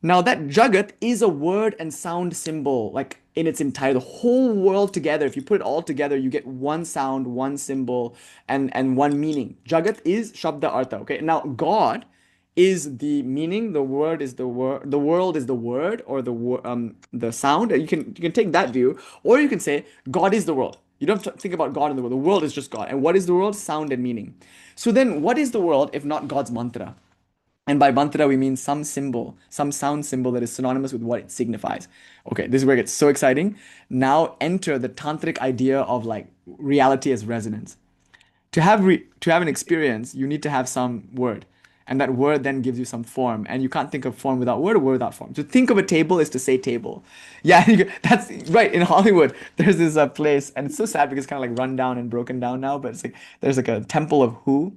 Now that Jagat is a word and sound symbol, like in its entire, the whole world together. If you put it all together, you get one sound, one symbol, and one meaning. Jagat is Shabda Artha. Okay. Now God is the meaning. The word is the word. The world is the word or the sound. You can take that view, or you can say God is the world. You don't have to think about God in the world. The world is just God. And what is the world? Sound and meaning. So then, what is the world if not God's mantra? And by mantra, we mean some symbol, some sound symbol that is synonymous with what it signifies. Okay, this is where it gets so exciting. Now enter the tantric idea of like reality as resonance. To have an experience, you need to have some word. And that word then gives you some form. And you can't think of form without word or word without form. To think of a table is to say table. Yeah, that's right. In Hollywood, there's this place, and it's so sad because it's kind of like run down and broken down now, but it's like there's like a temple of who?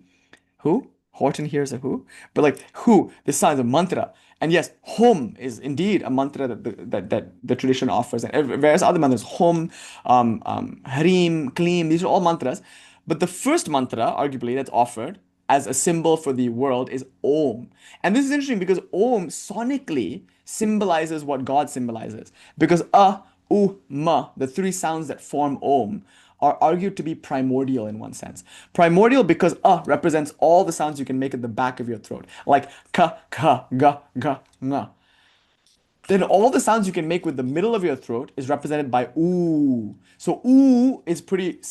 Who? Horton hears a who? But like who? This sounds a mantra. And yes, Hom is indeed a mantra that the tradition offers. And various other mantras, Hom, Harim, Klim, these are all mantras. But the first mantra, arguably, that's offered as a symbol for the world is Om. And this is interesting because Om sonically symbolizes what God symbolizes. Because A, U, Ma, the three sounds that form Om, are argued to be primordial in one sense. Primordial because represents all the sounds you can make at the back of your throat, like ka, ka, ga, ga, nga. Then all the sounds you can make with the middle of your throat is represented by oo. So oo is pretty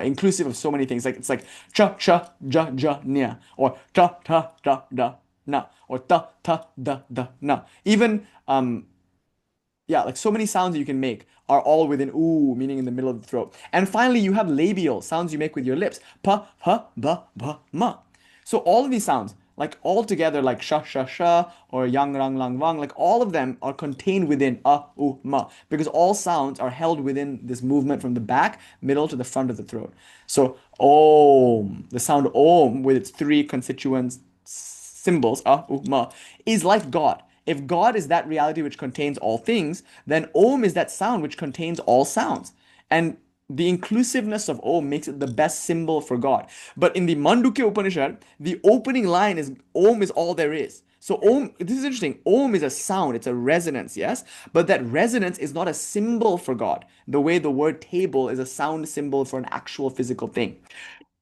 inclusive of so many things. Like it's like cha, cha, ja, ja, nia, or ta, ta, da, da, na, or ta, ta, da, da, na. Even like so many sounds that you can make are all within oo, meaning in the middle of the throat. And finally, you have labial sounds you make with your lips. Pa, pa, ba, ba, ma. So all of these sounds, like all together, like sha, sha, sha, or yang, rang, lang, wang, like all of them are contained within u, ma, because all sounds are held within this movement from the back, middle to the front of the throat. So om, the sound om with its three constituent symbols, u, ma, is like God. If God is that reality which contains all things, then Om is that sound which contains all sounds. And the inclusiveness of Om makes it the best symbol for God. But in the Mandukya Upanishad, the opening line is Om is all there is. So Om, this is interesting. Om is a sound, it's a resonance, yes? But that resonance is not a symbol for God, the way the word table is a sound symbol for an actual physical thing.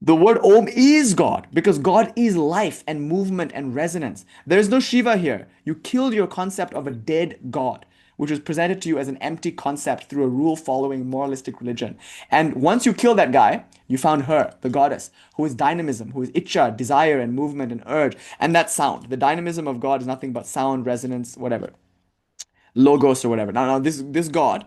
The word Om is God because God is life and movement and resonance. There is no Shiva here. You killed your concept of a dead God, which was presented to you as an empty concept through a rule-following moralistic religion. And once you kill that guy, you found her, the goddess, who is dynamism, who is Icha, desire and movement and urge, and that sound. The dynamism of God is nothing but sound, resonance, whatever. Logos or whatever. Now this God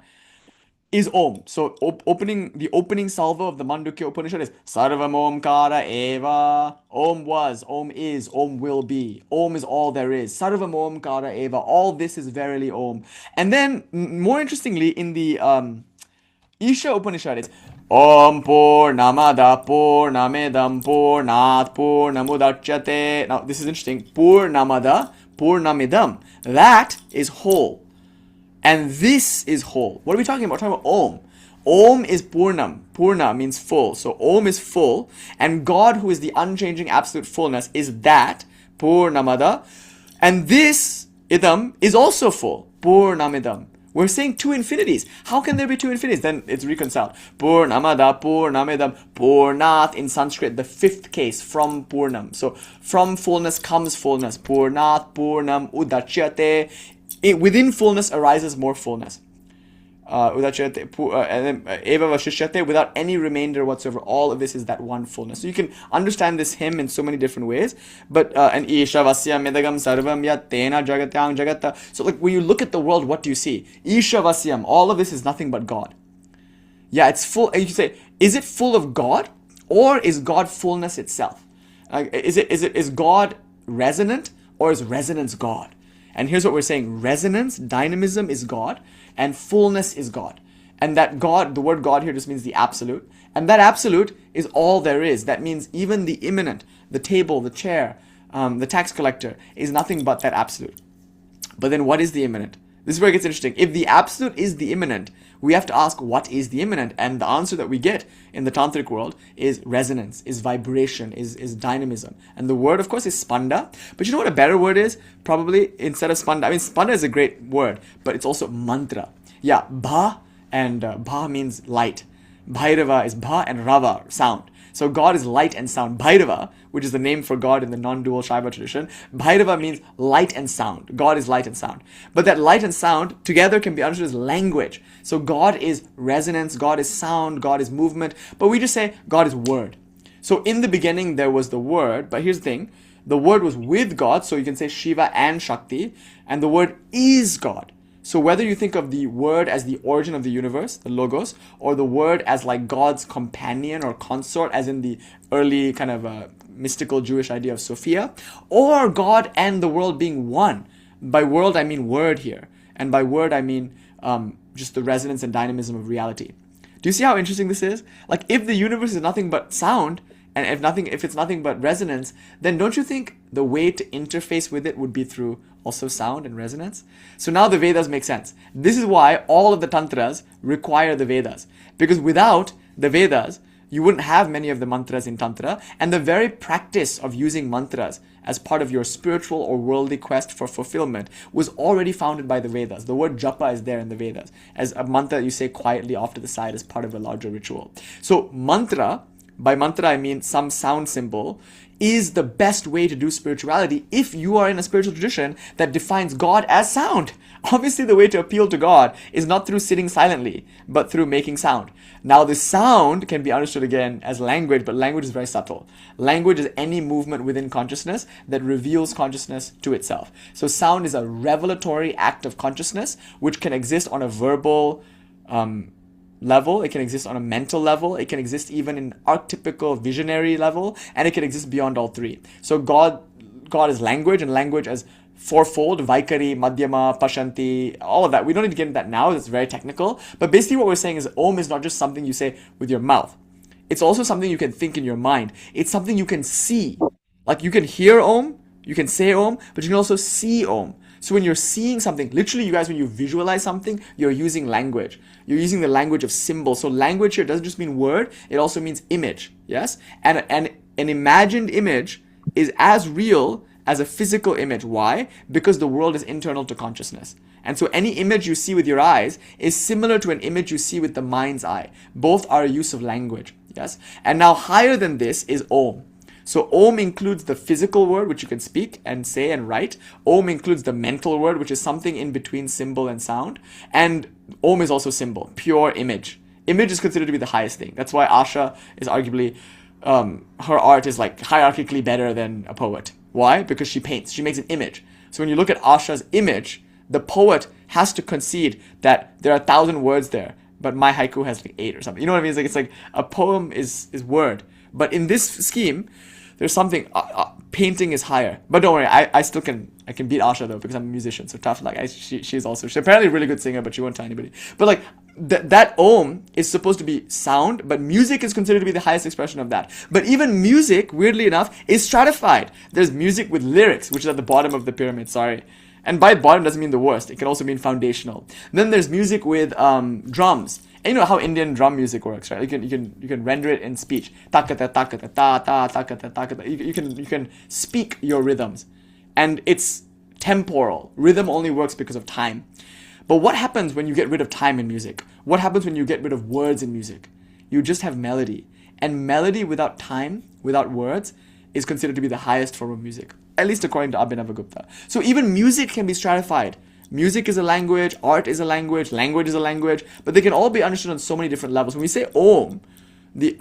is Om. So the opening salvo of the Mandukya Upanishad is Sarvam Omkara Eva. Om was, Om is, Om will be. Om is all there is. Sarvam Omkara Eva. All this is verily Om. And then, more interestingly, in the Isha Upanishad, it's Om Purnamada Purnamidam Purnat Purnamudachyate. Now, this is interesting. Purnamada Purnamidam. That is whole. And this is whole. What are we talking about? We're talking about Om. Om is Purnam. Purna means full. So Om is full. And God, who is the unchanging absolute fullness, is that. Purnamada. And this, idam, is also full. Purnamidam. We're saying two infinities. How can there be two infinities? Then it's reconciled. Purnamada, Purnamidam, Purnat in Sanskrit, the fifth case, from Purnam. So from fullness comes fullness. Purnat, Purnam, Udachyate. Within fullness arises more fullness. Without any remainder whatsoever. All of this is that one fullness. So you can understand this hymn in so many different ways. But and Isha Vasya Medagam Sarvam Yatena Jagatyang Jagata. So like when you look at the world, what do you see? Isha Vasyam. All of this is nothing but God. Yeah, it's full. And you say, is it full of God, or is God fullness itself? Is God resonant, or is resonance God? And here's what we're saying. Resonance, dynamism is God, and fullness is God. And that God, the word God here just means the absolute. And that absolute is all there is. That means even the immanent, the table, the chair, the tax collector, is nothing but that absolute. But then what is the immanent? This is where it gets interesting. If the absolute is the immanent, we have to ask what is the immanent, and the answer that we get in the Tantric world is resonance, is vibration, is dynamism. And the word, of course, is spanda. But you know what a better word is? Probably instead of spanda. I mean, spanda is a great word, but it's also mantra. Yeah, bha, and bha means light. Bhairava is bha and rava, sound. So God is light and sound. Bhairava, which is the name for God in the non-dual Shaiva tradition, Bhairava means light and sound. God is light and sound. But that light and sound together can be understood as language. So God is resonance, God is sound, God is movement. But we just say God is word. So in the beginning there was the word, but here's the thing. The word was with God, so you can say Shiva and Shakti, and the word is God. So whether you think of the word as the origin of the universe, the logos, or the word as like God's companion or consort, as in the early kind of mystical Jewish idea of Sophia, or God and the world being one. By world, I mean word here. And by word, I mean just the resonance and dynamism of reality. Do you see how interesting this is? Like, if the universe is nothing but sound, and if it's nothing but resonance, then don't you think the way to interface with it would be through also sound and resonance? So now the Vedas make sense. This is why all of the Tantras require the Vedas. Because without the Vedas, you wouldn't have many of the mantras in Tantra, and the very practice of using mantras as part of your spiritual or worldly quest for fulfillment was already founded by the Vedas. The word japa is there in the Vedas, as a mantra you say quietly off to the side as part of a larger ritual. So mantra, by mantra I mean some sound symbol, is the best way to do spirituality if you are in a spiritual tradition that defines God as sound. Obviously, the way to appeal to God is not through sitting silently, but through making sound. Now, the sound can be understood again as language, but language is very subtle. Language is any movement within consciousness that reveals consciousness to itself. So sound is a revelatory act of consciousness, which can exist on a verbal level, it can exist on a mental level, it can exist even in archetypical visionary level, and it can exist beyond all three. So God is language, and language as fourfold: Vaikari, Madhyama, Pashanti, all of that. We don't need to get into that now, it's very technical. But basically what we're saying is Om is not just something you say with your mouth. It's also something you can think in your mind. It's something you can see. Like, you can hear Om, you can say Om, but you can also see Om. So when you're seeing something, literally, you guys, when you visualize something, you're using language. You're using the language of symbols. So language here doesn't just mean word, it also means image, yes? And an imagined image is as real as a physical image. Why? Because the world is internal to consciousness. And so any image you see with your eyes is similar to an image you see with the mind's eye. Both are a use of language, yes? And now higher than this is Om. So Om includes the physical word, which you can speak and say and write. Om includes the mental word, which is something in between symbol and sound. And Om is also symbol, pure image. Image is considered to be the highest thing. That's why Asha is arguably, her art is like hierarchically better than a poet. Why? Because she paints. She makes an image. So when you look at Asha's image, the poet has to concede that there are 1,000 words there, but my haiku has like 8 or something. You know what I mean? It's like a poem is word. But in this scheme, there's something, painting is higher. But don't worry, I still can beat Asha though, because I'm a musician, so tough luck. She's apparently a really good singer, but she won't tell anybody. But like, that Om is supposed to be sound, but music is considered to be the highest expression of that. But even music, weirdly enough, is stratified. There's music with lyrics, which is at the bottom of the pyramid, sorry. And by bottom doesn't mean the worst, it can also mean foundational. Then there's music with drums. And you know how Indian drum music works, right? You can render it in speech. Takata takata ta ta takata takata. You can speak your rhythms, and it's temporal. Rhythm only works because of time. But what happens when you get rid of time in music? What happens when you get rid of words in music? You just have melody, and melody without time, without words, is considered to be the highest form of music, at least according to Abhinavagupta. So even music can be stratified. Music is a language, art is a language is a language, but they can all be understood on so many different levels. When we say Om, the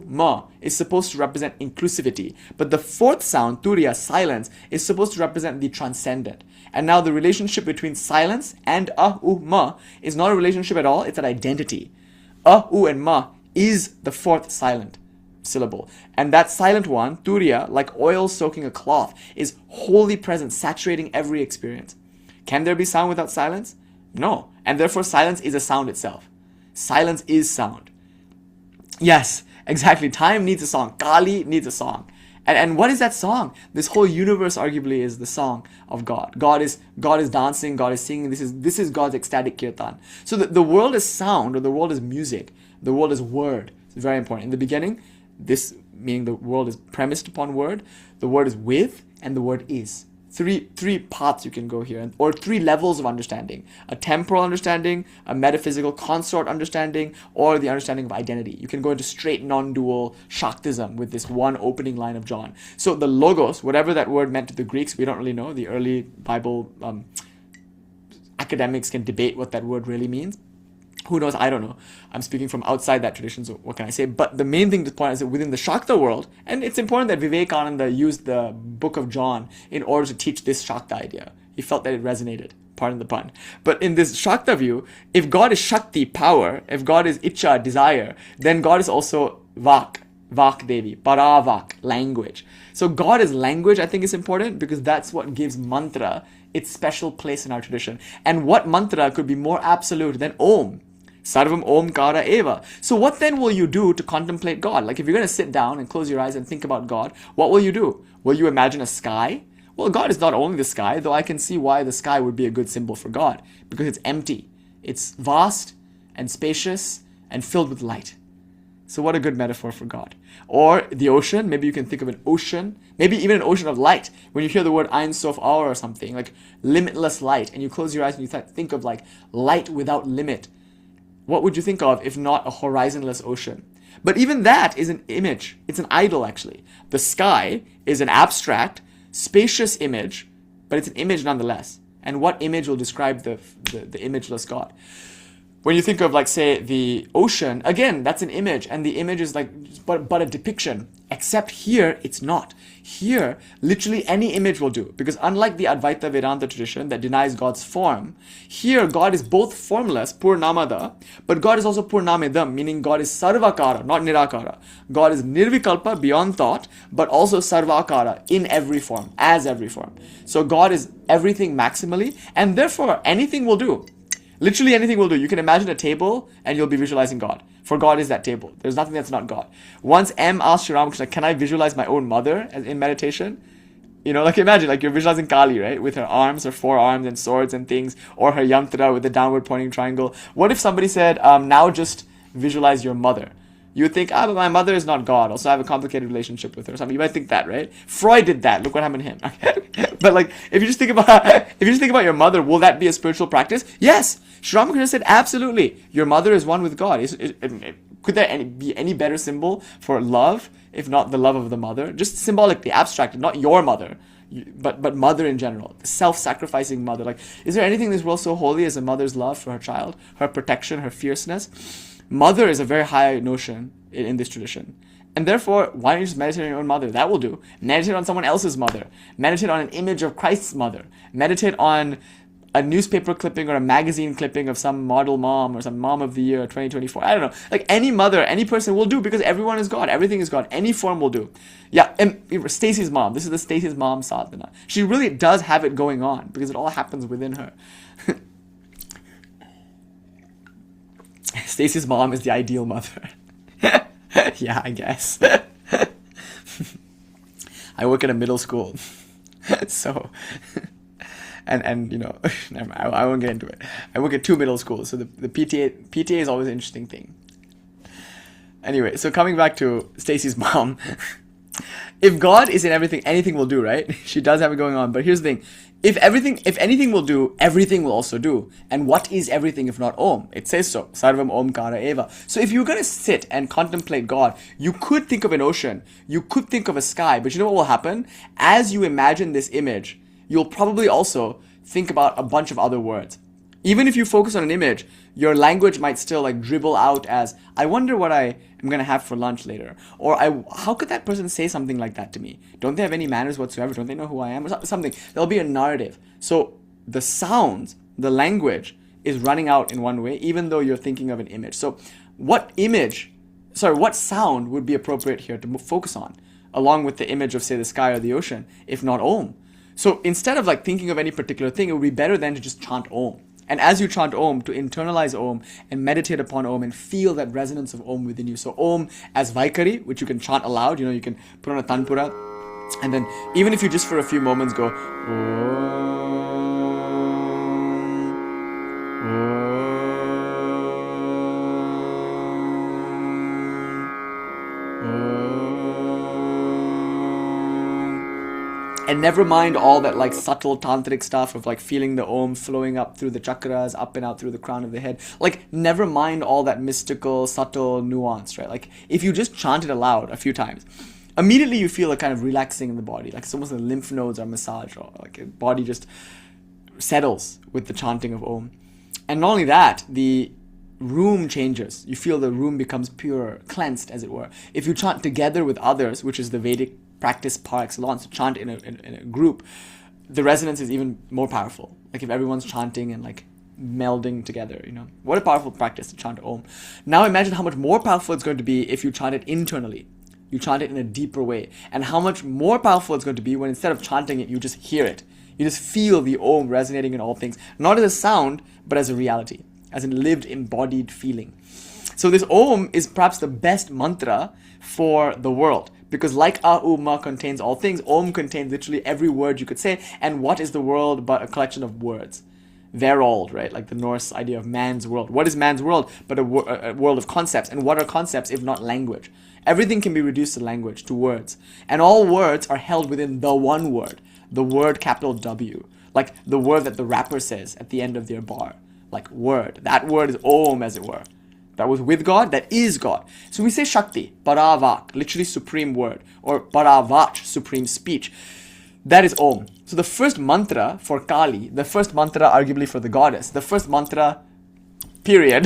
ma is supposed to represent inclusivity, but the fourth sound, turiya, silence, is supposed to represent the transcendent. And now the relationship between silence and ma is not a relationship at all, it's an identity. And ma is the fourth silent syllable. And that silent one, turiya, like oil soaking a cloth, is wholly present, saturating every experience. Can there be sound without silence? No. And therefore silence is a sound itself. Silence is sound. Yes, exactly. Time needs a song. Kālī needs a song. And what is that song? This whole universe arguably is the song of God. God is dancing, God is singing. This is God's ecstatic kirtan. So the world is sound, or the world is music. The world is word. It's very important. In the beginning, this meaning the world is premised upon word. The word is with, and the word is. Three paths you can go here, or 3 levels of understanding: a temporal understanding, a metaphysical consort understanding, or the understanding of identity. You can go into straight non-dual Shaktism with this one opening line of John. So the logos, whatever that word meant to the Greeks, we don't really know. The early Bible academics can debate what that word really means. Who knows? I don't know. I'm speaking from outside that tradition, so what can I say? But the main thing to point out is that within the Shakta world, and it's important that Vivekananda used the book of John in order to teach this Shakta idea. He felt that it resonated, pardon the pun. But in this Shakta view, if God is Śakti, power, if God is Icha, desire, then God is also Vak. Vak Devi, Paravak, language. So God is language, I think is important because that's what gives mantra its special place in our tradition. And what mantra could be more absolute than Om? Sarvam Omkara Eva. So what then will you do to contemplate God? Like if you're going to sit down and close your eyes and think about God, what will you do? Will you imagine a sky? Well, God is not only the sky, though I can see why the sky would be a good symbol for God, because it's empty. It's vast and spacious and filled with light. So what a good metaphor for God. Or the ocean, maybe you can think of an ocean, maybe even an ocean of light. When you hear the word Ein Sof Aur or something, like limitless light, and you close your eyes and you think of like light without limit, what would you think of if not a horizonless ocean? But even that is an image. It's an idol, actually. The sky is an abstract, spacious image, but it's an image nonetheless. And what image will describe the imageless God? When you think of, like, say, the ocean, again, that's an image, and the image is like but a depiction. Except here, it's not. Here, literally any image will do. Because unlike the Advaita Vedanta tradition that denies God's form, here God is both formless, Purnamada, but God is also Purnamidam, meaning God is Sarvakara, not Nirakara. God is Nirvikalpa, beyond thought, but also Sarvakara, in every form, as every form. So God is everything maximally, and therefore anything will do. Literally anything will do. You can imagine a table and you'll be visualizing God. For God is that table. There's nothing that's not God. Once M asked Sri Ramakrishna, can I visualize my own mother in meditation? You know, like imagine, like you're visualizing Kālī, right? With her arms, her forearms and swords and things, or her yantra with the downward pointing triangle. What if somebody said, now just visualize your mother? You would think, but my mother is not God. Also, I have a complicated relationship with her or something. You might think that, right? Freud did that. Look what happened to him. But like, if you just think about your mother, will that be a spiritual practice? Yes. Sri Ramakrishna said, absolutely. Your mother is one with God. Could there be any better symbol for love, if not the love of the mother? Just symbolically, abstracted, not your mother, but mother in general. The self-sacrificing mother. Like, is there anything in this world so holy as a mother's love for her child, her protection, her fierceness? Mother is a very high notion in this tradition. And therefore, why don't you just meditate on your own mother? That will do. Meditate on someone else's mother. Meditate on an image of Christ's mother. Meditate on a newspaper clipping or a magazine clipping of some model mom or some mom of the year 2024. I don't know. Like any mother, any person will do because everyone is God. Everything is God. Any form will do. Yeah, and Stacy's mom. This is the Stacy's mom sadhana. She really does have it going on because it all happens within her. Stacy's mom is the ideal mother. Yeah, I guess. I work at a middle school. So, and you know, never mind, I won't get into it. I work at two middle schools, so the PTA is always an interesting thing. Anyway, so coming back to Stacy's mom, if God is in everything, anything will do, right? She does have it going on, but here's the thing. If anything will do, everything will also do. And what is everything if not Om? It says so. Sarvam Omkara Eva. So if you're going to sit and contemplate God, you could think of an ocean. You could think of a sky. But you know what will happen? As you imagine this image, you'll probably also think about a bunch of other words. Even if you focus on an image, your language might still like dribble out as, I wonder what I am going to have for lunch later. Or how could that person say something like that to me? Don't they have any manners whatsoever? Don't they know who I am? Or something. There'll be a narrative. So the sounds, the language is running out in one way, even though you're thinking of an image. So what sound would be appropriate here to focus on, along with the image of, say, the sky or the ocean, if not Om? So instead of like thinking of any particular thing, it would be better then to just chant Om. And as you chant Om, to internalize Om and meditate upon Om and feel that resonance of Om within you. So Om as Vaikari, which you can chant aloud, you can put on a tanpura. And then even if you just for a few moments go Om, Om, and never mind all that like subtle tantric stuff of like feeling the Om flowing up through the chakras, up and out through the crown of the head. Like never mind all that mystical, subtle nuance, right? Like if you just chant it aloud a few times, immediately you feel a kind of relaxing in the body. Like it's almost the lymph nodes are massaged, or like your body just settles with the chanting of Om. And not only that, the room changes. You feel the room becomes pure, cleansed as it were. If you chant together with others, which is the Vedic practice par excellence, to chant in a group, the resonance is even more powerful. Like if everyone's chanting and like melding together, what a powerful practice to chant Om. Now imagine how much more powerful it's going to be if you chant it internally. You chant it in a deeper way. And how much more powerful it's going to be when instead of chanting it, you just hear it. You just feel the Om resonating in all things, not as a sound, but as a reality, as a lived, embodied feeling. So this Om is perhaps the best mantra for the world, because like A, U, Ma contains all things, Om contains literally every word you could say. And what is the world but a collection of words? Verold, right? Like the Norse idea of man's world. What is man's world but a world of concepts? And what are concepts if not language? Everything can be reduced to language, to words. And all words are held within the one word, the word capital W. Like the word that the rapper says at the end of their bar. Like word. That word is Om, as it were. That was with God, that is God. So we say Śakti, Paravak, literally supreme word, or Paravach, supreme speech. That is Om. So the first mantra for Kālī, the first mantra arguably for the goddess, the first mantra, period,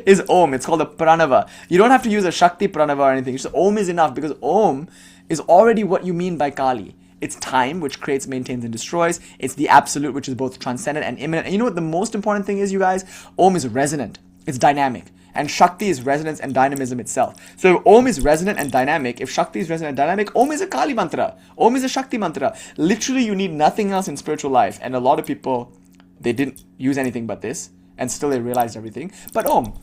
is Om. It's called a pranava. You don't have to use a Shakti pranava or anything. Just Om is enough, because Om is already what you mean by Kālī. It's time, which creates, maintains, and destroys. It's the absolute, which is both transcendent and immanent. And you know what the most important thing is, you guys? Om is resonant. It's dynamic. And Shakti is resonance and dynamism itself. So if Om is resonant and dynamic, if Shakti is resonant and dynamic, Om is a Kālī mantra. Om is a Shakti mantra. Literally, you need nothing else in spiritual life. And a lot of people, they didn't use anything but this, and still they realized everything. But Om.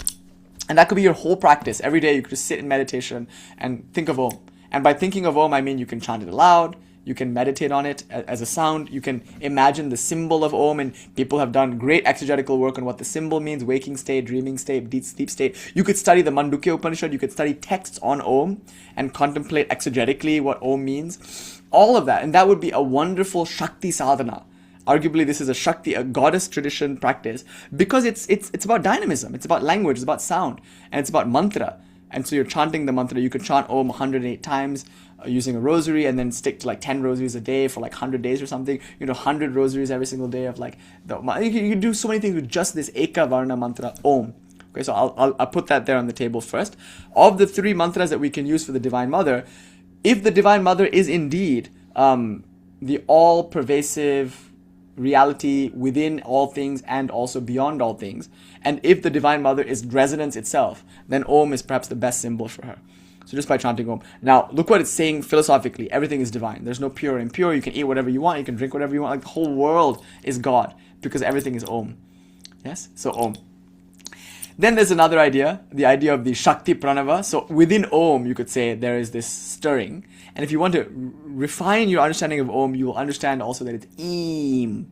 And that could be your whole practice. Every day you could just sit in meditation and think of Om. And by thinking of Om, I mean you can chant it aloud. You can meditate on it as a sound. You can imagine the symbol of Om, and people have done great exegetical work on what the symbol means: waking state, dreaming state, deep sleep state. You could study the Mandukya Upanishad. You could study texts on Om and contemplate exegetically what Om means. All of that. And that would be a wonderful Shakti sadhana. Arguably, this is a Shakti, a goddess tradition practice, because it's about dynamism. It's about language. It's about sound. And it's about mantra. And so you're chanting the mantra. You could chant Om 108 times using a rosary, and then stick to like 10 rosaries a day for like 100 days or something. 100 rosaries every single day of like, you can do so many things with just this Eka-Varna mantra, Om. Okay, so I'll put that there on the table first. Of the 3 mantras that we can use for the Divine Mother, if the Divine Mother is indeed the all-pervasive reality within all things and also beyond all things, and if the Divine Mother is resonance itself, then Om is perhaps the best symbol for her. So just by chanting Om. Now, look what it's saying philosophically. Everything is divine. There's no pure or impure. You can eat whatever you want. You can drink whatever you want. Like the whole world is God, because everything is Om. Yes? So Om. Then there's another idea, the idea of the Shakti pranava. So within Om, you could say there is this stirring. And if you want to refine your understanding of Om, you will understand also that it's Eem.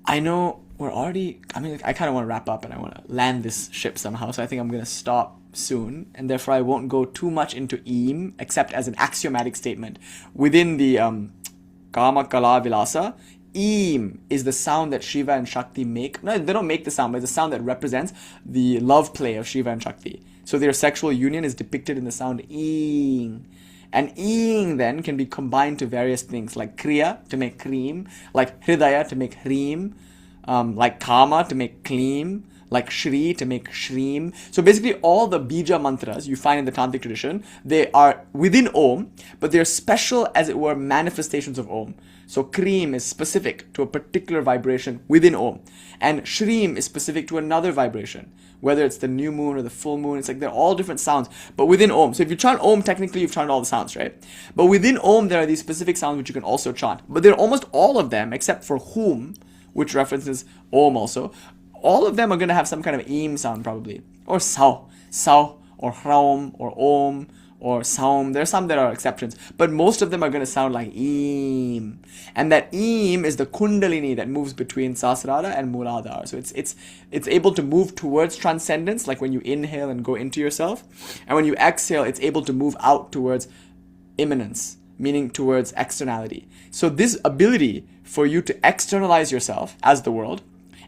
I know we're already, I kind of want to wrap up and I want to land this ship somehow. So I think I'm going to stop soon, and therefore I won't go too much into Eem, except as an axiomatic statement. Within the Kama Kala Vilasa, Eem is the sound that Shiva and Shakti make. No, they don't make the sound, but it's a sound that represents the love play of Shiva and Shakti. So their sexual union is depicted in the sound Eeng. And Eeng then can be combined to various things, like Kriya to make cream, like Hridaya to make Hreem, like Kama to make Kleem, like Shri to make Shreem. So basically all the Bija mantras you find in the Tāntrik tradition, they are within Om, but they're special, as it were, manifestations of Om. So Kreem is specific to a particular vibration within Om. And Shreem is specific to another vibration. Whether it's the new moon or the full moon, it's like they're all different sounds, but within Om. So if you chant Om, technically you've chanted all the sounds, right? But within Om, there are these specific sounds which you can also chant. But they're almost all of them, except for Hum, which references Om also. All of them are going to have some kind of Eem sound probably. Or Sao, or Hraum, or Om, or Saum. There are some that are exceptions. But most of them are going to sound like Eem. And that Eem is the Kundalini that moves between Sahasrara and Mooladhara. So it's able to move towards transcendence, like when you inhale and go into yourself. And when you exhale, it's able to move out towards immanence, meaning towards externality. So this ability for you to externalize yourself as the world,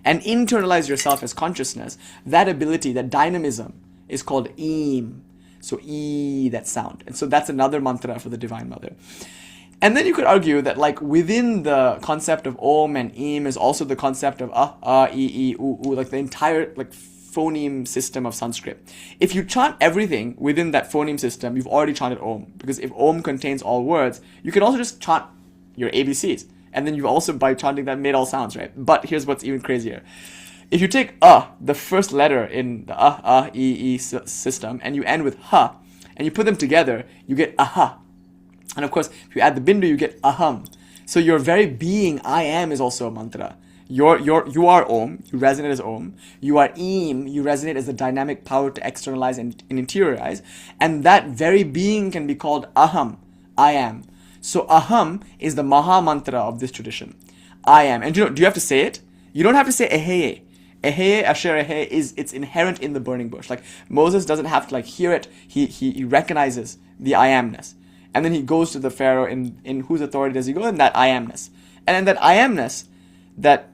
and internalize yourself as consciousness, that ability, that dynamism, is called Eem. So E, that sound. And so that's another mantra for the Divine Mother. And then you could argue that like within the concept of Om and Eem is also the concept of E, like the entire like phoneme system of Sanskrit. If you chant everything within that phoneme system, you've already chanted Om. Because if Om contains all words, you can also just chant your ABCs. And then you also, by chanting that, made all sounds, right? But here's what's even crazier. If you take the first letter in the E system, and you end with Ha, And you put them together, you get aha. And of course, if you add the bindu, you get aham. So your very being, I am, is also a mantra. You are Om, you resonate as Om. You are Eem, you resonate as the dynamic power to externalize and interiorize. And that very being can be called Aham, I am. So Aham is the Maha Mantra of this tradition. I am. And do you have to say it? You don't have to say Eheye. Eheye, Asher Eheye, it's inherent in the burning bush. Like Moses doesn't have to hear it. He recognizes the I amness. And then he goes to the Pharaoh, in whose authority does he go? In that I amness. And in that I amness, that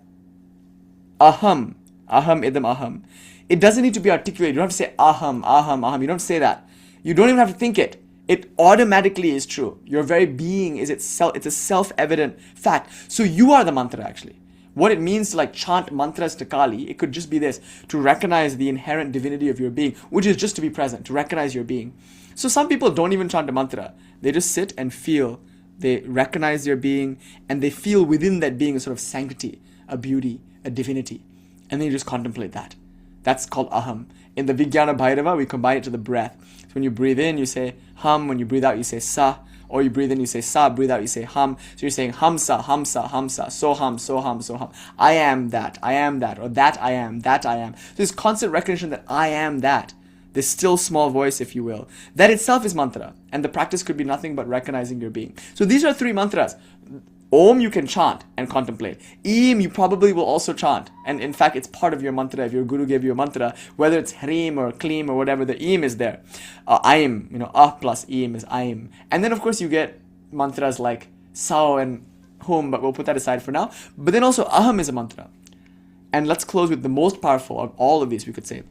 aham, idam aham, it doesn't need to be articulated. You don't have to say aham, aham, aham. You don't say that. You don't even have to think it. It automatically is true. Your very being is itself. It's a self-evident fact. So you are the mantra, actually. What it means to chant mantras to Kālī, it could just be this: to recognize the inherent divinity of your being, which is just to be present, to recognize your being. So some people don't even chant a mantra. They just sit and feel. They recognize their being, and they feel within that being a sort of sanctity, a beauty, a divinity. And then you just contemplate that. That's called aham. In the Vidyā Bhairava, we combine it to the breath. So when you breathe in, you say hum. When you breathe out, you say sa. Or you breathe in, you say sa. Breathe out, you say hum. So you're saying hamsa, hamsa, hamsa. So hum, so hum, so hum. I am that, or that I am, that I am. So this constant recognition that I am that. This still small voice, if you will. That itself is mantra. And the practice could be nothing but recognizing your being. So these are 3 mantras. Om you can chant and contemplate. Eem you probably will also chant. And in fact, it's part of your mantra. If your guru gave you a mantra, whether it's Hreem or Kleem or whatever, the Eem is there. Aim, plus Eem is Aim. And then of course you get mantras like Sao and Hum, but we'll put that aside for now. But then also Aham is a mantra. And let's close with the most powerful of all of these, we could say.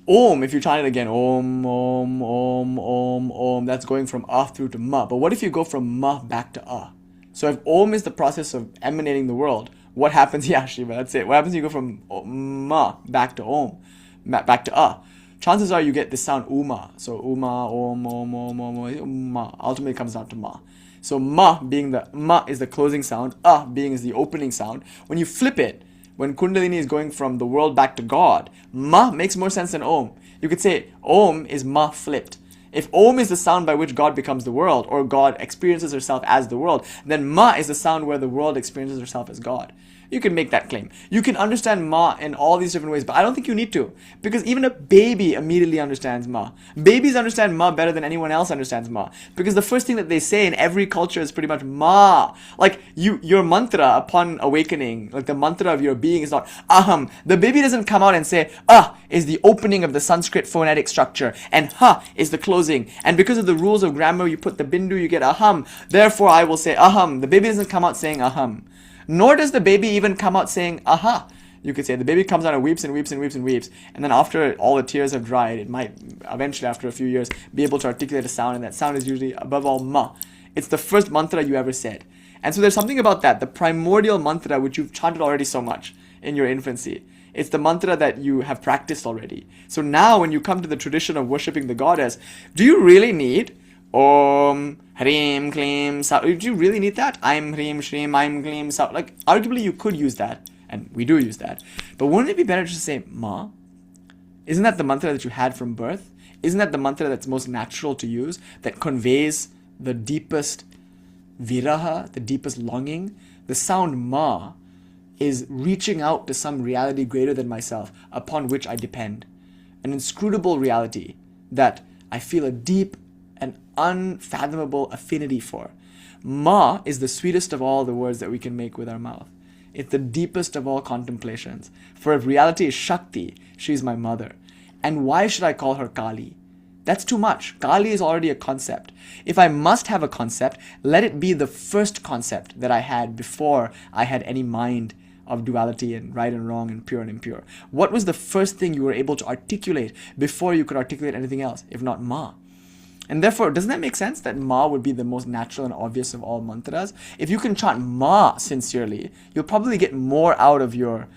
Om, if you chant it again, Om, Om, Om, Om, Om, that's going from Ah through to Ma. But what if you go from Ma back to Ah? So if Om is the process of emanating the world, what happens? Yeah, Shiva, that's it. What happens if you go from Ma back to Om, back to Ah? Chances are you get the sound Uma. So Uma, Om, Om, Om, Om, Ma. Ultimately comes down to Ma. So Ma is the closing sound, Ah being is the opening sound. When you flip it, when Kundalini is going from the world back to God, Ma makes more sense than Om. You could say Om is Ma flipped. If Om is the sound by which God becomes the world, or God experiences herself as the world, then Ma is the sound where the world experiences herself as God. You can make that claim. You can understand Ma in all these different ways, but I don't think you need to. Because even a baby immediately understands Ma. Babies understand Ma better than anyone else understands Ma. Because the first thing that they say in every culture is pretty much Ma. Like your mantra upon awakening, like the mantra of your being is not Aham. The baby doesn't come out and say Ah is the opening of the Sanskrit phonetic structure and Ha is the closing. And because of the rules of grammar, you put the bindu, you get Aham. Therefore I will say Aham. The baby doesn't come out saying Aham. Nor does the baby even come out saying, aha. You could say the baby comes out and weeps and weeps and weeps and weeps. And then after all the tears have dried, it might eventually, after a few years, be able to articulate a sound. And that sound is usually, above all, Ma. It's the first mantra you ever said. And so there's something about that, the primordial mantra which you've chanted already so much in your infancy. It's the mantra that you have practiced already. So now when you come to the tradition of worshipping the goddess, do you really need Om, Hreem, Kleem, Sa? Do you really need that? I'm Hreem, Shreem, I'm Kleem, Sa. Like, arguably you could use that, and we do use that. But wouldn't it be better to say Ma? Isn't that the mantra that you had from birth? Isn't that the mantra that's most natural to use, that conveys the deepest viraha, the deepest longing? The sound Ma is reaching out to some reality greater than myself, upon which I depend. An inscrutable reality that I feel a deep and unfathomable affinity for. Ma is the sweetest of all the words that we can make with our mouth. It's the deepest of all contemplations. For if reality is Śakti, she is my mother. And why should I call her Kālī? That's too much. Kālī is already a concept. If I must have a concept, let it be the first concept that I had before I had any mind of duality and right and wrong and pure and impure. What was the first thing you were able to articulate before you could articulate anything else, if not Ma? And therefore, doesn't that make sense that Ma would be the most natural and obvious of all mantras? If you can chant Ma sincerely, you'll probably get more out of your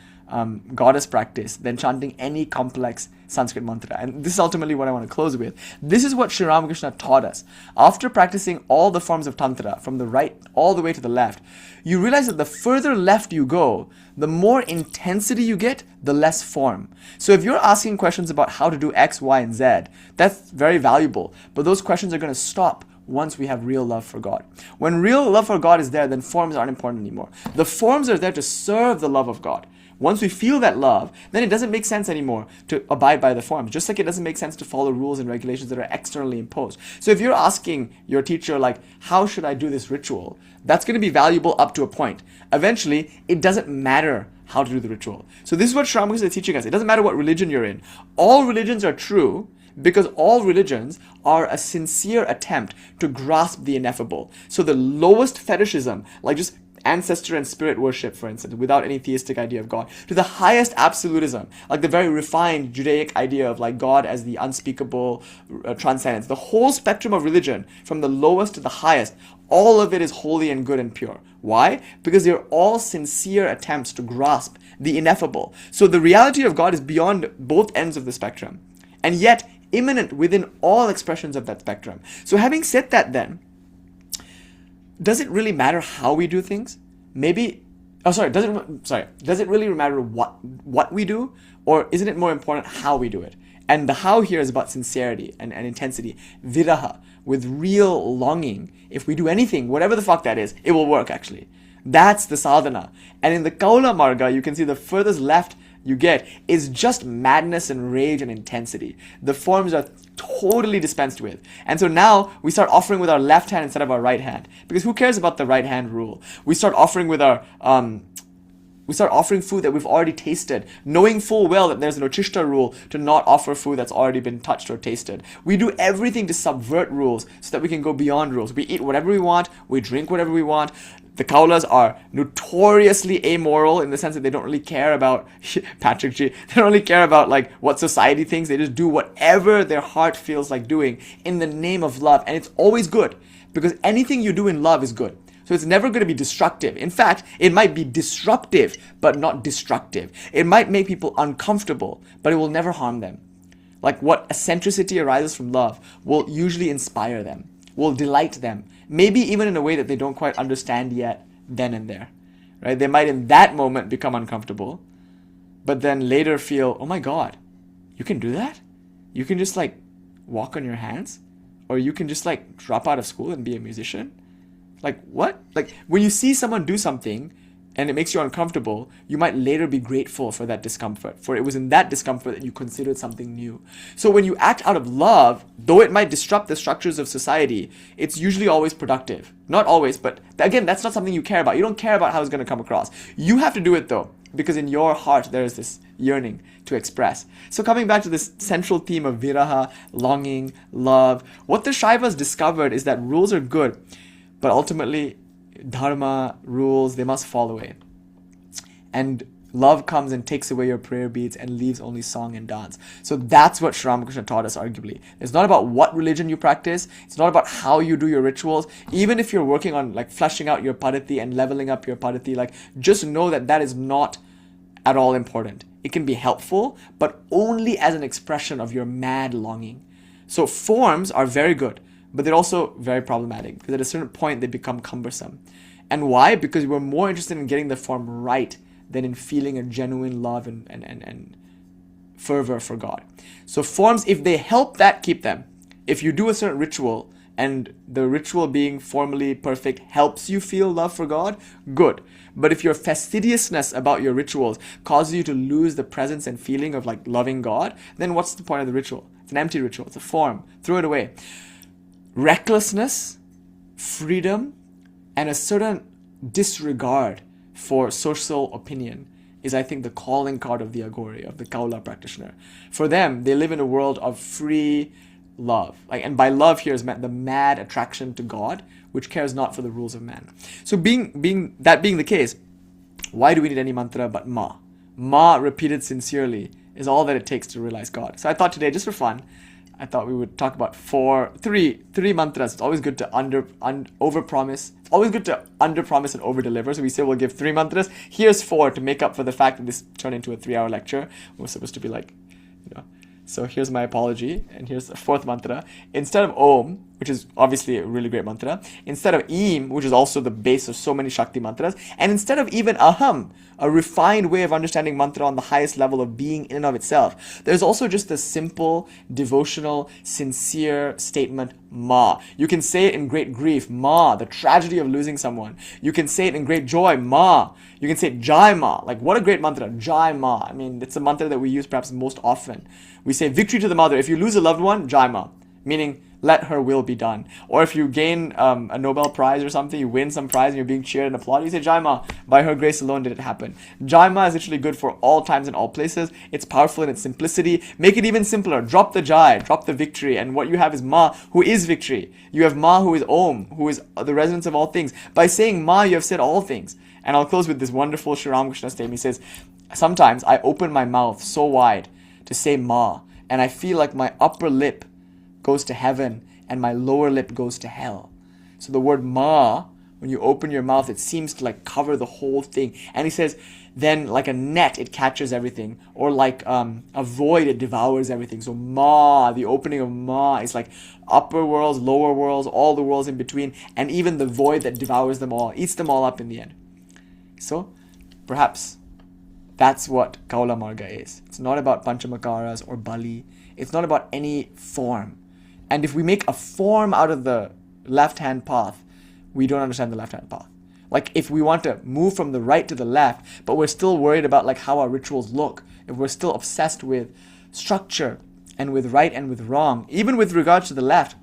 goddess practice than chanting any complex Sanskrit mantra. And this is ultimately what I want to close with. This is what Sri Ramakrishna taught us. After practicing all the forms of Tantra, from the right all the way to the left, you realize that the further left you go, the more intensity you get, the less form. So if you're asking questions about how to do X, Y, and Z, that's very valuable. But those questions are going to stop once we have real love for God. When real love for God is there, then forms aren't important anymore. The forms are there to serve the love of God. Once we feel that love, then it doesn't make sense anymore to abide by the forms, just like it doesn't make sense to follow rules and regulations that are externally imposed. So if you're asking your teacher, like, how should I do this ritual? That's going to be valuable up to a point. Eventually, it doesn't matter how to do the ritual. So this is what Sri Ramakrishna is teaching us. It doesn't matter what religion you're in. All religions are true because all religions are a sincere attempt to grasp the ineffable. So the lowest fetishism, like just ancestor and spirit worship, for instance, without any theistic idea of God, to the highest absolutism, like the very refined Judaic idea of like God as the unspeakable transcendence. The whole spectrum of religion, from the lowest to the highest, all of it is holy and good and pure. Why? Because they're all sincere attempts to grasp the ineffable. So the reality of God is beyond both ends of the spectrum, and yet immanent within all expressions of that spectrum. So having said that, then, does it really matter how we do things? Does it really matter what we do? Or isn't it more important how we do it? And the how here is about sincerity and intensity. Vidyā, with real longing. If we do anything, whatever the fuck that is, it will work actually. That's the sadhana. And in the Kaulamārga, you can see the furthest left you get is just madness and rage and intensity. The forms are totally dispensed with. And so now we start offering with our left hand instead of our right hand. Because who cares about the right hand rule? We start offering with our food that we've already tasted, knowing full well that there's an Uchishta rule to not offer food that's already been touched or tasted. We do everything to subvert rules so that we can go beyond rules. We eat whatever we want, we drink whatever we want. The Kaulas are notoriously amoral in the sense that they don't really care about Patrick G. They don't really care about like what society thinks. They just do whatever their heart feels like doing in the name of love. And it's always good because anything you do in love is good. So it's never going to be destructive. In fact, it might be disruptive, but not destructive. It might make people uncomfortable, but it will never harm them. Like what eccentricity arises from love will usually inspire them, will delight them, maybe even in a way that they don't quite understand yet, then and there. Right? They might in that moment become uncomfortable, but then later feel, oh my God, you can do that? You can just like walk on your hands? Or you can just like drop out of school and be a musician? Like what? Like when you see someone do something and it makes you uncomfortable, you might later be grateful for that discomfort, for it was in that discomfort that you considered something new. So when you act out of love, though it might disrupt the structures of society, it's usually always productive. Not always, but again, that's not something you care about. You don't care about how it's going to come across. You have to do it though, because in your heart there is this yearning to express. So coming back to this central theme of viraha, longing, love, what the Shaivas discovered is that rules are good, but ultimately, dharma, rules, they must fall away. And love comes and takes away your prayer beads and leaves only song and dance. So that's what Sri Ramakrishna taught us, arguably. It's not about what religion you practice. It's not about how you do your rituals. Even if you're working on like fleshing out your padati and leveling up your padati, like just know that that is not at all important. It can be helpful, but only as an expression of your mad longing. So forms are very good, but they're also very problematic because at a certain point they become cumbersome. And why? Because we're more interested in getting the form right than in feeling a genuine love and fervor for God. So forms, if they help that, keep them. If you do a certain ritual and the ritual being formally perfect helps you feel love for God, good. But if your fastidiousness about your rituals causes you to lose the presence and feeling of like loving God, then what's the point of the ritual? It's an empty ritual. It's a form. Throw it away. Recklessness, freedom, and a certain disregard for social opinion is, I think, the calling card of the Aghori, of the Kaula practitioner. For them, they live in a world of free love. And by love here is meant the mad attraction to God, which cares not for the rules of man. So being the case, why do we need any mantra but Ma? Ma, repeated sincerely, is all that it takes to realize God. So I thought today, just for fun, I thought we would talk about three mantras. It's always good to over-promise. It's always good to under-promise and over-deliver. So we say we'll give 3 mantras. Here's 4 to make up for the fact that this turned into a 3-hour lecture. We're supposed to be like, So here's my apology, and here's the 4th mantra. Instead of Om, which is obviously a really great mantra, instead of Eem, which is also the base of so many Shakti mantras, and instead of even Aham, a refined way of understanding mantra on the highest level of being in and of itself, there's also just the simple, devotional, sincere statement, Ma. You can say it in great grief, Ma, the tragedy of losing someone. You can say it in great joy, Ma. You can say Jai Ma. Like, what a great mantra, Jai Ma. I mean, it's a mantra that we use perhaps most often. We say victory to the mother. If you lose a loved one, Jai Ma, meaning let her will be done. Or if you gain a Nobel Prize or something, you win some prize and you're being cheered and applauded, you say Jai Ma, by her grace alone did it happen. Jai Ma is literally good for all times and all places. It's powerful in its simplicity. Make it even simpler. Drop the Jai, drop the victory, and what you have is Ma, who is victory. You have Ma, who is Om, who is the resonance of all things. By saying Ma, you have said all things. And I'll close with this wonderful Sri Ramakrishna statement. He says, sometimes I open my mouth so wide to say Ma, and I feel like my upper lip goes to heaven and my lower lip goes to hell. So the word Ma, when you open your mouth, it seems to like cover the whole thing. And he says, then like a net, it catches everything. Or like a void, it devours everything. So Ma, the opening of Ma, is like upper worlds, lower worlds, all the worlds in between, and even the void that devours them all, eats them all up in the end. So perhaps that's what Kaulamārga is. It's not about Panchamakaras or Bali. It's not about any form. And if we make a form out of the left-hand path, we don't understand the left-hand path. Like if we want to move from the right to the left, but we're still worried about like how our rituals look, if we're still obsessed with structure and with right and with wrong, even with regards to the left,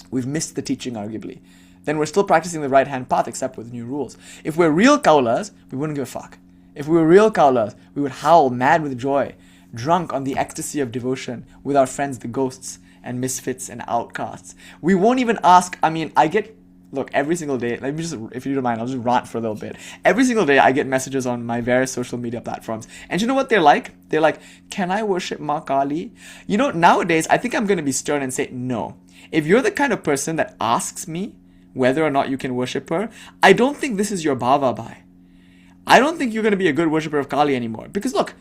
we've missed the teaching arguably. Then we're still practicing the right-hand path except with new rules. If we're real Kaulas, we wouldn't give a fuck. If we were real Kaulas, we would howl mad with joy, drunk on the ecstasy of devotion with our friends the ghosts and misfits and outcasts. We won't even ask. Look, every single day, let me just, if you don't mind, I'll just rant for a little bit. Every single day I get messages on my various social media platforms. And you know what they're like? They're like, can I worship Ma Kālī? Nowadays, I think I'm going to be stern and say, no. If you're the kind of person that asks me whether or not you can worship her, I don't think this is your bhava bhai. I don't think you're going to be a good worshiper of Kālī anymore. Because look,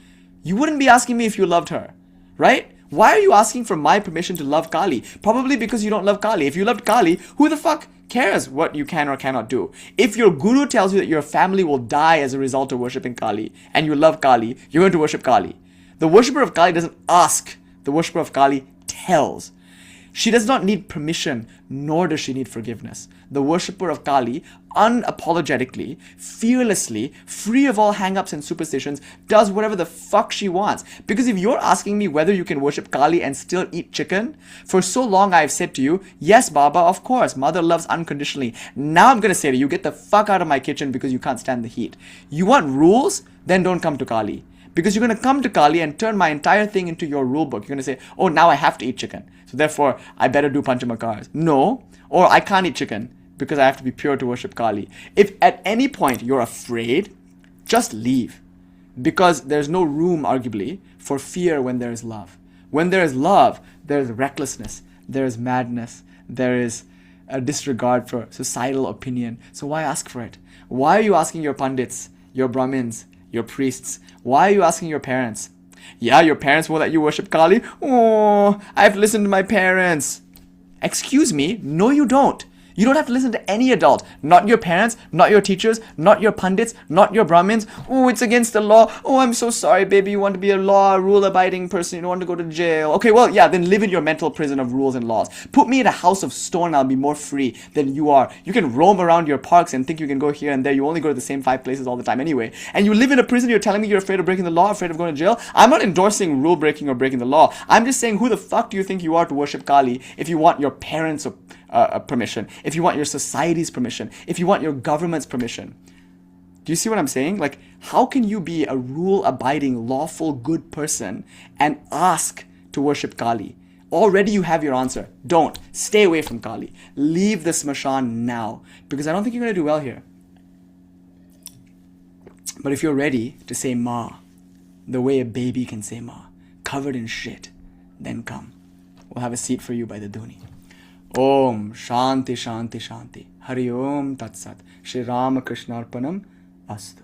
you wouldn't be asking me if you loved her, right? Why are you asking for my permission to love Kālī? Probably because you don't love Kālī. If you loved Kālī, who the fuck cares what you can or cannot do? If your guru tells you that your family will die as a result of worshipping Kālī, and you love Kālī, you're going to worship Kālī. The worshipper of Kālī doesn't ask. The worshipper of Kālī tells. She does not need permission, nor does she need forgiveness. The worshipper of Kālī, unapologetically, fearlessly, free of all hang-ups and superstitions, does whatever the fuck she wants. Because if you're asking me whether you can worship Kālī and still eat chicken, for so long I've said to you, yes, Baba, of course, mother loves unconditionally. Now I'm going to say to you, get the fuck out of my kitchen because you can't stand the heat. You want rules? Then don't come to Kālī. Because you're going to come to Kālī and turn my entire thing into your rule book. You're going to say, oh, now I have to eat chicken. So therefore, I better do Panchamakaras. No. Or I can't eat chicken because I have to be pure to worship Kālī. If at any point you're afraid, just leave. Because there's no room, arguably, for fear when there is love. When there is love, there is recklessness. There is madness. There is a disregard for societal opinion. So why ask for it? Why are you asking your Pandits, your Brahmins, your priests? Why are you asking your parents? Yeah, your parents won't let you worship Kālī. Oh, I've listened to my parents. Excuse me? No, you don't. You don't have to listen to any adult. Not your parents, not your teachers, not your pundits, not your Brahmins. Oh, it's against the law. Oh, I'm so sorry, baby. You want to be a law, rule-abiding person. You don't want to go to jail. Okay, well, yeah, then live in your mental prison of rules and laws. Put me in a house of stone. I'll be more free than you are. You can roam around your parks and think you can go here and there. You only go to the same 5 places all the time anyway. And you live in a prison. You're telling me you're afraid of breaking the law, afraid of going to jail? I'm not endorsing rule breaking or breaking the law. I'm just saying, who the fuck do you think you are to worship Kālī if you want your parents' permission, if you want your society's permission, if you want your government's permission? Do you see what I'm saying? Like, how can you be a rule-abiding, lawful, good person and ask to worship Kālī? Already you have your answer. Don't. Stay away from Kālī. Leave the smashan now, because I don't think you're going to do well here. But if you're ready to say Ma, the way a baby can say Ma, covered in shit, then come. we'll have a seat for you by the dhuni. Om Shanti Shanti Shanti. Hari Om Tat Sat. Shri Ramakrishna Arpanam Astu.